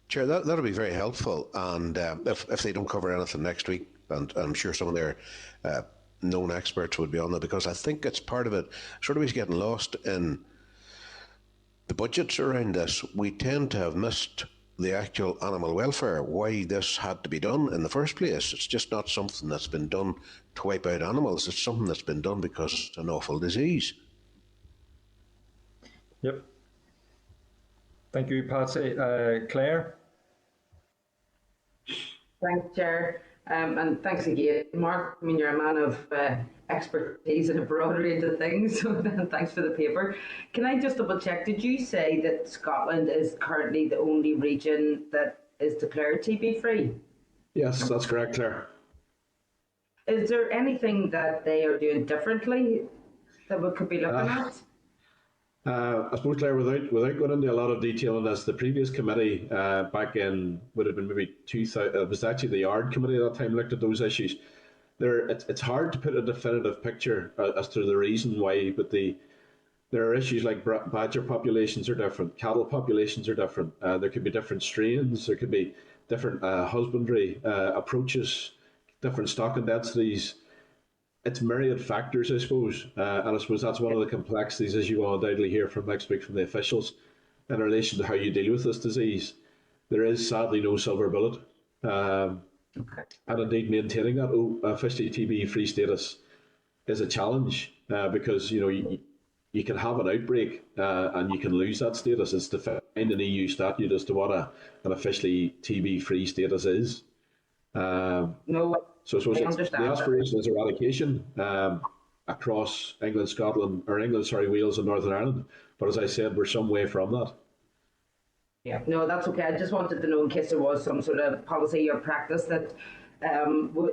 Chair, that'll be very helpful. And if they don't cover anything next week, and I'm sure some of their known experts would be on that, because I think it's part of it, sort of is getting lost in the budgets around this. We tend to have missed the actual animal welfare, why this had to be done in the first place. It's just not something that's been done to wipe out animals. It's something that's been done because it's an awful disease. Yep. Thank you, Patsy. Claire? Thanks, Chair. And thanks again, Mark. I mean, you're a man of expertise in a broad range of things, so thanks for the paper. Can I just double check, did you say that Scotland is currently the only region that is declared TB free? Yes, that's correct, Claire. Is there anything that they are doing differently that we could be looking at? I suppose, Claire, without going into a lot of detail on this, the previous committee back in, would have been maybe 2000, it was actually the Yard committee at that time, looked at those issues. It's hard to put a definitive picture as to the reason why, but there are issues like badger populations are different, cattle populations are different, there could be different strains, there could be different husbandry approaches, different stocking densities. It's myriad factors, I suppose, and I suppose that's one of the complexities, as you will undoubtedly hear from next week from the officials, in relation to how you deal with this disease. There is sadly no silver bullet, and indeed maintaining that officially TB-free status is a challenge because you can have an outbreak and you can lose that status. It's defined in an EU statute as to what an officially TB-free status is. So I suppose the aspiration is eradication across England, Scotland, or England, sorry, Wales and Northern Ireland. But as I said, we're some way from that. Yeah, no, that's okay. I just wanted to know in case there was some sort of policy or practice that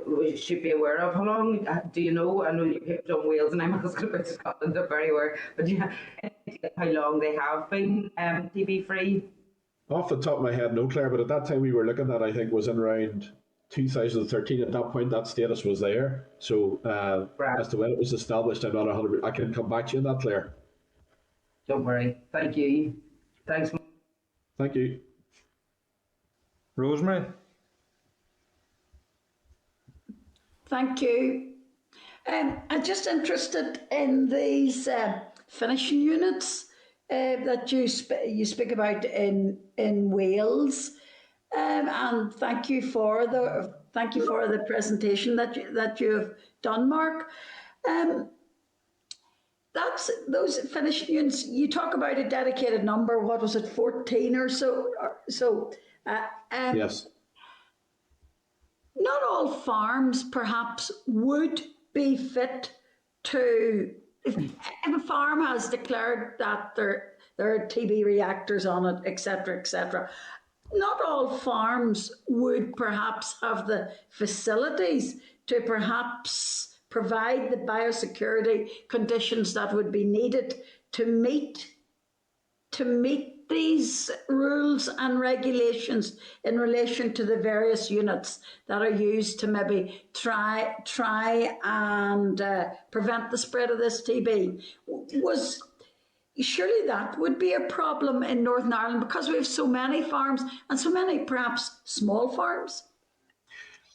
we should be aware of. How long do you know? I know you picked on Wales and I'm asking about Scotland, they're very aware. But do you have any idea how long they have been TB free? Off the top of my head, no, Claire, but at that time we were looking at, I think, was in around 2013. At that point, that status was there. So as to when it was established, I'm not 100%. I can come back to you on that, Claire. Don't worry. Thank you. Thanks. Thank you. Rosemary? Thank you. I'm just interested in these finishing units that you speak about in Wales, and thank you for the presentation that you have done, Mark. That's those finishing units. You talk about a dedicated number. What was it, 14 or so? Yes. Not all farms perhaps would be fit to, if a farm has declared that there are TB reactors on it, etc., not all farms would perhaps have the facilities to perhaps provide the biosecurity conditions that would be needed to meet these rules and regulations in relation to the various units that are used to maybe try and prevent the spread of this TB. Surely that would be a problem in Northern Ireland because we have so many farms and so many perhaps small farms.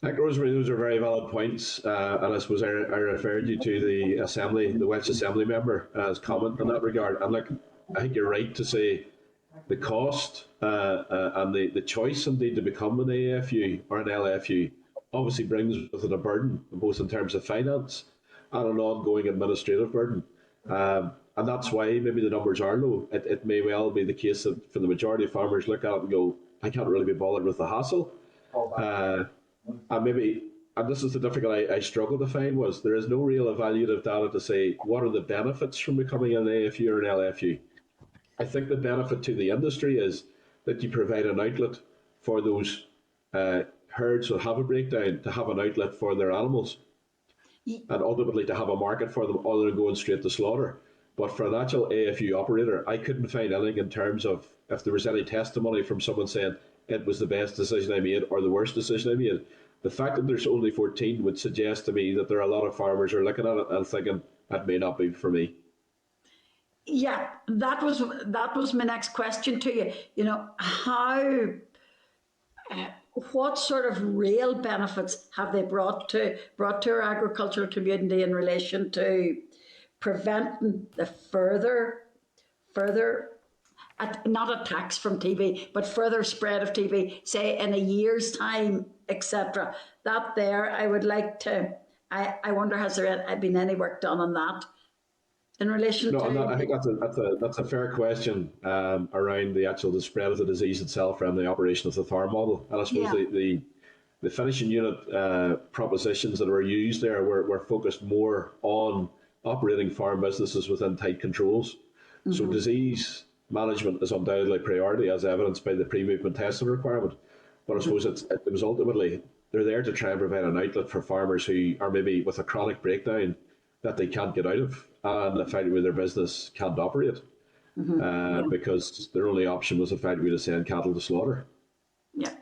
Like Rosemary, those are very valid points, and I suppose I referred you to the Welsh Assembly member as comment in that regard. And look, I think you're right to say the cost and the choice indeed to become an AFU or an LFU obviously brings with it a burden, both in terms of finance and an ongoing administrative burden. And that's why maybe the numbers are low. It may well be the case that for the majority of farmers look at it and go, I can't really be bothered with the hassle. And this is the difficulty I struggle to find, was there is no real evaluative data to say what are the benefits from becoming an AFU or an LFU. I think the benefit to the industry is that you provide an outlet for those herds that have a breakdown to have an outlet for their animals and ultimately to have a market for them other than going straight to slaughter. But for an actual AFU operator, I couldn't find anything in terms of if there was any testimony from someone saying it was the best decision I made or the worst decision I made. The fact that there's only 14 would suggest to me that there are a lot of farmers who are looking at it and thinking, that may not be for me. Yeah, that was my next question to you. You know, what sort of real benefits have they brought to our agricultural community in relation to preventing the further not attacks from TB, but further spread of TB, say in a year's time, etc. That there, I would like to. I wonder, has there been any work done on that? In relation to... I think that's a fair question around the spread of the disease itself around the operation of the farm model. And I suppose the finishing unit propositions that were used there were focused more on operating farm businesses within tight controls. Mm-hmm. So disease management is undoubtedly a priority, as evidenced by the pre-movement testing requirement. But I suppose it was ultimately, they're there to try and provide an outlet for farmers who are maybe with a chronic breakdown that they can't get out of, and effectively their business can't operate, because their only option was effectively to send cattle to slaughter. Yeah.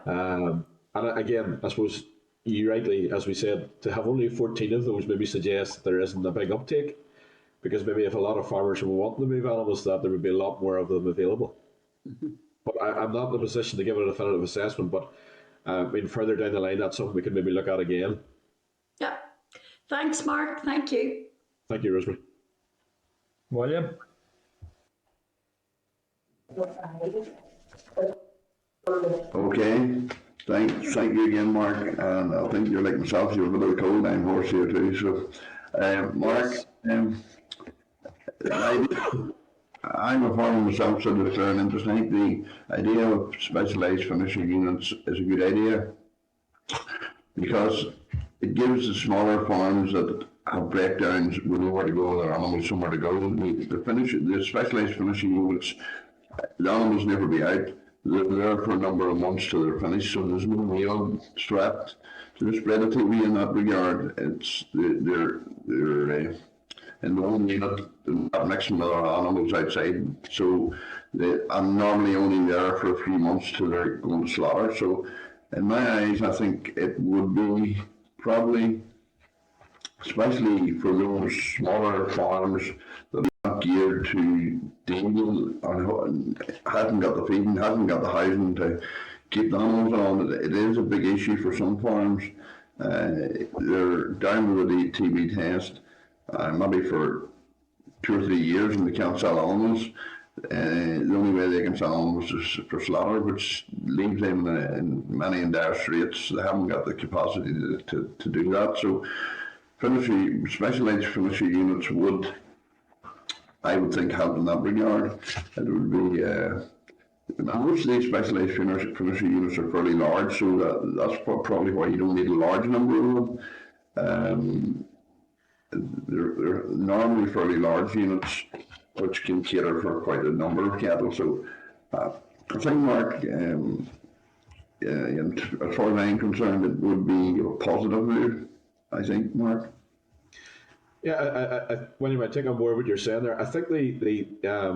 And again, I suppose you rightly, as we said, to have only 14 of those maybe suggests that there isn't a big uptake, because maybe if a lot of farmers were wanting to move animals, that there would be a lot more of them available. Mm-hmm. But I'm not in a position to give it a definitive assessment, but further down the line, that's something we can maybe look at again. Yeah. Thanks, Mark. Thank you. Thank you, Rosemary. William? Okay. Thank you again, Mark. And I think you're like myself, you're a bit of a cold. I'm hoarse here too. So, Mark, I'm a farmer myself, so there's an interest. I think the idea of specialised finishing units is a good idea because it gives the smaller farms that have breakdowns with nowhere to go, their animals somewhere to go. The specialised finishing units, the animals never be out. They're there for a number of months till they're finished, so there's no real threat to the spread of TB in that regard. They're in the one unit, not mixing with other animals outside, so I'm normally only there for a few months till they're going to slaughter. So in my eyes, I think it would be probably, especially for those smaller farms that are not geared to deal and haven't got the feeding, haven't got the housing to keep the animals on. It is a big issue for some farms. They're down with the TB test, maybe for 2 or 3 years, and they can't sell animals. The only way they can sell animals is for slaughter, which leaves them in many in dire straits. They haven't got the capacity to do that. So specialised forestry units would, I would think, help in that regard. It would be, most of these specialised forestry units are fairly large, so that's probably why you don't need a large number of them. They're normally fairly large units, which can cater for quite a number of cattle. So I think, Mark, as far as I'm concerned, it would be a positive move, I think, Mark. Yeah, William, I take on board what you're saying there. I think the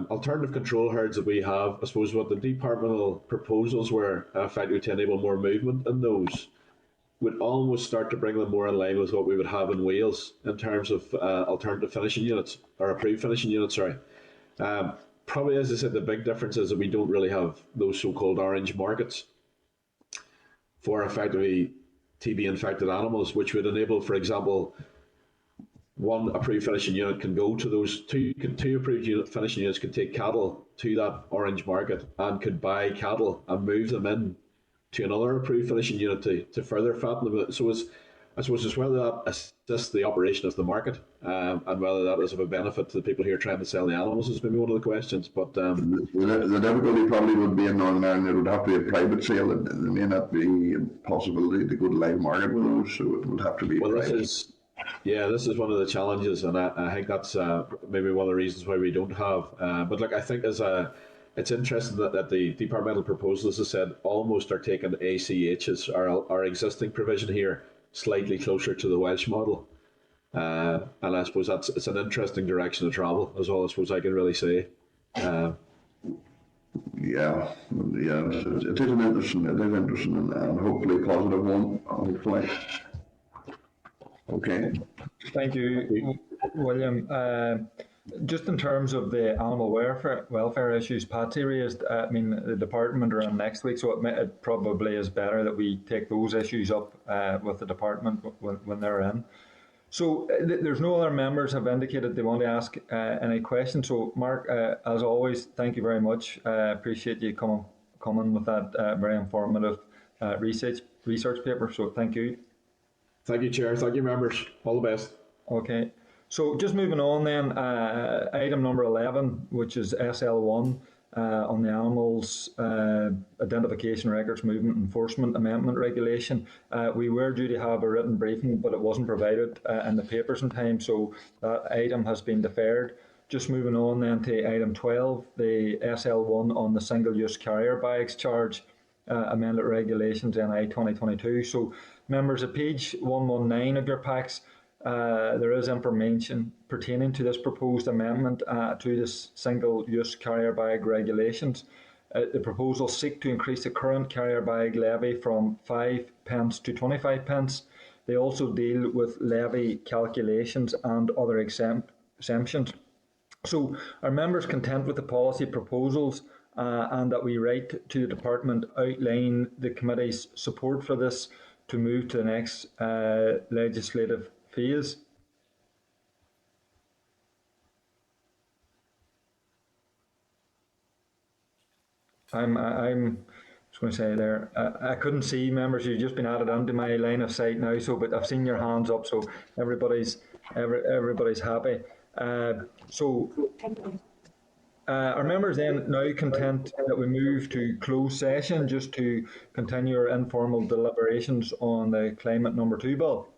alternative control herds that we have, I suppose what the departmental proposals were effectively to enable more movement in those, would almost start to bring them more in line with what we would have in Wales in terms of alternative finishing units, or approved finishing units, sorry. Probably, as I said, the big difference is that we don't really have those so-called orange markets for effectively TB-infected animals, which would enable, for example, one approved finishing unit can go to those two approved finishing units could take cattle to that orange market and could buy cattle and move them in to another approved finishing unit to further fatten them. So I suppose it's whether that assists the operation of the market and whether that is of a benefit to the people who are trying to sell the animals is maybe one of the questions. But the difficulty probably would be in Northern Ireland. It would have to be a private sale. There may not be a possibility to go to live market with those, so it would have to be private. This is one of the challenges, and I think that's maybe one of the reasons why we don't have. But look, I think it's interesting that the departmental proposals, as I said, almost are taking ACH's, our existing provision here, slightly closer to the Welsh model. And I suppose it's an interesting direction to travel, is all I suppose I can really say. It is interesting and hopefully a positive one, hopefully. Okay. Thank you, William. Just in terms of the animal welfare issues Patsy raised, I mean, the department are in next week, so it probably is better that we take those issues up with the department when they're in. So there's no other members have indicated they want to ask any questions. So Mark, as always, thank you very much. Appreciate you coming with that very informative research paper. So thank you. Thank you, Chair. Thank you, members. All the best. Okay. So just moving on then, item number 11, which is SL1 on the Animals Identification Records Movement Enforcement Amendment Regulation. We were due to have a written briefing, but it wasn't provided in the papers in time, so that item has been deferred. Just moving on then to item 12, the SL1 on the single-use carrier bags charge amended regulations NI 2022. So members, at page 119 of your packs, there is information pertaining to this proposed amendment to this single-use carrier bag regulations. The proposals seek to increase the current carrier bag levy from 5 pence to 25 pence. They also deal with levy calculations and other exemptions. So are members content with the policy proposals and that we write to the department outline the committee's support for this to move to the next legislative phase? I'm just going to say there, I couldn't see members. You've just been added onto my line of sight now. So, but I've seen your hands up, so everybody's happy. Are members then now content that we move to closed session just to continue our informal deliberations on the Climate No. 2 bill?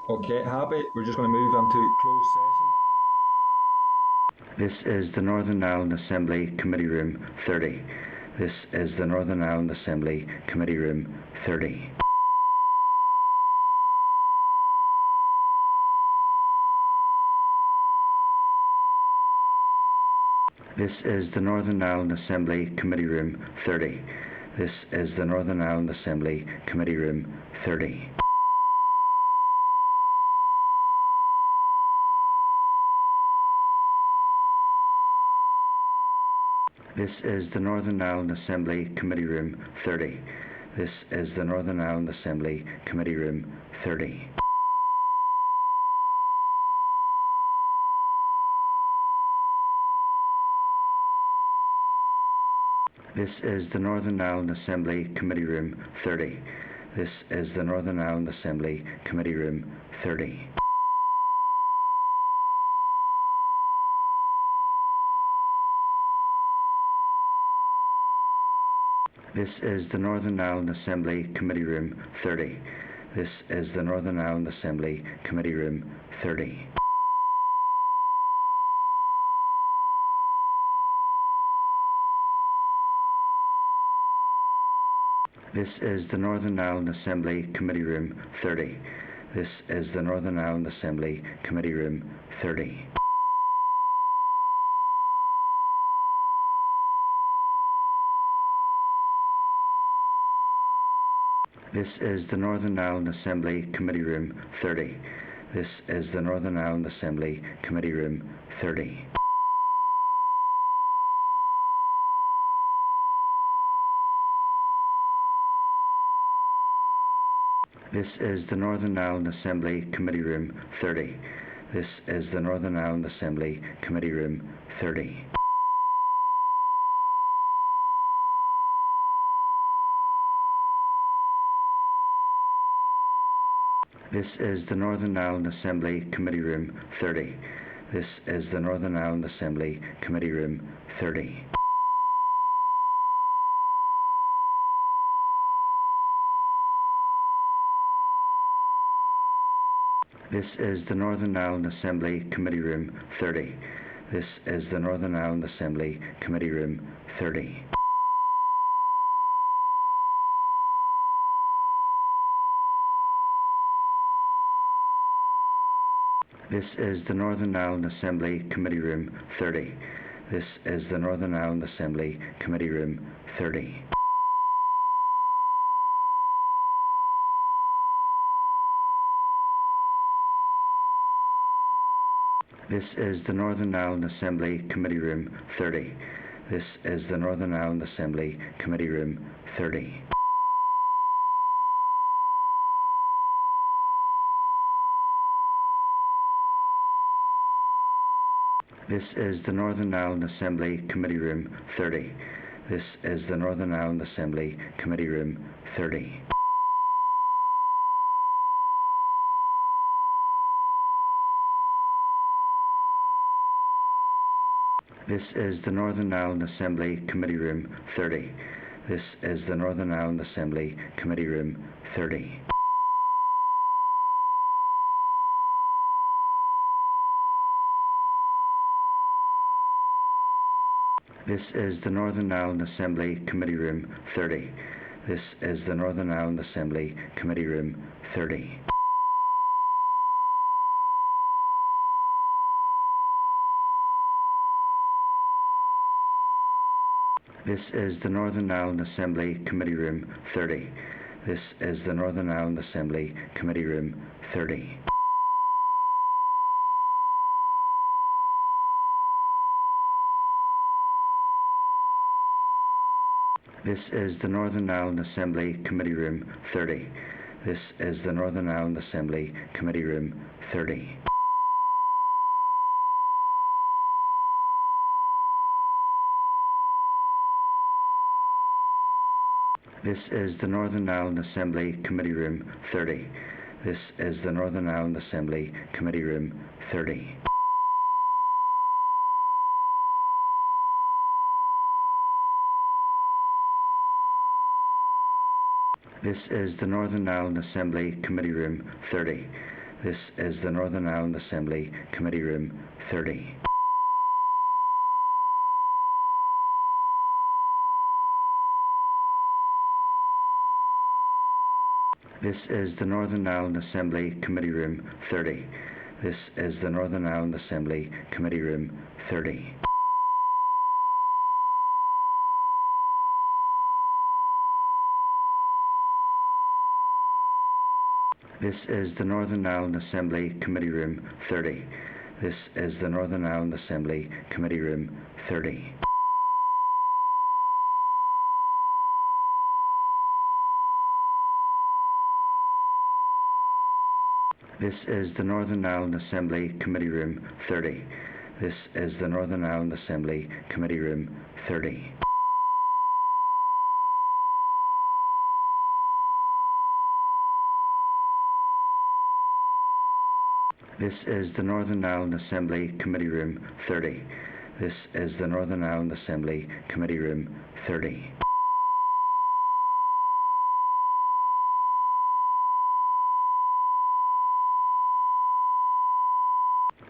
Okay, happy. We're just going to move on to closed session. This is the Northern Ireland Assembly Committee Room 30. This is the Northern Ireland Assembly Committee Room 30. This is the Northern Ireland Assembly Committee Room 30. This is the Northern Ireland Assembly Committee Room 30. This is the Northern Ireland Assembly Committee Room 30. This is the Northern Ireland Assembly Committee Room 30. This is the Northern Ireland Assembly Committee Room 30. This is the Northern Ireland Assembly Committee Room 30. This is the Northern Ireland Assembly Committee Room 30. This is the Northern Ireland Assembly Committee Room 30. This is the Northern Ireland Assembly Committee Room 30. This is the Northern Ireland Assembly Committee Room 30. This is the Northern Ireland Assembly Committee Room 30. This is the Northern Ireland Assembly Committee Room 30. This is the Northern Ireland Assembly Committee Room 30. This is the Northern Ireland Assembly Committee Room 30. This is the Northern Ireland Assembly Committee Room 30. This is the Northern Ireland Assembly Committee Room 30. This is the Northern Ireland Assembly Committee Room 30. This is the Northern Ireland Assembly Committee Room 30. This is the Northern Ireland Assembly Committee Room 30. This is the Northern Ireland Assembly Committee Room 30. This is the Northern Ireland Assembly Committee Room 30. This is the Northern Ireland Assembly Committee Room 30. This is the Northern Ireland Assembly Committee Room 30. This is the Northern Ireland Assembly Committee Room 30. This is the Northern Ireland Assembly Committee Room 30. This is the Northern Ireland Assembly Committee Room 30. This is the Northern Ireland Assembly Committee Room 30. This is the Northern Ireland Assembly Committee Room 30. This is the Northern Ireland Assembly Committee Room 30. This is the Northern Ireland Assembly Committee Room 30. This is the Northern Ireland Assembly Committee Room 30. This is the Northern Ireland Assembly Committee Room 30. This is the Northern Ireland Assembly Committee Room 30. This is the Northern Ireland Assembly Committee Room 30. This is the Northern Ireland Assembly Committee Room 30. This is the Northern Ireland Assembly Committee Room 30. This is the Northern Ireland Assembly Committee Room 30. This is the Northern Ireland Assembly Committee Room 30. This is the Northern Ireland Assembly Committee Room 30. This is the Northern Ireland Assembly Committee Room 30. This is the Northern Ireland Assembly Committee Room 30. This is the Northern Ireland Assembly Committee Room 30. This is the Northern Ireland Assembly Committee Room 30. This is the Northern Ireland Assembly Committee Room 30.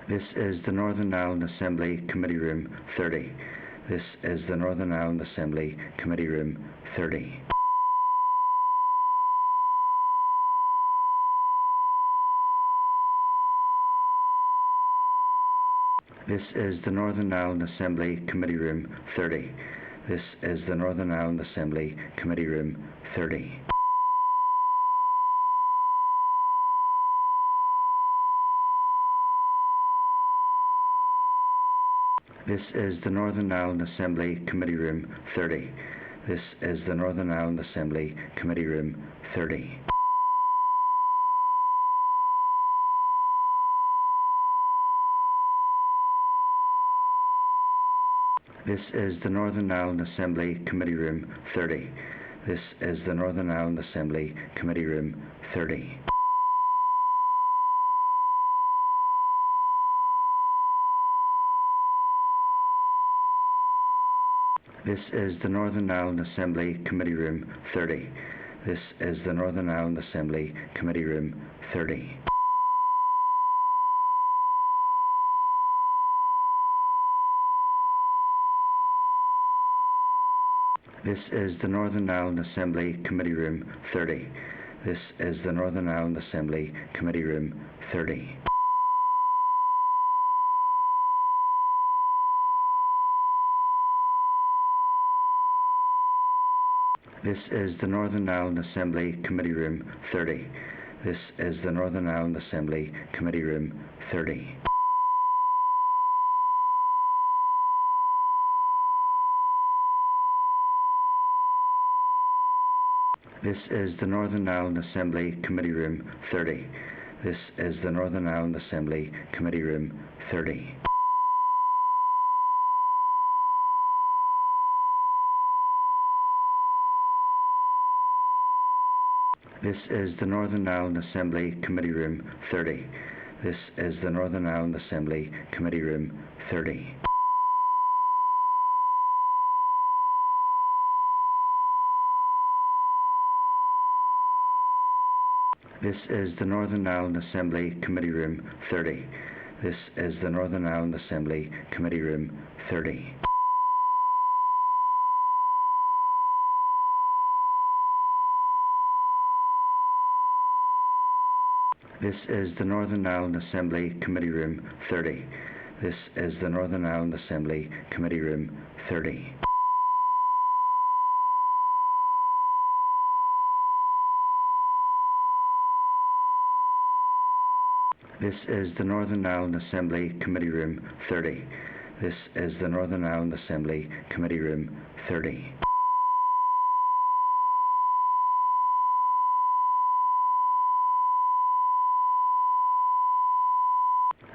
This is the Northern Ireland Assembly Committee Room 30. This is the Northern Ireland Assembly Committee Room 30. This is the Northern Ireland Assembly Committee Room 30. This is the Northern Ireland Assembly Committee Room 30. This is the Northern Ireland Assembly Committee Room 30. This is the Northern Ireland Assembly Committee Room 30. This is the Northern Ireland Assembly Committee Room 30. This is the Northern Ireland Assembly Committee Room 30. This is the Northern Ireland Assembly Committee Room 30. This is the Northern Ireland Assembly Committee Room 30. This is the Northern Ireland Assembly Committee Room 30. This is the Northern Ireland Assembly Committee Room 30. This is the Northern Ireland Assembly Committee Room 30. This is the Northern Ireland Assembly Committee Room 30. This is the Northern Ireland Assembly Committee Room 30. This is the Northern Ireland Assembly Committee Room 30. This is the Northern Ireland Assembly Committee Room 30. This is the Northern Ireland Assembly Committee Room 30. This is the Northern Ireland Assembly Committee Room 30. This is the Northern Ireland Assembly Committee Room 30. This is the Northern Ireland Assembly Committee Room 30. This is the Northern Ireland Assembly Committee Room 30. This is the Northern Ireland Assembly Committee Room 30. This is the Northern Ireland Assembly Committee Room 30.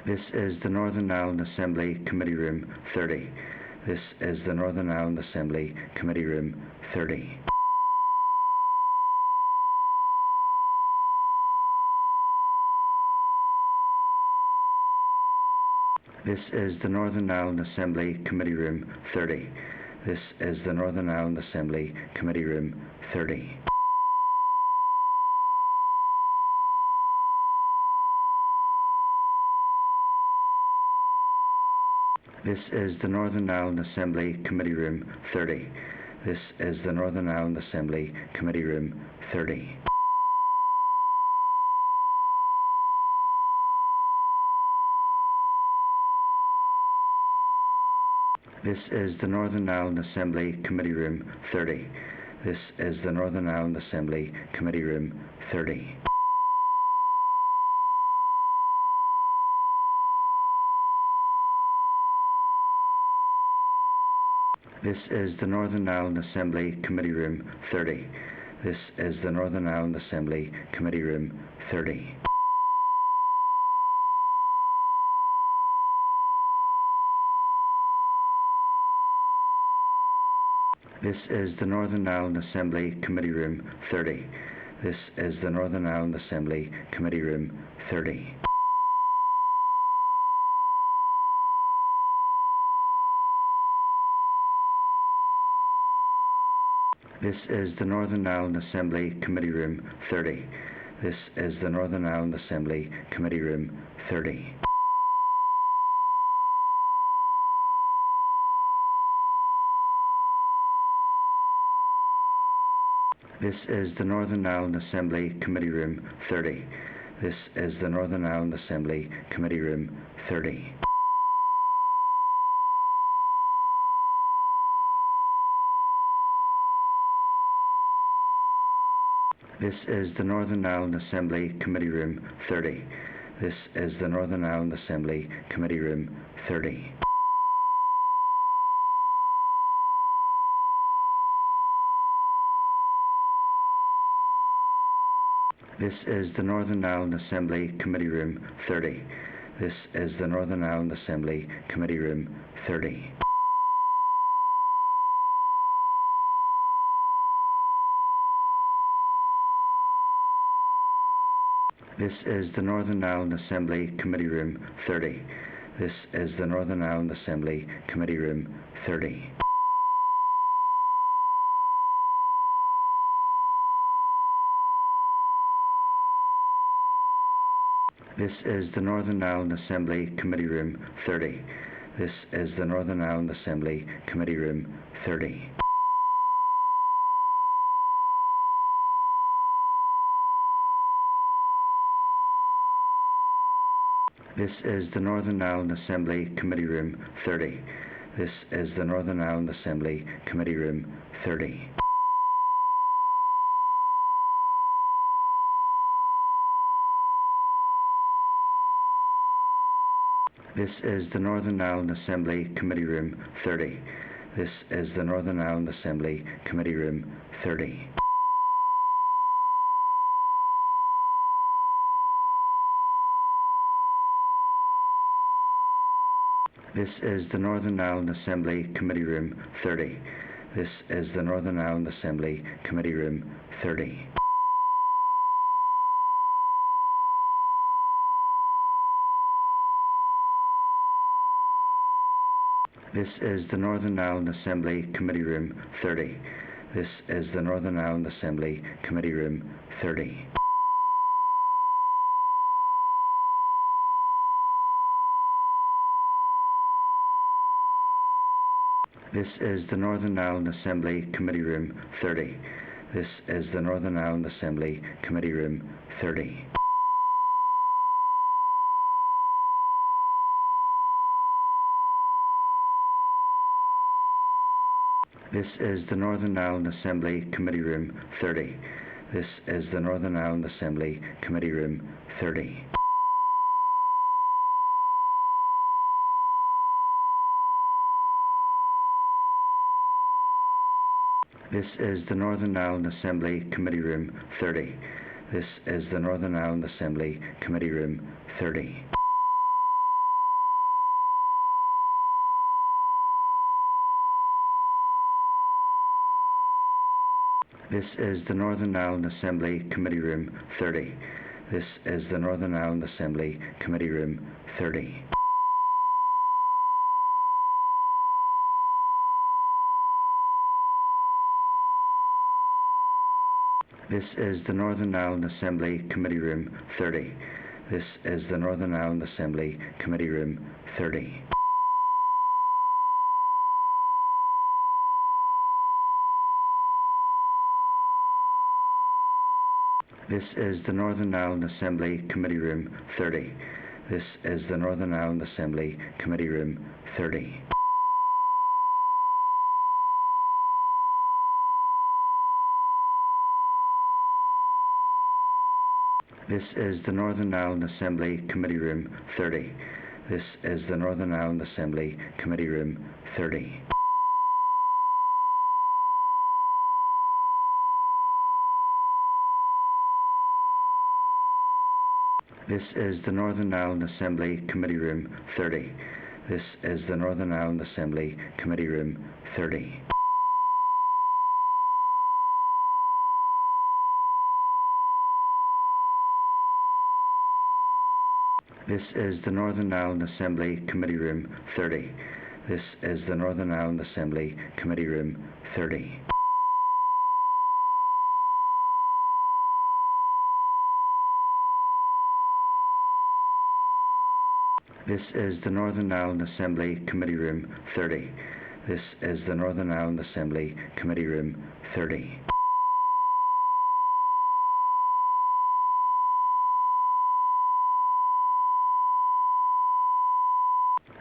This is the Northern Ireland Assembly Committee Room 30. This is the Northern Ireland Assembly Committee Room 30. This is the Northern Ireland Assembly Committee Room 30. This is the Northern Ireland Assembly Committee Room 30. This is the Northern Ireland Assembly Committee Room 30. This is the Northern Ireland Assembly Committee Room 30. This is the Northern Ireland Assembly Committee Room 30. This is the Northern Ireland Assembly Committee Room 30. This is the Northern Ireland Assembly Committee Room 30. This is the Northern Ireland Assembly Committee Room 30. This is the Northern Ireland Assembly Committee Room 30. This is the Northern Ireland Assembly Committee Room 30. This is the Northern Ireland Assembly Committee Room 30. This is the Northern Ireland Assembly Committee Room 30. This is the Northern Ireland Assembly Committee Room 30. This is the Northern Ireland Assembly Committee Room 30. This is the Northern Ireland Assembly Committee Room 30. This is the Northern Ireland Assembly Committee Room 30. This is the Northern Ireland Assembly Committee Room 30. This is the Northern Ireland Assembly Committee Room 30. This is the Northern Ireland Assembly Committee Room 30. This is the Northern Ireland Assembly Committee Room 30. This is the Northern Ireland Assembly Committee Room 30. This is the Northern Ireland Assembly Committee Room 30. This is the Northern Ireland Assembly Committee Room 30. This is the Northern Ireland Assembly Committee Room 30. This is the Northern Ireland Assembly Committee Room 30. This is the Northern Ireland Assembly Committee Room 30. This is the Northern Ireland Assembly Committee Room 30. This is the Northern Ireland Assembly Committee Room 30. This is the Northern Ireland Assembly Committee Room 30. This is the Northern Ireland Assembly Committee Room 30. This is the Northern Ireland Assembly Committee Room 30. This is the Northern Ireland Assembly Committee Room 30. This is the Northern Ireland Assembly Committee Room 30. This is the Northern Ireland Assembly Committee Room 30. This is the Northern Ireland Assembly Committee Room 30. This is the Northern Ireland Assembly Committee Room 30. This is the Northern Ireland Assembly Committee Room 30. This is the Northern Ireland Assembly Committee Room 30. This is the Northern Ireland Assembly Committee Room 30. This is the Northern Ireland Assembly Committee Room 30. This is the Northern Ireland Assembly Committee Room 30. This is the Northern Ireland Assembly Committee Room 30. This is the Northern Ireland Assembly Committee Room 30. This is the Northern Ireland Assembly Committee Room 30. This is the Northern Ireland Assembly Committee Room 30. This is the Northern Ireland Assembly Committee Room 30. This is the Northern Ireland Assembly Committee Room 30. This is the Northern Ireland Assembly Committee Room 30. This is the Northern Ireland Assembly Committee Room 30. This is the Northern Ireland Assembly Committee Room 30.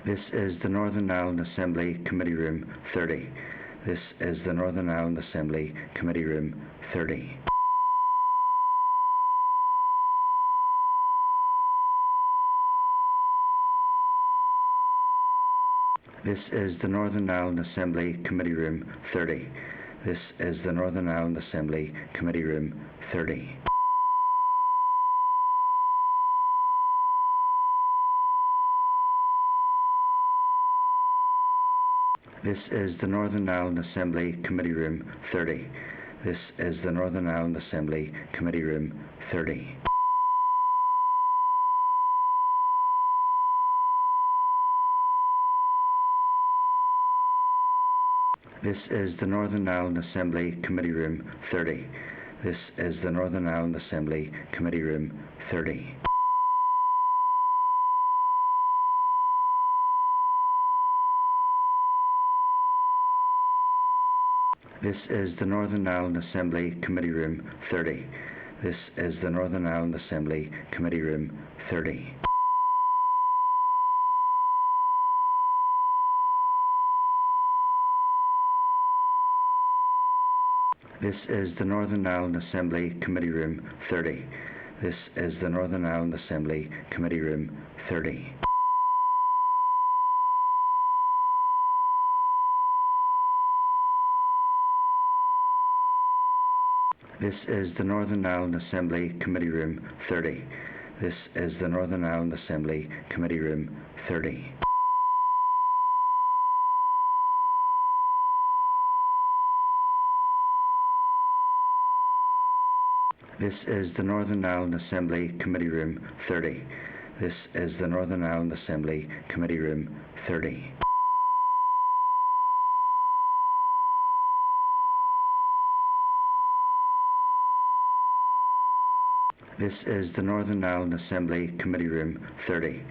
This is the Northern Ireland Assembly Committee Room 30. This is the Northern Ireland Assembly Committee Room 30. This is the Northern Ireland Assembly Committee Room 30. This is the Northern Ireland Assembly Committee Room 30. This is the Northern Ireland Assembly Committee Room 30. This is the Northern Ireland Assembly Committee Room 30. This is the Northern Ireland Assembly Committee Room 30. This is the Northern Ireland Assembly Committee Room 30. This is the Northern Ireland Assembly Committee Room 30. This is the Northern Ireland Assembly Committee Room 30. This is the Northern Ireland Assembly Committee Room 30. This is the Northern Ireland Assembly Committee Room 30. This is the Northern Ireland Assembly Committee Room 30. This is the Northern Ireland Assembly Committee Room 30. This is the Northern Ireland Assembly Committee Room 30. This is the Northern Ireland Assembly Committee Room 30. This is the Northern Ireland Assembly Committee Room 30.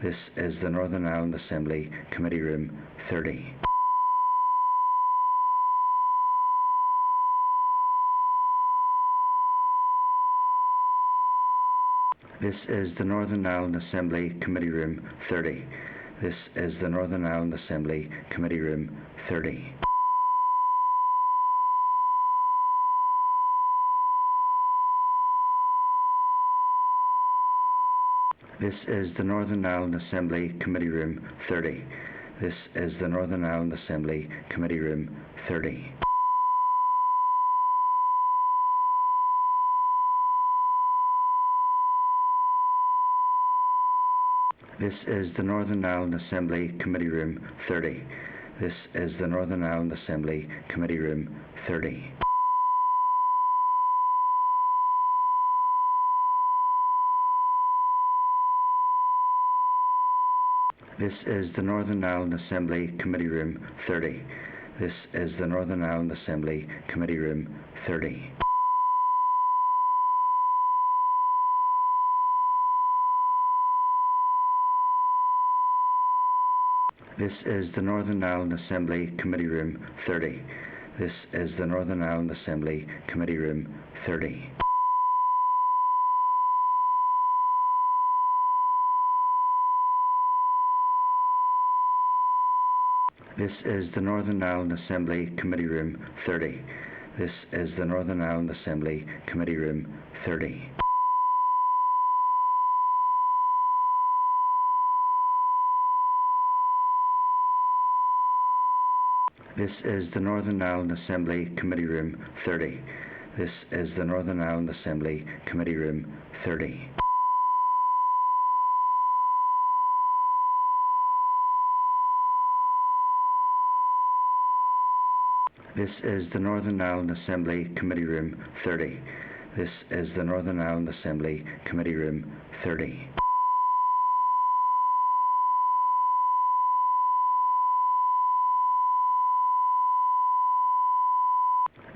This is the Northern Ireland Assembly Committee Room 30. This is the Northern Ireland Assembly Committee Room 30. This is the Northern Ireland Assembly Committee Room 30. This is the Northern Ireland Assembly Committee Room 30. This is the Northern Ireland Assembly Committee Room 30. This is the Northern Ireland Assembly Committee Room 30. This is the Northern Ireland Assembly Committee Room 30. This is the Northern Ireland Assembly Committee Room 30. This is the Northern Ireland Assembly Committee Room 30. This is the Northern Ireland Assembly Committee Room 30. This is the Northern Ireland Assembly Committee Room 30. This is the Northern Ireland Assembly Committee Room 30. This is the Northern Ireland Assembly Committee Room 30. This is the Northern Ireland Assembly Committee Room 30. This is the Northern Ireland Assembly Committee Room 30. This is the Northern Ireland Assembly Committee Room 30. This is the Northern Ireland Assembly Committee Room 30.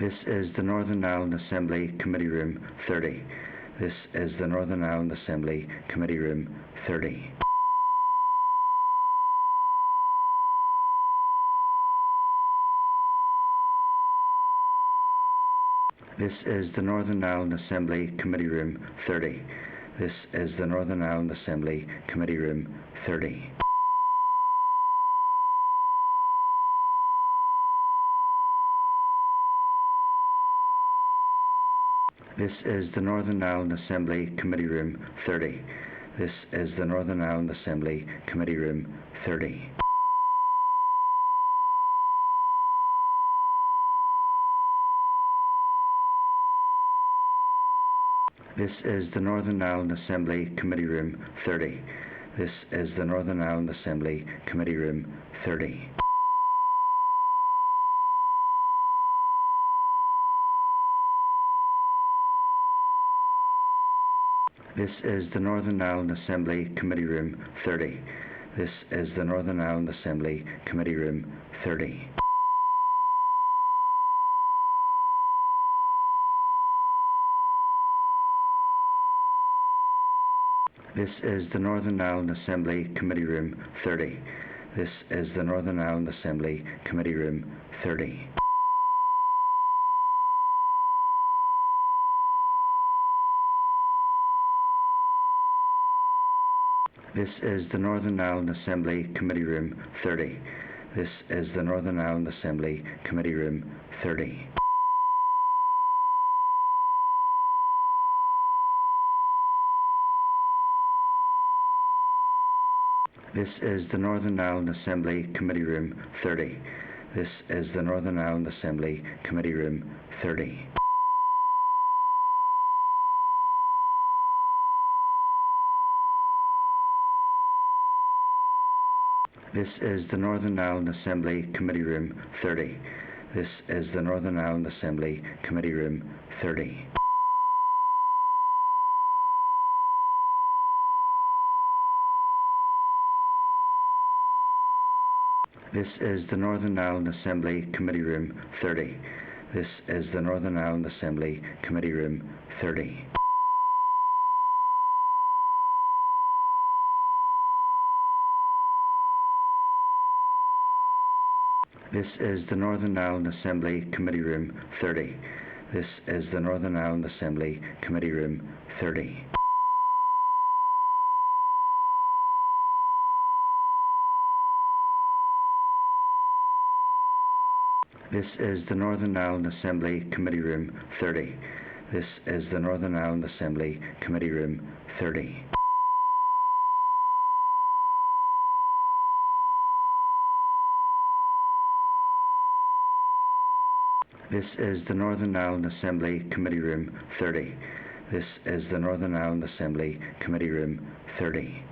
This is the Northern Ireland Assembly Committee Room 30. This is the Northern Ireland Assembly Committee Room 30. This is the Northern Ireland Assembly Committee Room 30. This is the Northern Ireland Assembly Committee Room 30. This is the Northern Ireland Assembly Committee Room 30. This is the Northern Ireland Assembly Committee Room 30. This is the Northern Ireland Assembly Committee Room 30. This is the Northern Ireland Assembly Committee Room 30. This is the Northern Ireland Assembly Committee Room 30. This is the Northern Ireland Assembly Committee Room 30. This is the Northern Ireland Assembly Committee Room 30. This is the Northern Ireland Assembly Committee Room 30. This is the Northern Ireland Assembly Committee Room 30. This is the Northern Ireland Assembly Committee Room 30. This is the Northern Ireland Assembly Committee Room 30. This is the Northern Ireland Assembly Committee Room 30. This is the Northern Ireland Assembly Committee Room 30. This is the Northern Ireland Assembly Committee Room 30. This is the Northern Ireland Assembly Committee Room 30. This is the Northern Ireland Assembly Committee Room 30. This is the Northern Ireland Assembly Committee Room 30. This is the Northern Ireland Assembly Committee Room 30. This is the Northern Ireland Assembly Committee Room 30. This is the Northern Ireland Assembly Committee Room 30. This is the Northern Ireland Assembly Committee Room 30. This is the Northern Ireland Assembly Committee Room 30.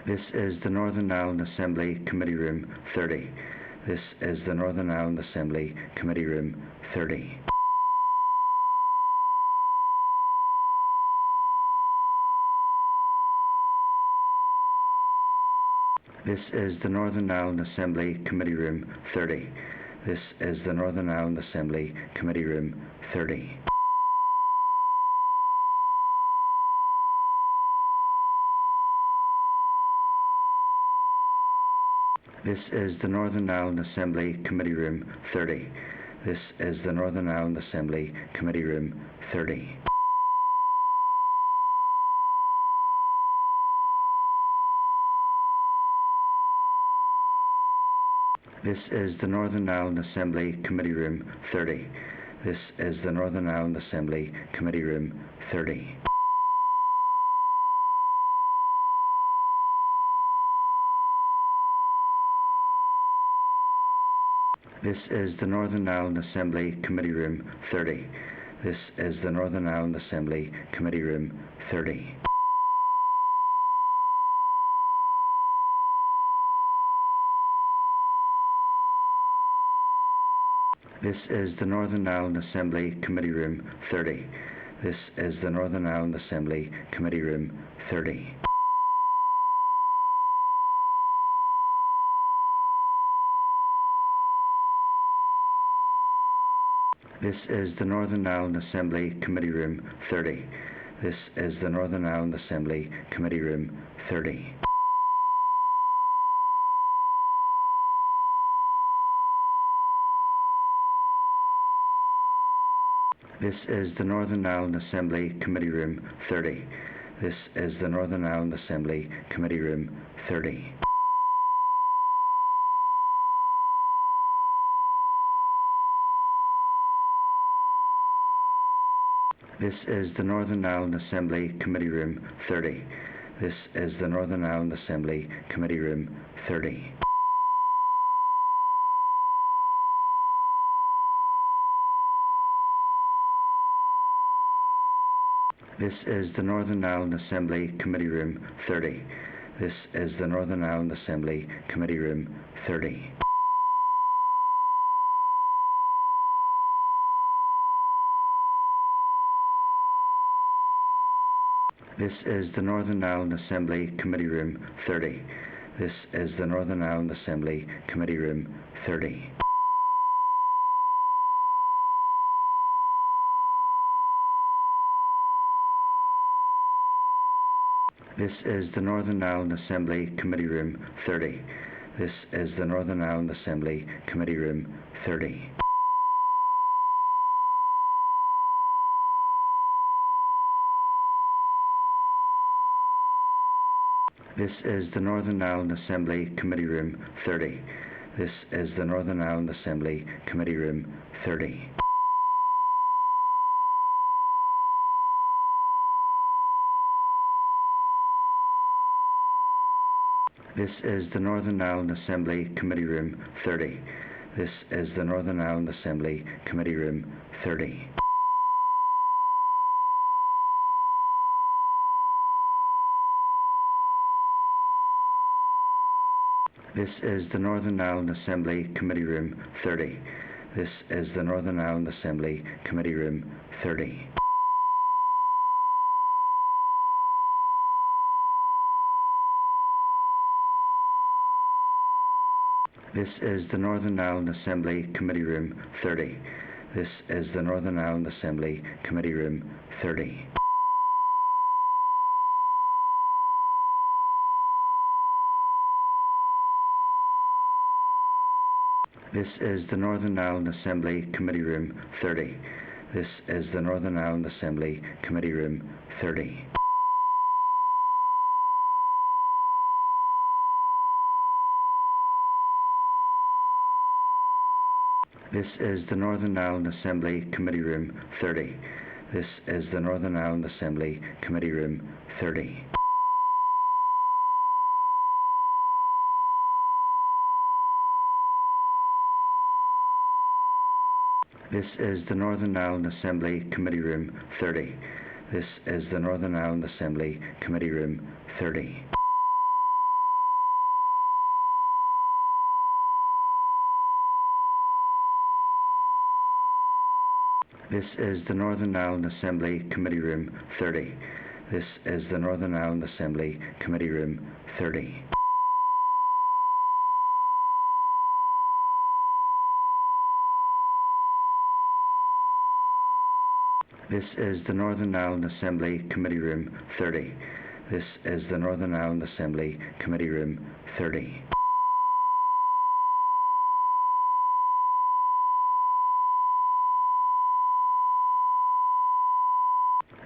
This is the Northern Ireland Assembly Committee Room 30. This is the Northern Ireland Assembly Committee Room 30. This is the Northern Ireland Assembly Committee Room 30. This is the Northern Ireland Assembly Committee Room 30. This is the Northern Ireland Assembly Committee Room 30. This is the Northern Ireland Assembly Committee Room 30. This is the Northern Ireland Assembly Committee Room 30. This is the Northern Ireland Assembly Committee Room 30. This is the Northern Ireland Assembly Committee Room 30. This is the Northern Ireland Assembly Committee Room 30. This is the Northern Ireland Assembly Committee Room 30. This is the Northern Ireland Assembly Committee Room 30. This is the Northern Ireland Assembly Committee Room 30. This is the Northern Ireland Assembly Committee Room 30. This is the Northern Ireland Assembly Committee Room 30. This is the Northern Ireland Assembly Committee Room 30. This is the Northern Ireland Assembly Committee Room 30. This is the Northern Ireland Assembly Committee Room 30. This is the Northern Ireland Assembly Committee Room 30. This is the Northern Ireland Assembly Committee Room 30. This is the Northern Ireland Assembly Committee Room 30. This is the Northern Ireland Assembly Committee Room 30. This is the Northern Ireland Assembly Committee Room 30. This is the Northern Ireland Assembly Committee Room 30. This is the Northern Ireland Assembly Committee Room 30. This is the Northern Ireland Assembly Committee Room 30. This is the Northern Ireland Assembly Committee Room 30. This is the Northern Ireland Assembly Committee Room 30. This is the Northern Ireland Assembly Committee Room 30. This is the Northern Ireland Assembly Committee Room 30. This is the Northern Ireland Assembly Committee Room 30. This is the Northern Ireland Assembly Committee Room 30. This is the Northern Ireland Assembly Committee Room 30. This is the Northern Ireland Assembly Committee Room 30. This is the Northern Ireland Assembly Committee Room 30. This is the Northern Ireland Assembly Committee Room 30. This is the Northern Ireland Assembly Committee Room 30. This is the Northern Ireland Assembly Committee Room 30. This is the Northern Ireland Assembly Committee Room 30. This is the Northern Ireland Assembly Committee Room 30. This is the Northern Ireland Assembly Committee Room 30. This is the Northern Ireland Assembly Committee Room 30.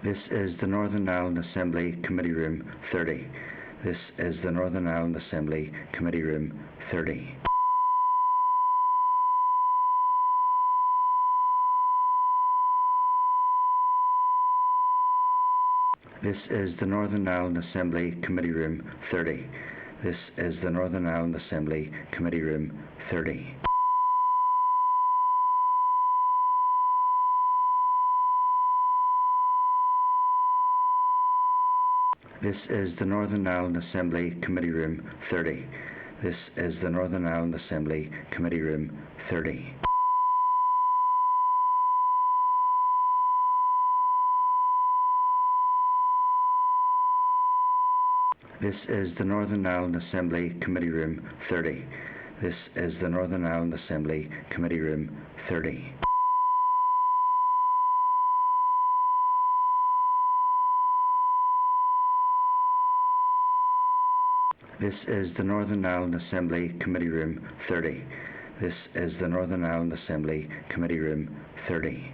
This is the Northern Ireland Assembly Committee Room 30. This is the Northern Ireland Assembly Committee Room 30. This is the Northern Ireland Assembly Committee Room 30. This is the Northern Ireland Assembly Committee Room 30. This is the Northern Ireland Assembly Committee Room 30. This is the Northern Ireland Assembly Committee Room 30. This is the Northern Ireland Assembly Committee Room 30. This is the Northern Ireland Assembly Committee Room 30. This is the Northern Ireland Assembly Committee Room 30. This is the Northern Ireland Assembly Committee Room 30.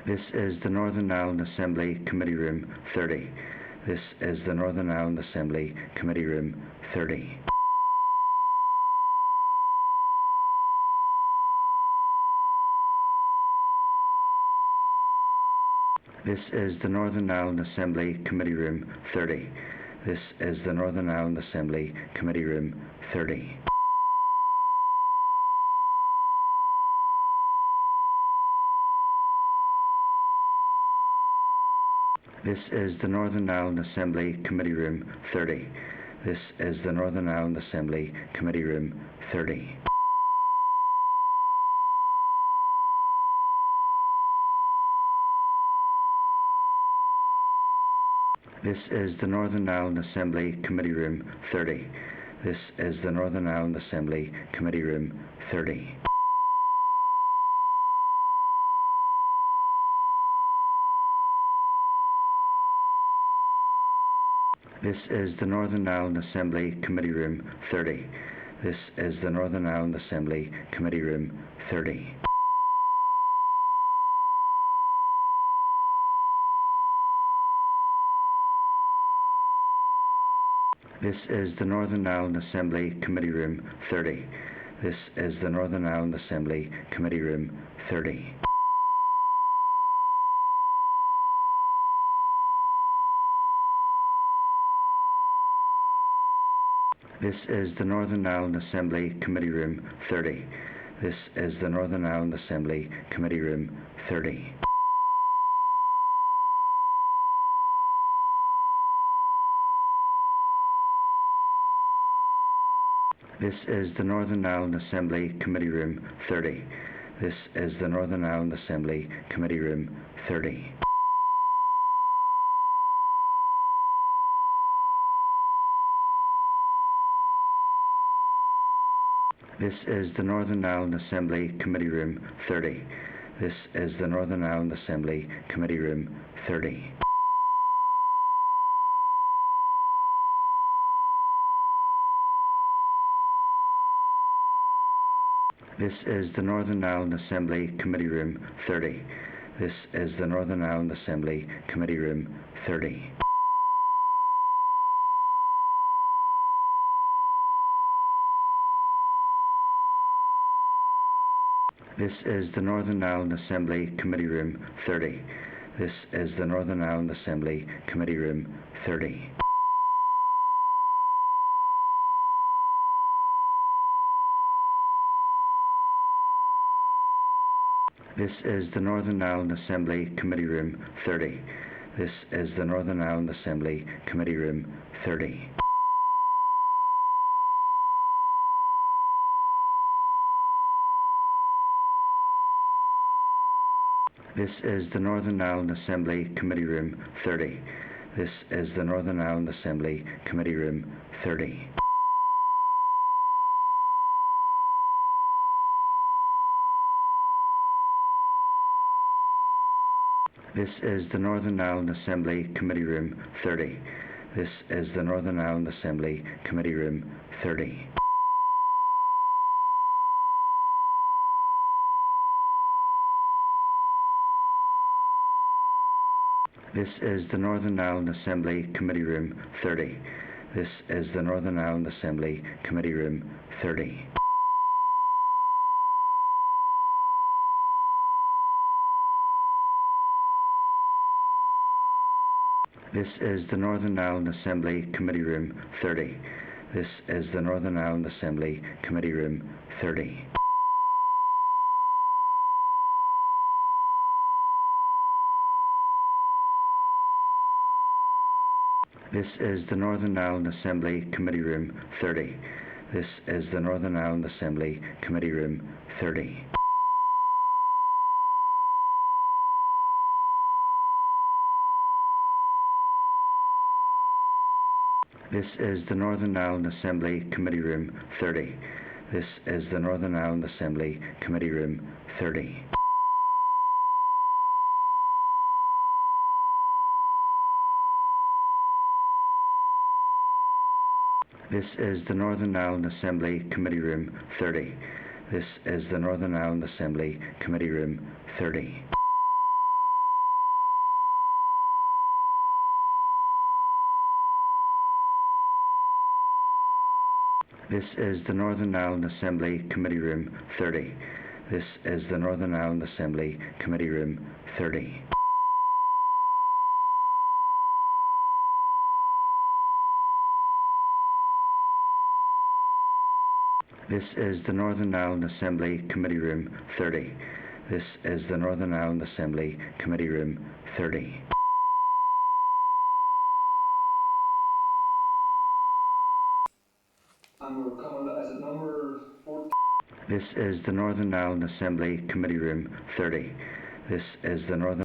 This is the Northern Ireland Assembly Committee Room 30. This is the Northern Ireland Assembly Committee Room 30. This is the Northern Ireland Assembly Committee Room 30. This is the Northern Ireland Assembly Committee Room 30. This is the Northern Ireland Assembly Committee Room 30. This is the Northern Ireland Assembly Committee Room 30. This is the Northern Ireland Assembly Committee Room 30. This is the Northern Ireland Assembly Committee Room 30. This is the Northern Ireland Assembly Committee Room 30. This is the Northern Ireland Assembly Committee Room 30. This is the Northern Ireland Assembly Committee Room 30. This is the Northern Ireland Assembly Committee Room 30. This is the Northern Ireland Assembly Committee Room 30. This is the Northern Ireland Assembly Committee Room 30. This is the Northern Ireland Assembly Committee Room 30. This is the Northern Ireland Assembly Committee Room 30. This is the Northern Ireland Assembly Committee Room 30. This is the Northern Ireland Assembly Committee Room 30. This is the Northern Ireland Assembly Committee Room 30. This is the Northern Ireland Assembly Committee Room 30. This is the Northern Ireland Assembly Committee Room 30. This is the Northern Ireland Assembly Committee Room 30. This is the Northern Ireland Assembly Committee Room 30. This is the Northern Ireland Assembly Committee Room 30. This is the Northern Ireland Assembly Committee Room 30. This is the Northern Ireland Assembly Committee Room 30. This is the Northern Ireland Assembly Committee Room 30. This is the Northern Ireland Assembly Committee Room 30. This is the Northern Ireland Assembly Committee Room 30. This is the Northern Ireland Assembly Committee Room 30. This is the Northern Ireland Assembly Committee Room 30. This is the Northern Ireland Assembly Committee Room 30. This is the Northern Ireland Assembly Committee Room 30. This is the Northern Ireland Assembly Committee Room 30. This is the Northern Ireland Assembly Committee Room 30. This is the Northern Ireland Assembly Committee Room 30. This is the Northern Ireland Assembly Committee Room 30. This is the Northern Ireland Assembly Committee Room 30. This is the Northern Ireland Assembly Committee Room 30. This is the Northern Ireland Assembly Committee Room 30. This is the Northern Ireland Assembly Committee Room 30. This is the Northern Ireland Assembly Committee Room 30. And we're coming, is it number 14? This is the Northern Ireland Assembly Committee Room 30. This is the Northern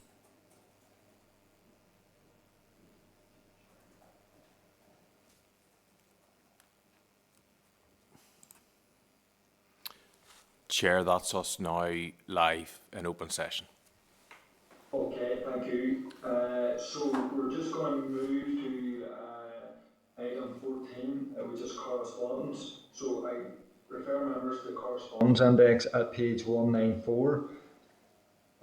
Chair, that's us now live in open session. Okay, thank you. So we're just going to move to item 14, which is correspondence. So I refer members to the correspondence index at page 194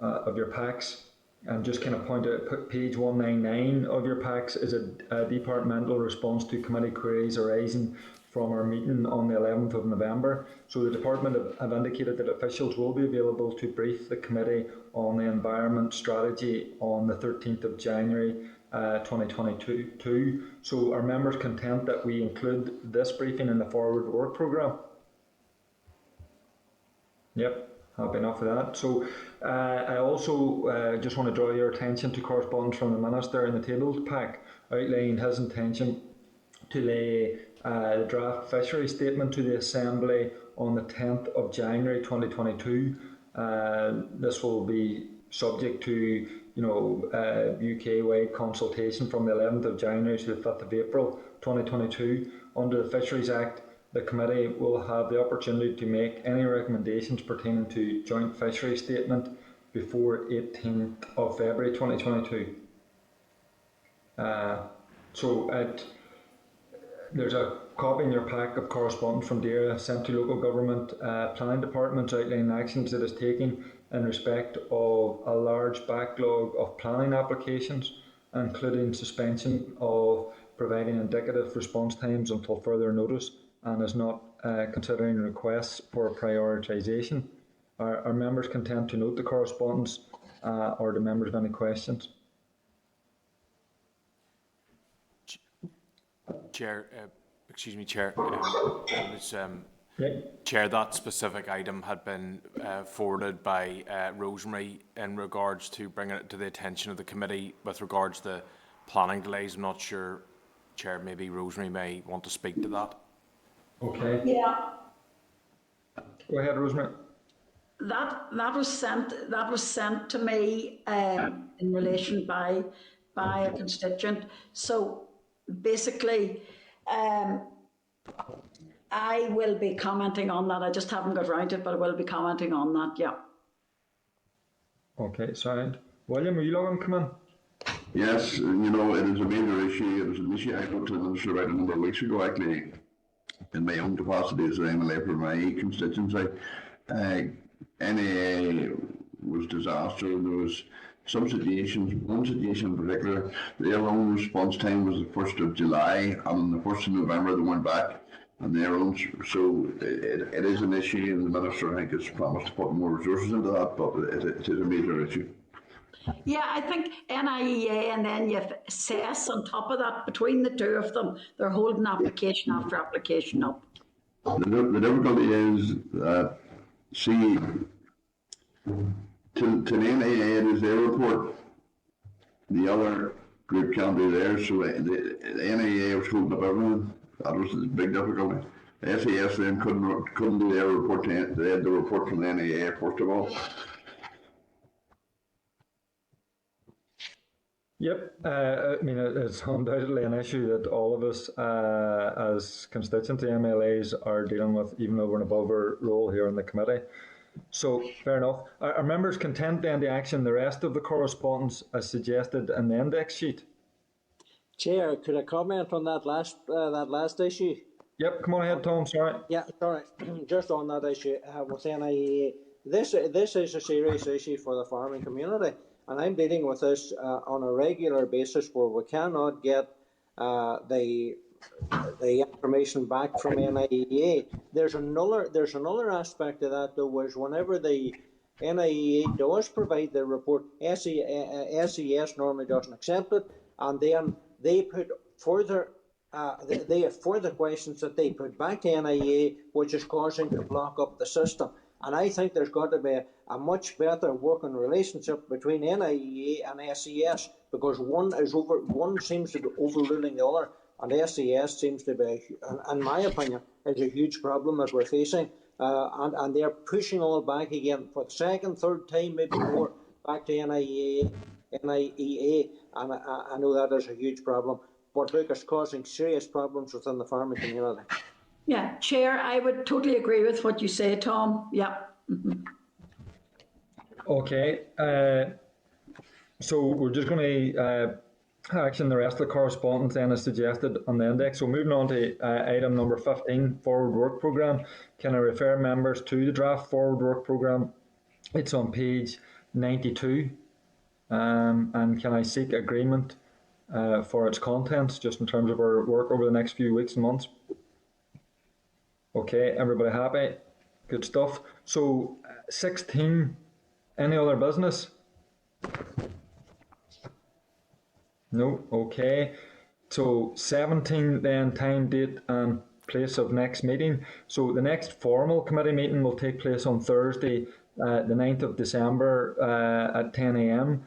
of your packs. And just kind of point out, page 199 of your packs is a departmental response to committee queries arising from our meeting on the 11th of November. So the department have indicated that officials will be available to brief the committee on the environment strategy on the 13th of January 2022. So are members content that we include this briefing in the forward work programme? Yep. Happy enough with that. So I also just want to draw your attention to correspondence from the Minister in the tabled pack outlining his intention to lay the draft fishery statement to the Assembly on the 10th of January 2022. This will be subject to UK-wide consultation from the 11th of January to the 5th of April 2022. Under the Fisheries Act, the committee will have the opportunity to make any recommendations pertaining to joint fishery statement before 18th of February 2022. There's a copy in your pack of correspondence from DAERA sent to local government planning departments outlining actions it is taking in respect of a large backlog of planning applications, including suspension of providing indicative response times until further notice, and is not considering requests for prioritisation. Are members content to note the correspondence, or do members have any questions? Chair, Chair, Yeah. Chair, that specific item had been forwarded by Rosemary in regards to bringing it to the attention of the committee with regards to planning delays. I'm not sure, Chair, maybe Rosemary may want to speak to that. Okay. Yeah. Go ahead, Rosemary. That was sent to me in relation by a constituent. So basically, I will be commenting on that. I just haven't got around to it, but I will be commenting on that. Yeah. Okay, sound. William, are you looking to come in? Yes, it is a major issue. It was an issue I got to the Minister about a number of weeks ago, actually, in my own capacity as an MLA for my constituency. NAA was disaster. There was some situations, one situation in particular, their own response time was the 1st of July, and on the 1st of November they went back, and their own, so it is an issue, and the Minister, I think, has promised to put more resources into that, but it is a major issue. Yeah, I think NIEA and NFSS on top of that, between the two of them, they're holding application after application up. The difficulty is that, see, to the NIEA it is their report. The other group can't do theirs, so the NIEA was holding up everything. That was the big difficulty. The SAS then couldn't do their report. They had the report from the NIEA first of all. Yep, I mean, it's undoubtedly an issue that all of us as constituency MLAs are dealing with, even over and above our role here in the committee. So, fair enough. Are members content then to action the rest of the correspondence as suggested in the index sheet? Chair, could I comment on that last issue? Yep, come on ahead, Tom, sorry. Yeah, sorry. Just on that issue with NIEA, this is a serious issue for the farming community, and I'm dealing with this on a regular basis where we cannot get the information back from NIEA. There's another aspect of that though, is whenever the NIEA does provide the report, SES normally doesn't accept it, and then they put further. They have further questions that they put back to NIEA, which is causing to block up the system. And I think there's got to be a much better working relationship between NIEA and SES, because one seems to be overruling the other, and SES seems to be, in my opinion, is a huge problem that we're facing. And they're pushing all back again for the second, third time, maybe more, back to NIEA, and I know that is a huge problem. But look, it's causing serious problems within the farming community. Yeah, Chair, I would totally agree with what you say, Tom. Yeah. Mm-hmm. Okay, so we're just going to action the rest of the correspondence then as suggested on the index. So moving on to item number 15, forward work programme. Can I refer members to the draft forward work programme? It's on page 92. And can I seek agreement for its contents, just in terms of our work over the next few weeks and months? Okay, everybody happy? Good stuff. So 16, any other business? No, okay. So 17 then, time, date and place of next meeting. So the next formal committee meeting will take place on Thursday, the 9th of December at 10 a.m.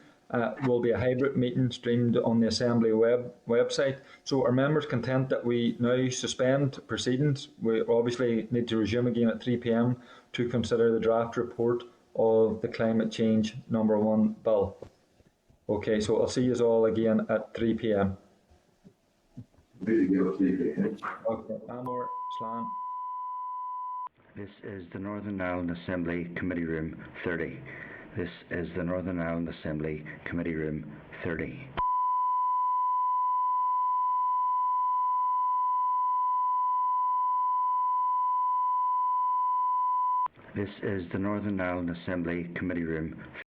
Will be a hybrid meeting streamed on the Assembly website. So are members content that we now suspend proceedings? We obviously need to resume again at 3 p.m. to consider the draft report of the Climate Change No.1 bill. Okay, so I'll see you all again at 3 p.m. Okay, Amor, Slan. This is the Northern Ireland Assembly Committee Room 30. This is the Northern Ireland Assembly Committee Room 30. This is the Northern Ireland Assembly Committee Room